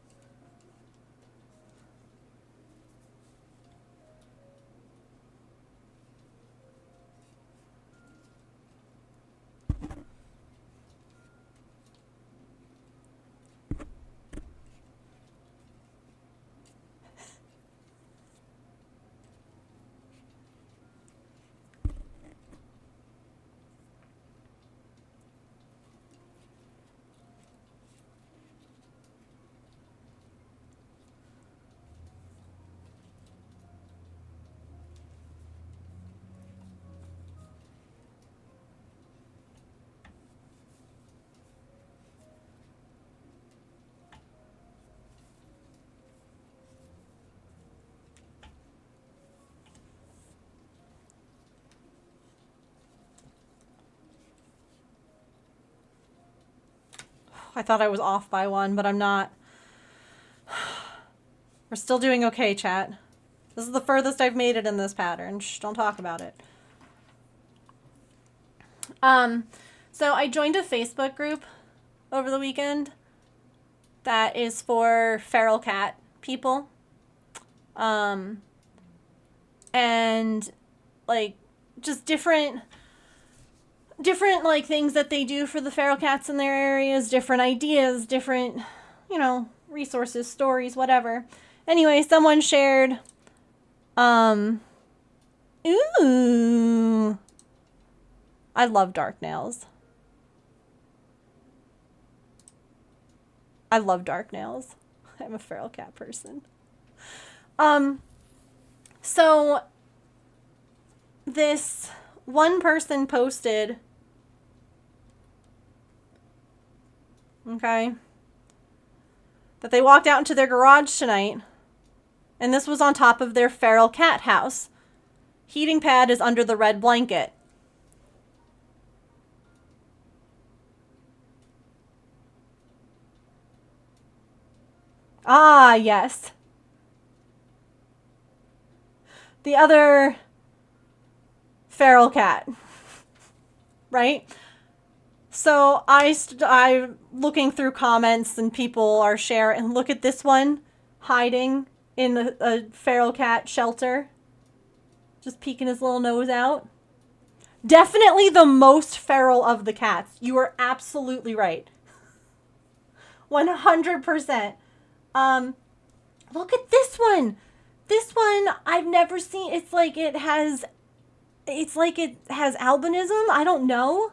I thought I was off by one, but I'm not. We're still doing okay, chat. This is the furthest I've made it in this pattern. Shh, don't talk about it. So I joined a Facebook group over the weekend that is for feral cat people. And like just different like things that they do for the feral cats in their areas, different ideas, different, you know, resources, stories, whatever. Anyway, someone shared ooh. I love dark nails. I love dark nails. I'm a feral cat person. So this one person posted, okay, that they walked out into their garage tonight, and this was on top of their feral cat house. Heating pad is under the red blanket. Ah, yes. The other feral cat, right? So I'm looking through comments and people are sharing. Look at this one hiding in a feral cat shelter, just peeking his little nose out. Definitely the most feral of the cats. You are absolutely right. 100%. Look at this one. This one I've never seen. It's like it has albinism. I don't know.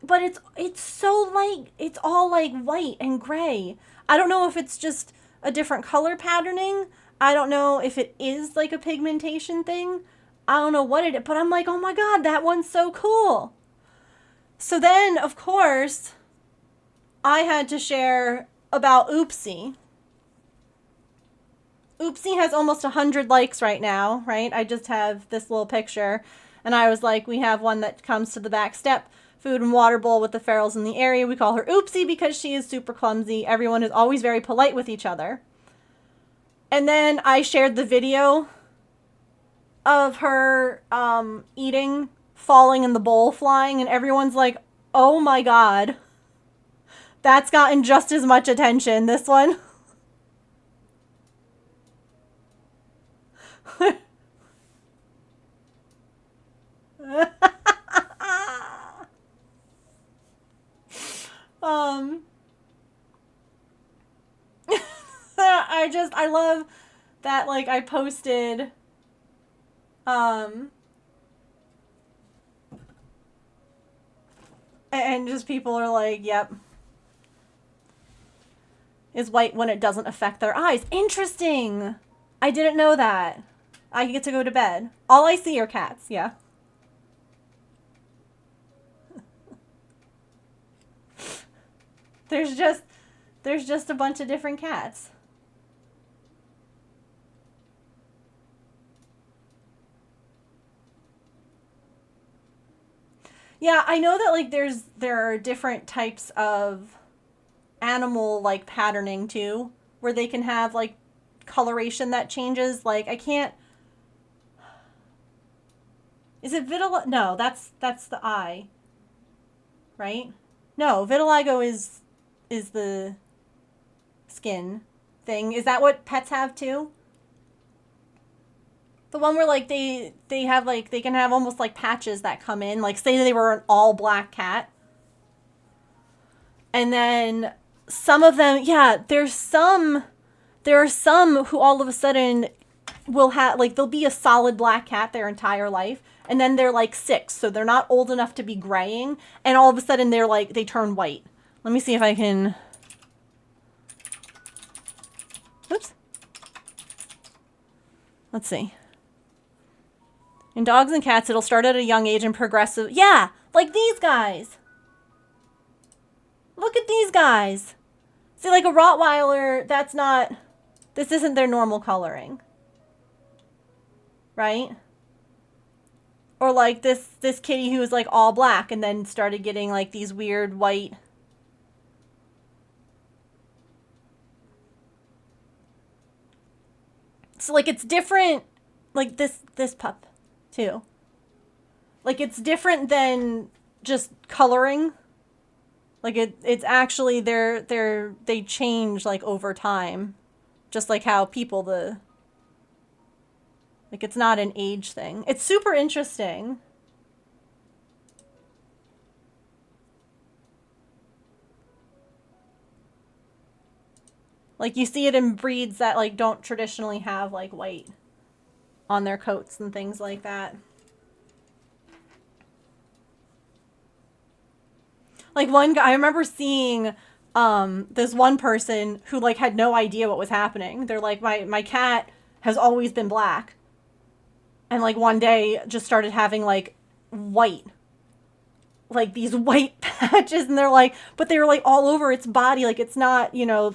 But it's so like, it's all like white and gray. I don't know if it's just a different color patterning. I don't know if it is like a pigmentation thing. I don't know what it is, but I'm like, oh my God, that one's so cool. So then, of course, I had to share about Oopsie. Oopsie has almost 100 likes right now, right? I just have this little picture. And I was like, we have one that comes to the back step, food and water bowl with the ferals in the area. We call her Oopsie because she is super clumsy. Everyone is always very polite with each other. And then I shared the video of her eating, falling in the bowl, flying, and everyone's like, oh my God, that's gotten just as much attention, this one. I love that, like, I posted, and just people are like, yep. Is white when it doesn't affect their eyes. Interesting! I didn't know that. I get to go to bed. All I see are cats, yeah. There's just a bunch of different cats. Yeah, I know that, like, there are different types of animal, like, patterning too, where they can have, like, coloration that changes. Like, I can't. Is it vitiligo? No, that's the eye, right? No, vitiligo is the skin thing. Is that what pets have too? The one where, like, they have, like, they can have almost like patches that come in, like, say they were an all black cat. And then some of them, yeah, there are some who all of a sudden will have, like, they'll be a solid black cat their entire life, and then they're like 6, so they're not old enough to be graying, and all of a sudden they're like, they turn white. Let me see if I can. Oops. Let's see. In dogs and cats, it'll start at a young age and progressive. Yeah, like these guys. Look at these guys. See, like a Rottweiler, that's not, this isn't their normal coloring. Right? Or like this kitty who was like all black and then started getting like these weird white. So like it's different, like this pup too. Like it's different than just coloring. Like it's actually they change like over time, just like how people like it's not an age thing. It's super interesting. Like you see it in breeds that like don't traditionally have like white on their coats and things like that. Like one guy, I remember seeing this one person who like had no idea what was happening. They're like, my cat has always been black. And like one day just started having like white, like these white patches, and they're like, but they were like all over its body. Like it's not, you know,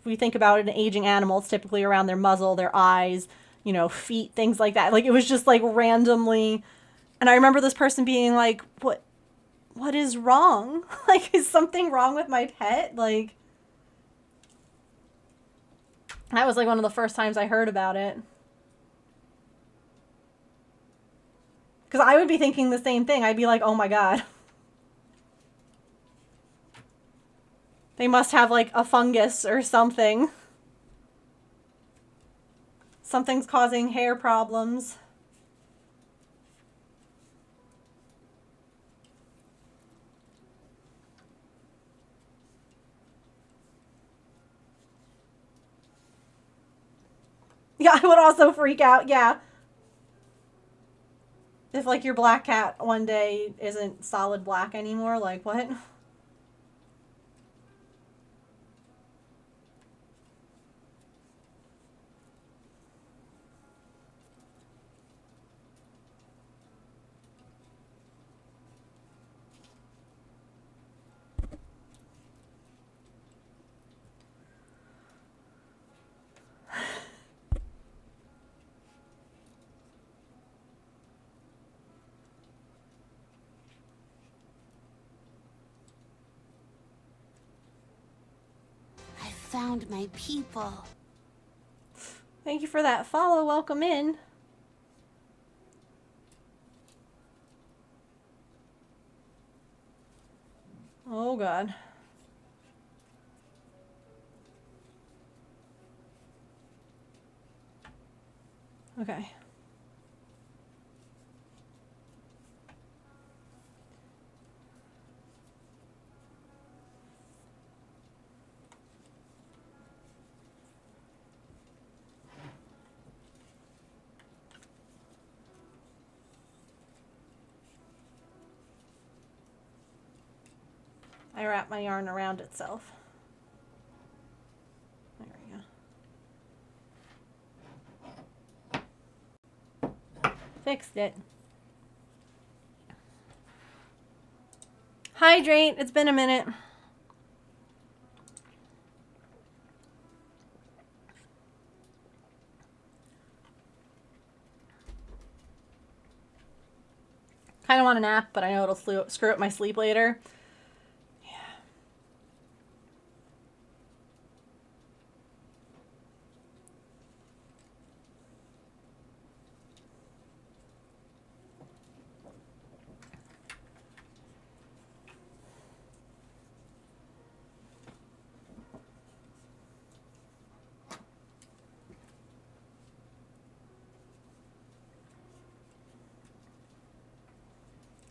we think about an aging animal, it's typically around their muzzle, their eyes, you know, feet, things like that. Like it was just like randomly. And I remember this person being like, what is wrong? Like, is something wrong with my pet? Like, that was like one of the first times I heard about it. Because I would be thinking the same thing. I'd be like, oh my God. They must have like a fungus or something. Something's causing hair problems. Yeah, I would also freak out, yeah. If, like, your black cat one day isn't solid black anymore, like, what? found my people. Thank you for that follow. Welcome in. Oh, God. Okay. I wrap my yarn around itself. There we go. Fixed it. Hydrate. It's been a minute. Kind of want a nap, but I know it'll screw up my sleep later.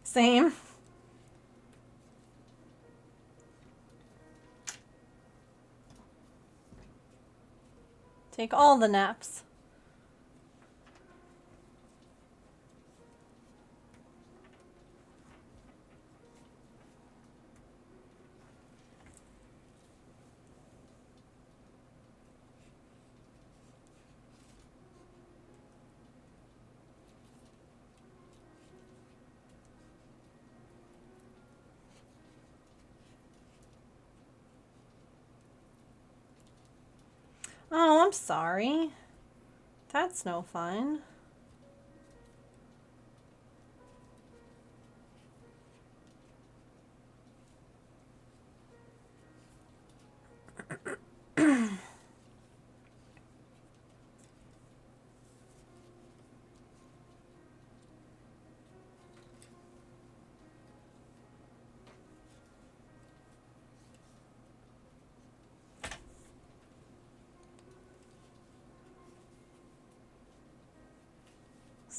Same. Take all the naps. Oh, I'm sorry. That's no fun.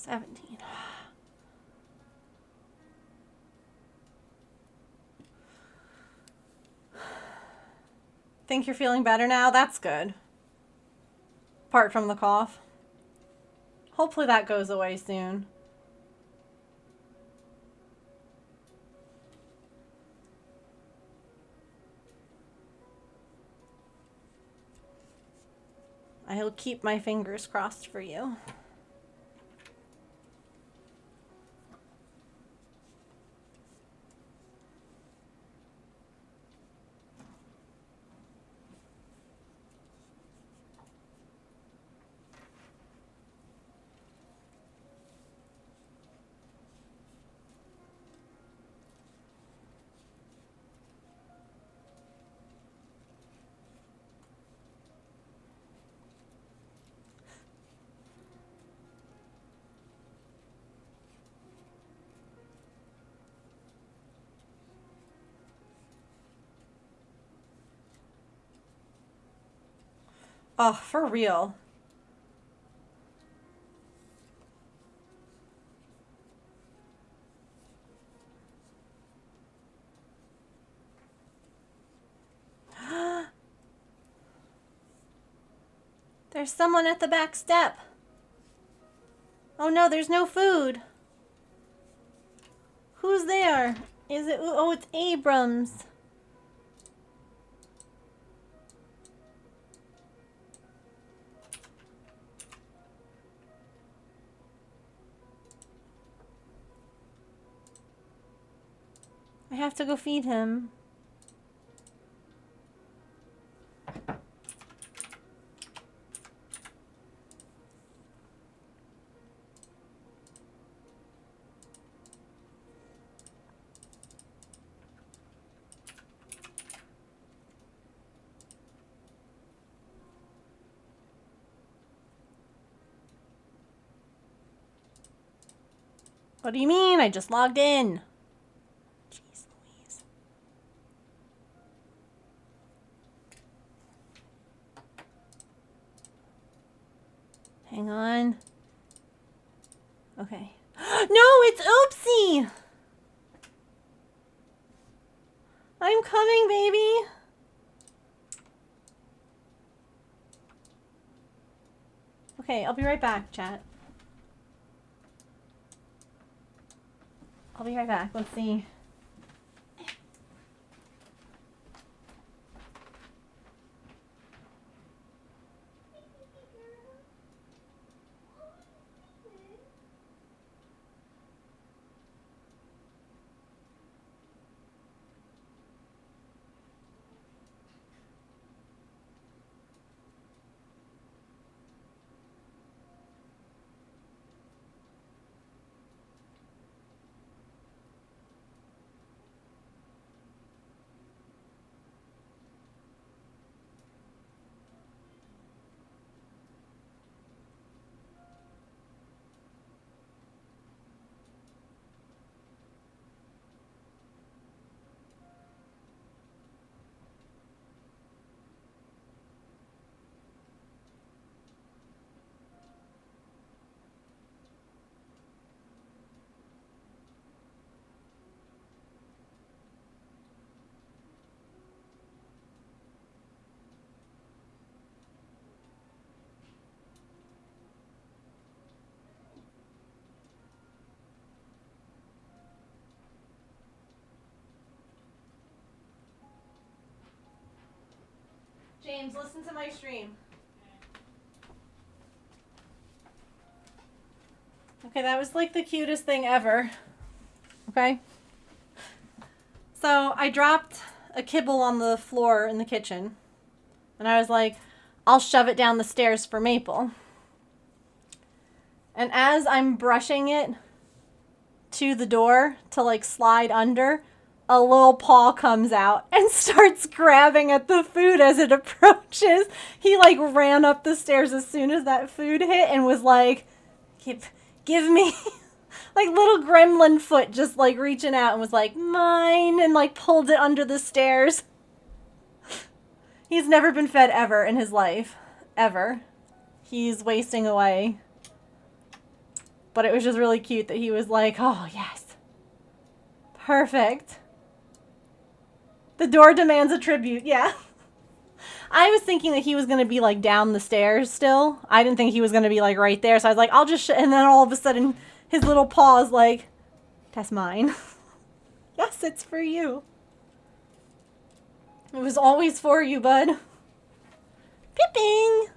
$17. Think you're feeling better now? That's good. Apart from the cough. Hopefully that goes away soon. I'll keep my fingers crossed for you. Oh, for real. There's someone at the back step. Oh no, there's no food. Who's there? Is it? Oh, it's Abrams. I have to go feed him. What do you mean? I just logged in. Jeez Louise. Hang on. Okay. No, it's Oopsie! I'm coming, baby. Okay, I'll be right back, chat. I'll be right back. Let's see. James, listen to my stream. Okay, that was like the cutest thing ever. Okay? So I dropped a kibble on the floor in the kitchen. And I was like, I'll shove it down the stairs for Maple. And as I'm brushing it to the door to like slide under, a little paw comes out and starts grabbing at the food as it approaches. He like ran up the stairs as soon as that food hit and was like, give me. Like little gremlin foot just like reaching out and was like, mine, and like pulled it under the stairs. He's never been fed ever in his life. Ever. He's wasting away. But it was just really cute that he was like, oh, yes. Perfect. The door demands a tribute, yeah. I was thinking that he was going to be, like, down the stairs still. I didn't think he was going to be, like, right there. So I was like, I'll just... And then all of a sudden, his little paw is like, that's mine. Yes, it's for you. It was always for you, bud. Pipping!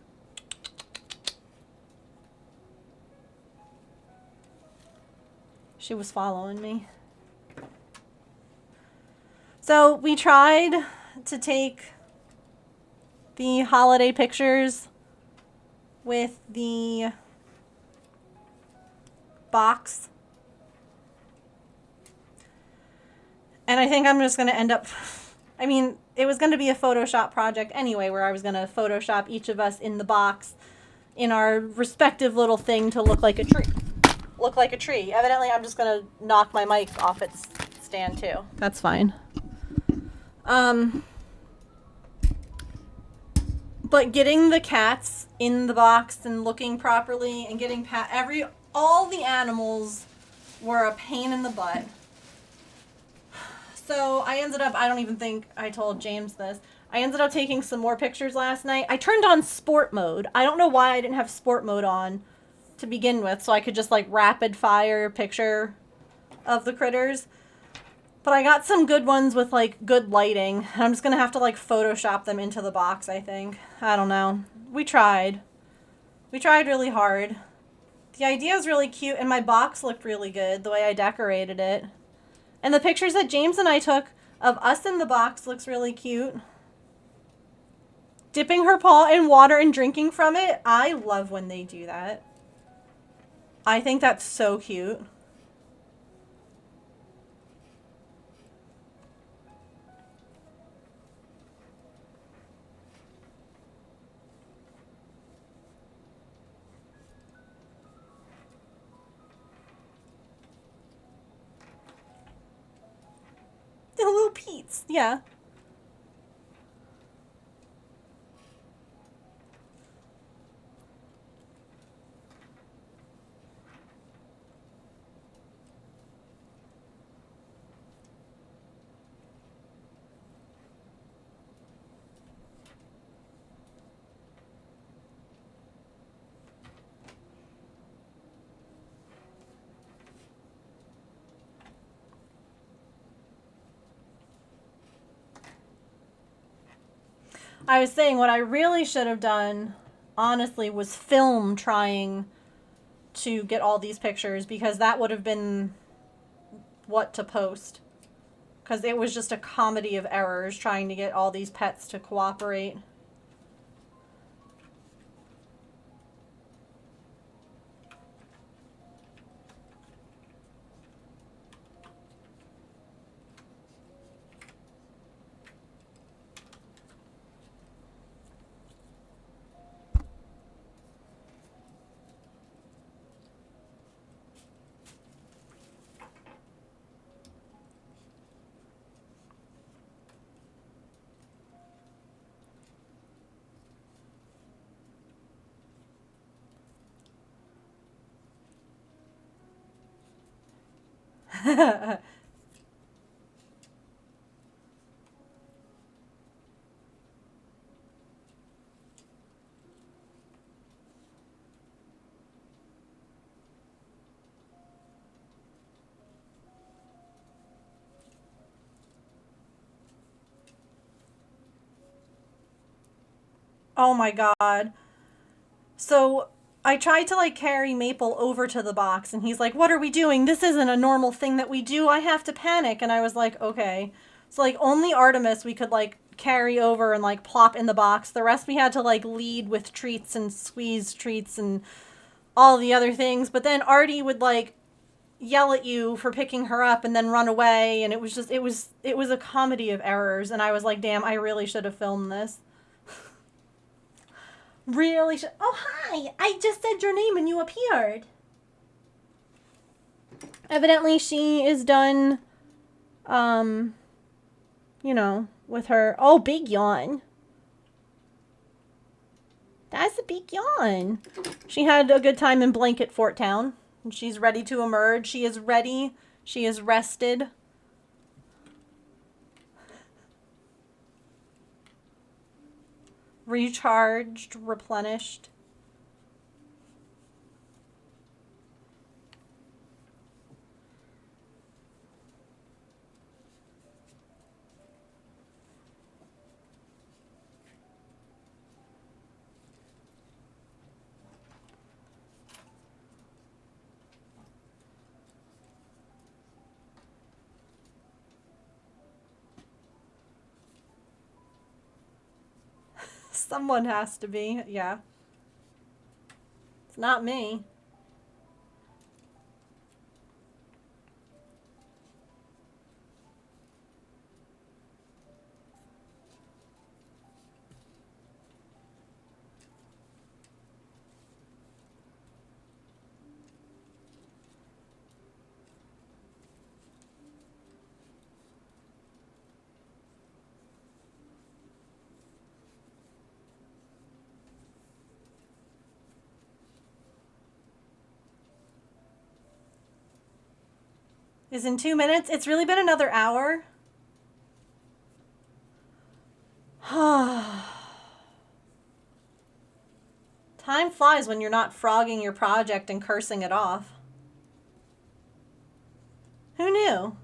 She was following me. So we tried to take the holiday pictures with the box. And I think I'm just going to end up... I mean, it was going to be a Photoshop project anyway, where I was going to Photoshop each of us in the box in our respective little thing to look like a tree. Look like a tree. Evidently, I'm just going to knock my mic off its stand, too. That's fine. But getting the cats in the box and looking properly and getting all the animals were a pain in the butt. So I ended up, I don't even think I told James this. I ended up taking some more pictures last night. I turned on sport mode. I don't know why I didn't have sport mode on to begin with, so I could just like rapid fire picture of the critters. But I got some good ones with like good lighting. I'm just gonna have to like Photoshop them into the box, I think. I don't know. We tried. We tried really hard. The idea was really cute, and my box looked really good, the way I decorated it. And the pictures that James and I took of us in the box looks really cute. Dipping her paw in water and drinking from it. I love when they do that. I think that's so cute. treats. Yeah. I was saying what I really should have done, honestly, was film trying to get all these pictures, because that would have been what to post. Because it was just a comedy of errors trying to get all these pets to cooperate. Oh my god. So I tried to like carry Maple over to the box, and he's like, "What are we doing? This isn't a normal thing that we do. I have to panic." And I was like, "Okay." So like only Artemis we could like carry over and like plop in the box. The rest we had to like lead with treats and squeeze treats and all the other things. But then Artie would like yell at you for picking her up and then run away, and it was just it was a comedy of errors, and I was like, "Damn, I really should have filmed this." Really should. Oh, hi! I just said your name and you appeared. Evidently, she is done, you know, with her. Oh, big yawn. That's a big yawn. She had a good time in Blanket Fort Town, and she's ready to emerge. She is ready. She is rested. Recharged, replenished. Someone has to be, yeah. It's not me. Is in 2 minutes. It's really been another hour. Time flies when you're not frogging your project and cursing it off. Who knew?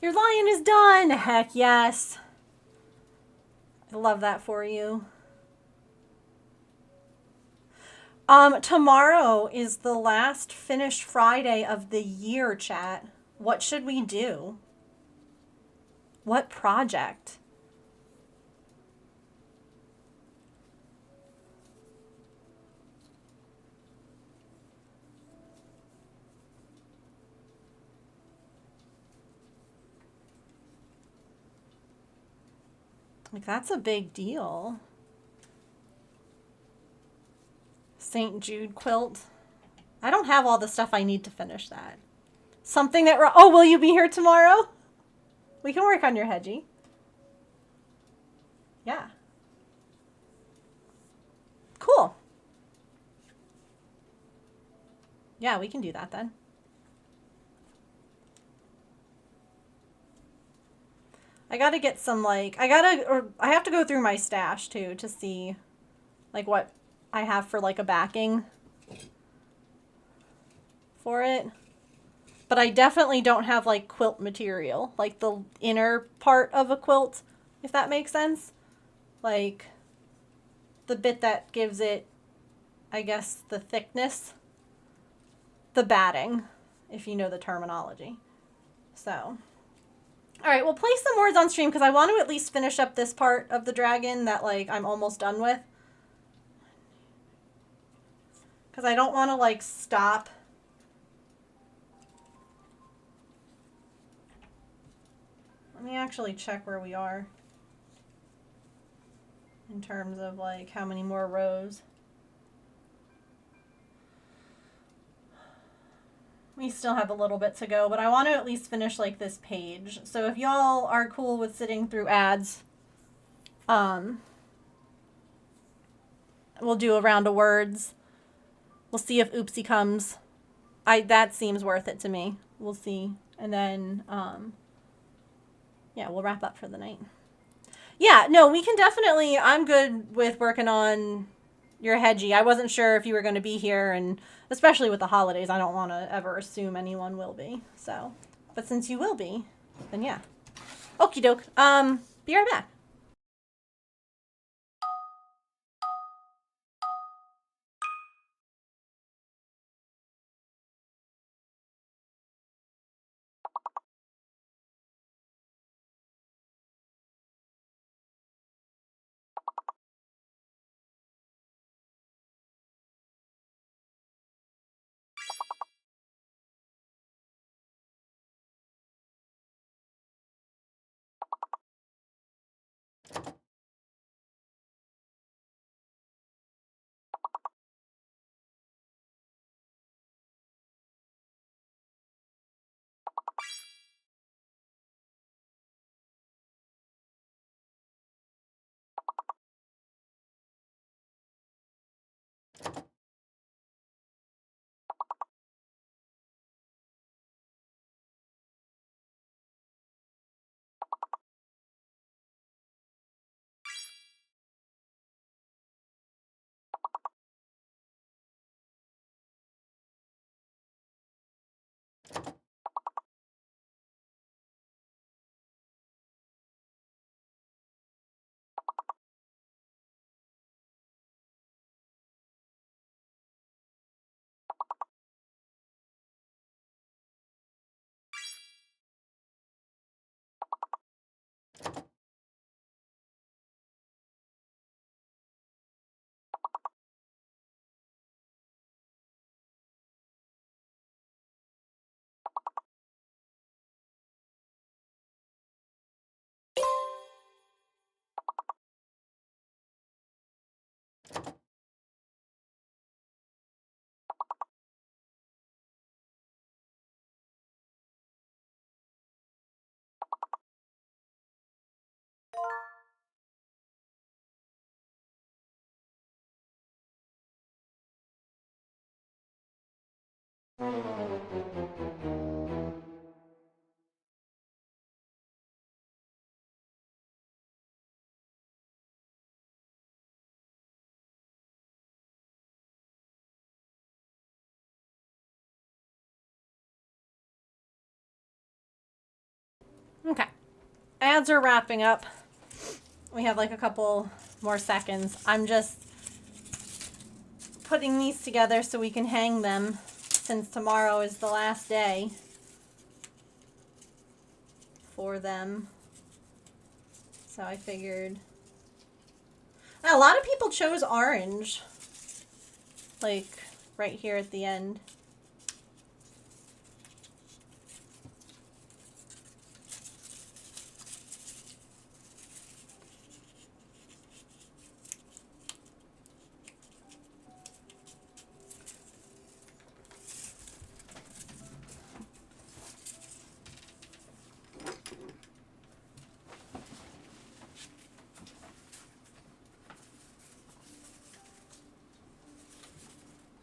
Your lion is done! Heck yes. I love that for you. Tomorrow is the last finished Friday of the year, chat. What should we do? What project? Like, that's a big deal. St. Jude quilt. I don't have all the stuff I need to finish that. Something that... Oh, will you be here tomorrow? We can work on your hedgie. Yeah. Cool. Yeah, we can do that then. I gotta get some, like... I have to go through my stash, too, to see, like, what I have for, like, a backing for it. But I definitely don't have, like, quilt material. Like, the inner part of a quilt, if that makes sense. Like, the bit that gives it, I guess, the thickness. The batting, if you know the terminology. So, alright, we'll play some words on stream because I want to at least finish up this part of the dragon that, like, I'm almost done with. Because I don't want to, like, stop. Let me actually check where we are. In terms of, like, how many more rows. We still have a little bit to go, but I want to at least finish, like, this page. So if y'all are cool with sitting through ads, we'll do a round of words. We'll see if Oopsie comes. That seems worth it to me. We'll see. And then, yeah, we'll wrap up for the night. Yeah, no, we can definitely... I'm good with working on your hedgie. I wasn't sure if you were going to be here, and especially with the holidays, I don't want to ever assume anyone will be. So, but since you will be, then yeah. Okie doke. Be right back. Okay. Ads are wrapping up. We have like a couple more seconds. I'm just putting these together so we can hang them since tomorrow is the last day for them. So I figured. A lot of people chose orange. Like right here at the end.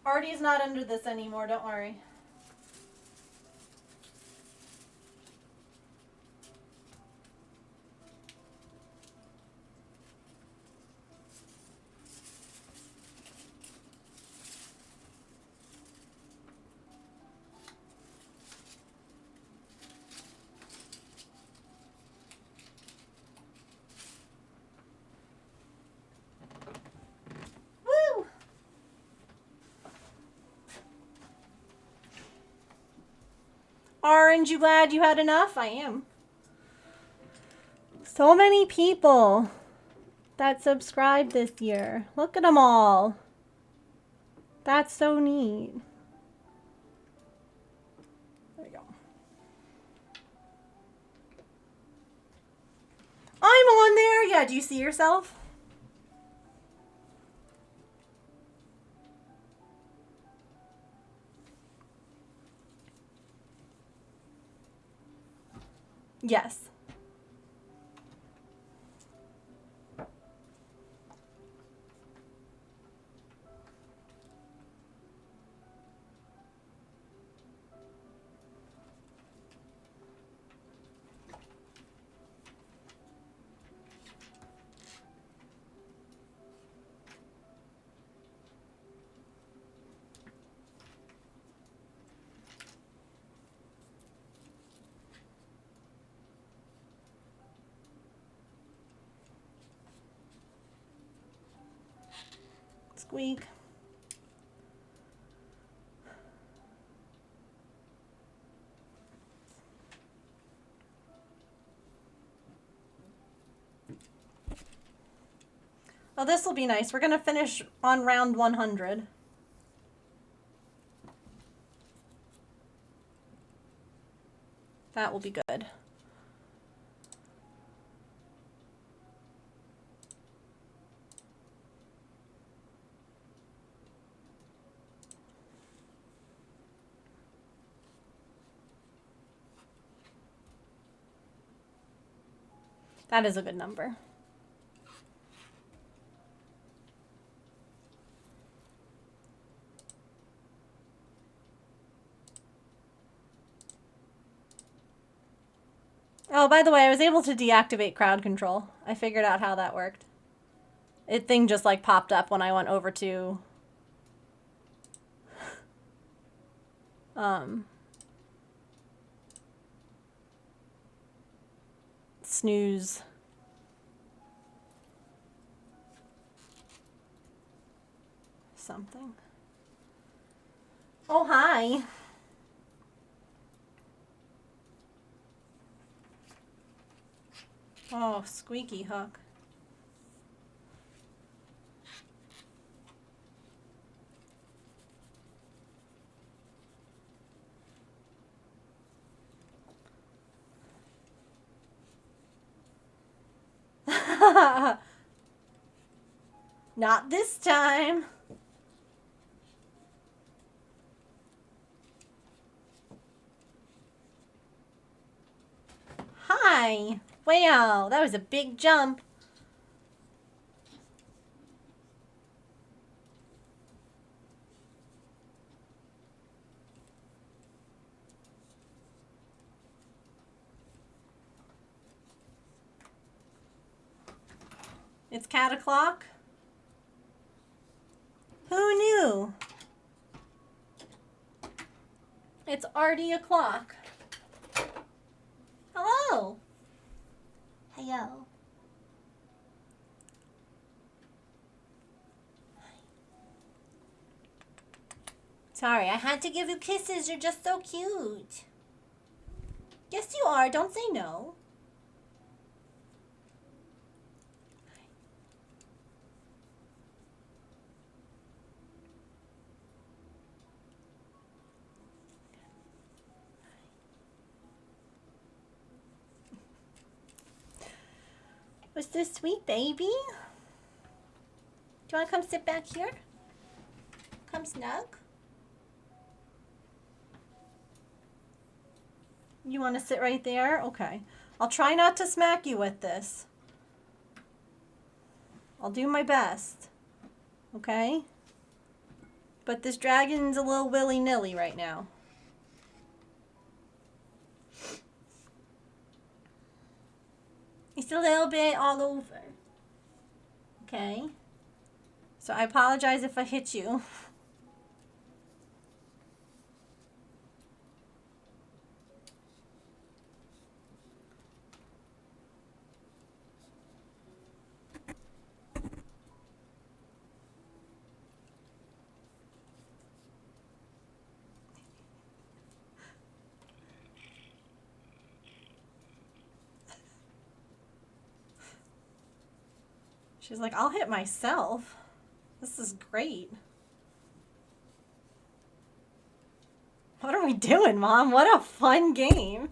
Artie's not under this anymore, don't worry. Woo! Orange, you glad you had enough? I am. So many people that subscribed this year. Look at them all. That's so neat. There you go. I'm on there. Yeah, do you see yourself? Yes. Squeak. Oh, this will be nice. We're going to finish on round 100. That will be good. That is a good number. Oh, by the way, I was able to deactivate crowd control. I figured out how that worked. It thing just like popped up when I went over to snooze. Something. Oh, hi. Oh, squeaky hook. Not this time. Hi. Wow, that was a big jump. It's cat o'clock. Who knew? It's already o'clock. Hello. Hello. Sorry, I had to give you kisses. You're just so cute. Yes, you are. Don't say no. What's this sweet baby? Do you want to come sit back here? Come snug? You want to sit right there? Okay. I'll try not to smack you with this. I'll do my best. Okay? But this dragon's a little willy-nilly right now. It's a little bit all over. Okay? So I apologize if I hit you. She's like, I'll hit myself. This is great. What are we doing, Mom? What a fun game.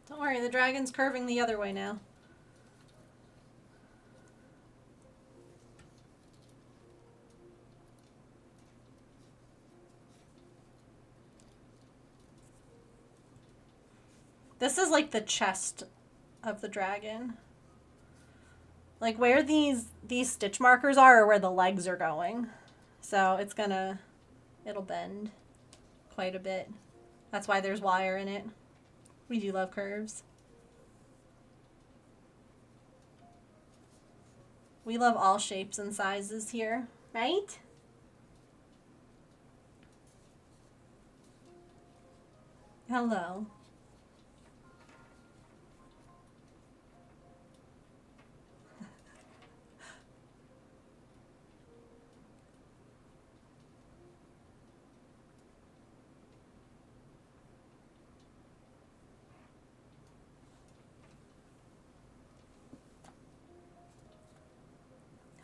Don't worry, the dragon's curving the other way now. This is like the chest of the dragon. Like where these stitch markers are where the legs are going. So it'll bend quite a bit. That's why there's wire in it. We do love curves. We love all shapes and sizes here, right? Hello.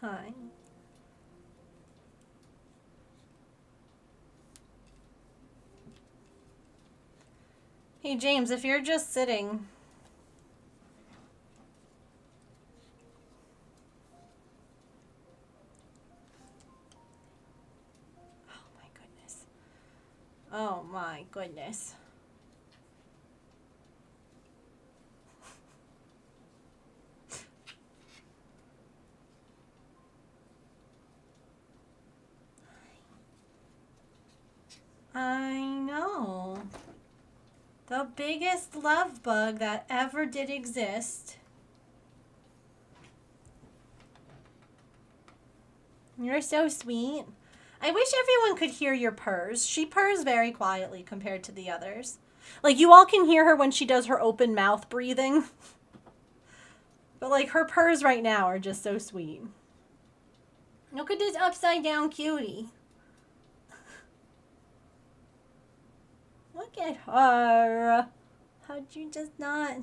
Hi. Hey, James, if you're just sitting... Oh, my goodness. Oh, my goodness. I know. The biggest love bug that ever did exist. You're so sweet. I wish everyone could hear your purrs. She purrs very quietly compared to the others. Like, you all can hear her when she does her open mouth breathing. But, like, her purrs right now are just so sweet. Look at this upside down cutie. Look at her. How'd you just not?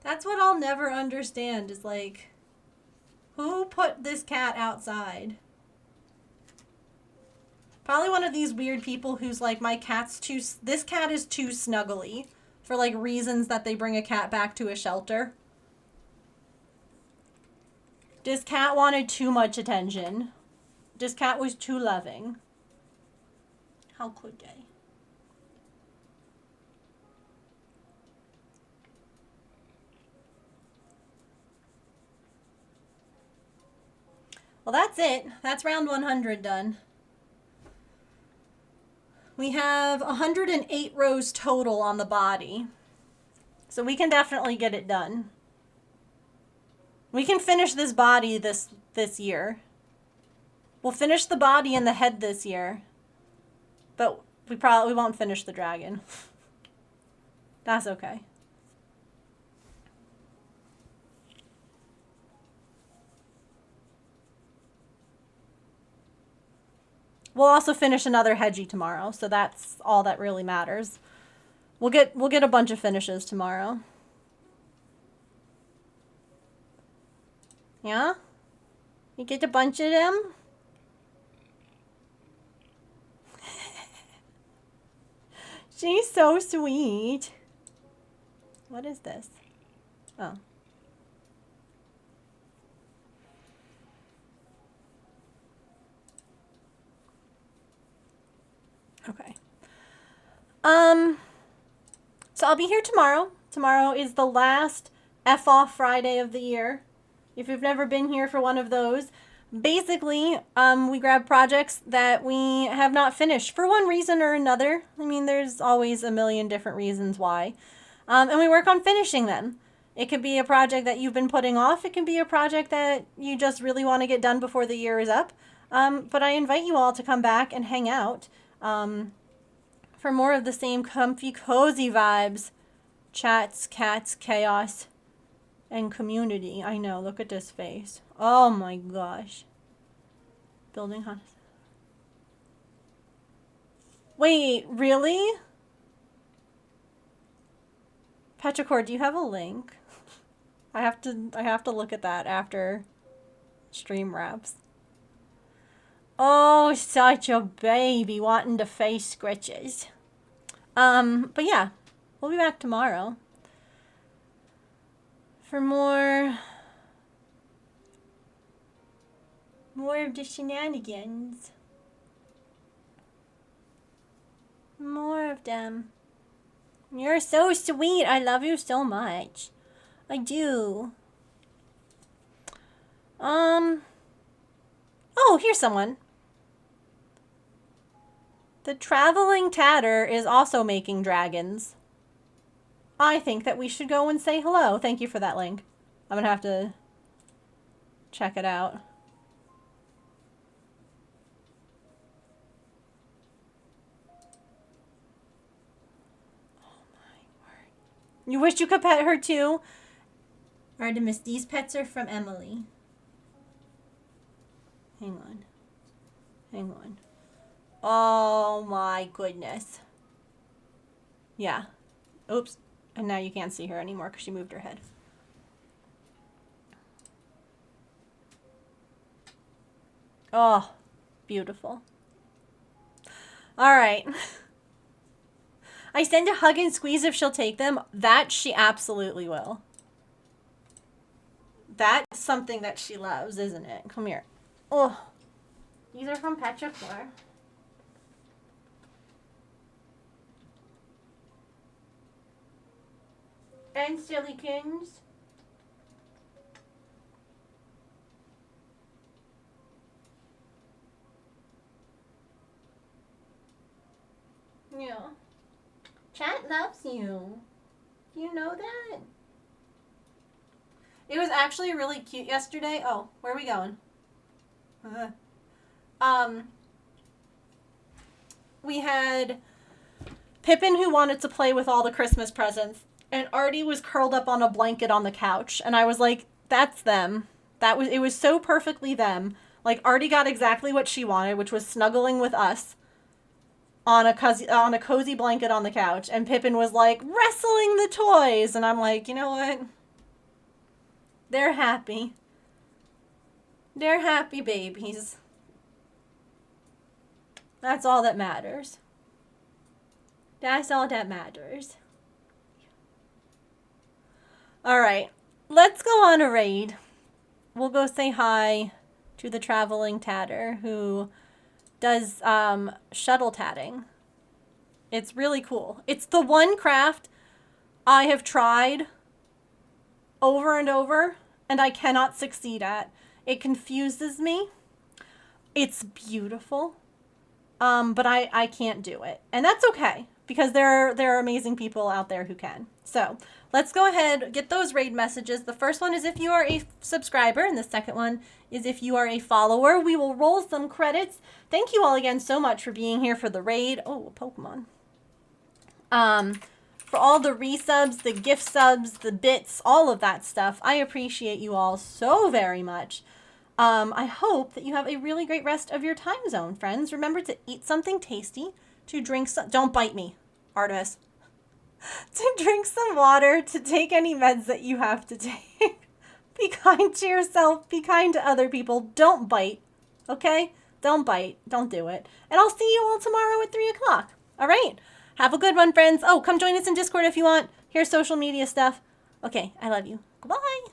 That's what I'll never understand is like, who put this cat outside? Probably one of these weird people who's like, this cat is too snuggly for like reasons that they bring a cat back to a shelter. This cat wanted too much attention. This cat was too loving. How could they? Well, that's it. That's round 100 done. We have 108 rows total on the body. So we can definitely get it done. We can finish this body this year. We'll finish the body and the head this year. But we probably won't finish the dragon. That's okay. We'll also finish another Hedgie tomorrow, so that's all that really matters. We'll get a bunch of finishes tomorrow. Yeah? You get a bunch of them? She's so sweet. What is this? Oh. Okay. So I'll be here tomorrow. Tomorrow is the last F-off Friday of the year. If you've never been here for one of those, basically, we grab projects that we have not finished for one reason or another. I mean, there's always a million different reasons why. And we work on finishing them. It could be a project that you've been putting off. It can be a project that you just really want to get done before the year is up. But I invite you all to come back and hang out. For more of the same comfy, cozy vibes, chats, cats, chaos, and community. I know, look at this face. Oh my gosh. Building hunt. Wait, really? Petrichor, do you have a link? I have to look at that after stream wraps. Oh, such a baby wanting to face scritches. But yeah, we'll be back tomorrow for more of the shenanigans. More of them. You're so sweet. I love you so much. I do. Oh, here's someone. The Traveling Tatter is also making dragons. I think that we should go and say hello. Thank you for that link. I'm gonna have to check it out. Oh my word. You wish you could pet her too? Artemis, these pets are from Emily. Hang on. Hang on. Oh my goodness. Yeah. Oops. And now you can't see her anymore because she moved her head. Oh, beautiful. All right. I send a hug and squeeze if she'll take them. That she absolutely will. That's something that she loves, isn't it? Come here. Oh, these are from Petrichor. And Sillykins. Yeah. Chat loves you. You know that? It was actually really cute yesterday. Oh, where are we going? We had Pippin who wanted to play with all the Christmas presents, and Artie was curled up on a blanket on the couch, and I was like, that's them. It was so perfectly them. Like, Artie got exactly what she wanted, which was snuggling with us on a cozy blanket on the couch, and Pippin was like, wrestling the toys, and I'm like, you know what? They're happy. They're happy babies. That's all that matters. That's all that matters. All right, let's go on a raid. We'll go say hi to the traveling tatter who does shuttle tatting. It's really cool. It's the one craft I have tried over and over and I cannot succeed at. It confuses me. It's beautiful. But I can't do it. And that's okay because there are amazing people out there who can. So let's go ahead, get those raid messages. The first one is if you are a subscriber, and the second one is if you are a follower. We will roll some credits. Thank you all again so much for being here for the raid. Oh, a Pokemon. For all the resubs, the gift subs, the bits, all of that stuff. I appreciate you all so very much. I hope that you have a really great rest of your time zone, friends. Remember to eat something tasty, to drink some... Don't bite me, Artemis. To drink some water, to take any meds that you have to take. Be kind to yourself. Be kind to other people. Don't bite, okay? Don't bite. Don't do it. And I'll see you all tomorrow at 3 o'clock. All right? Have a good one, friends. Oh, come join us in Discord if you want. Here's social media stuff. Okay, I love you. Goodbye.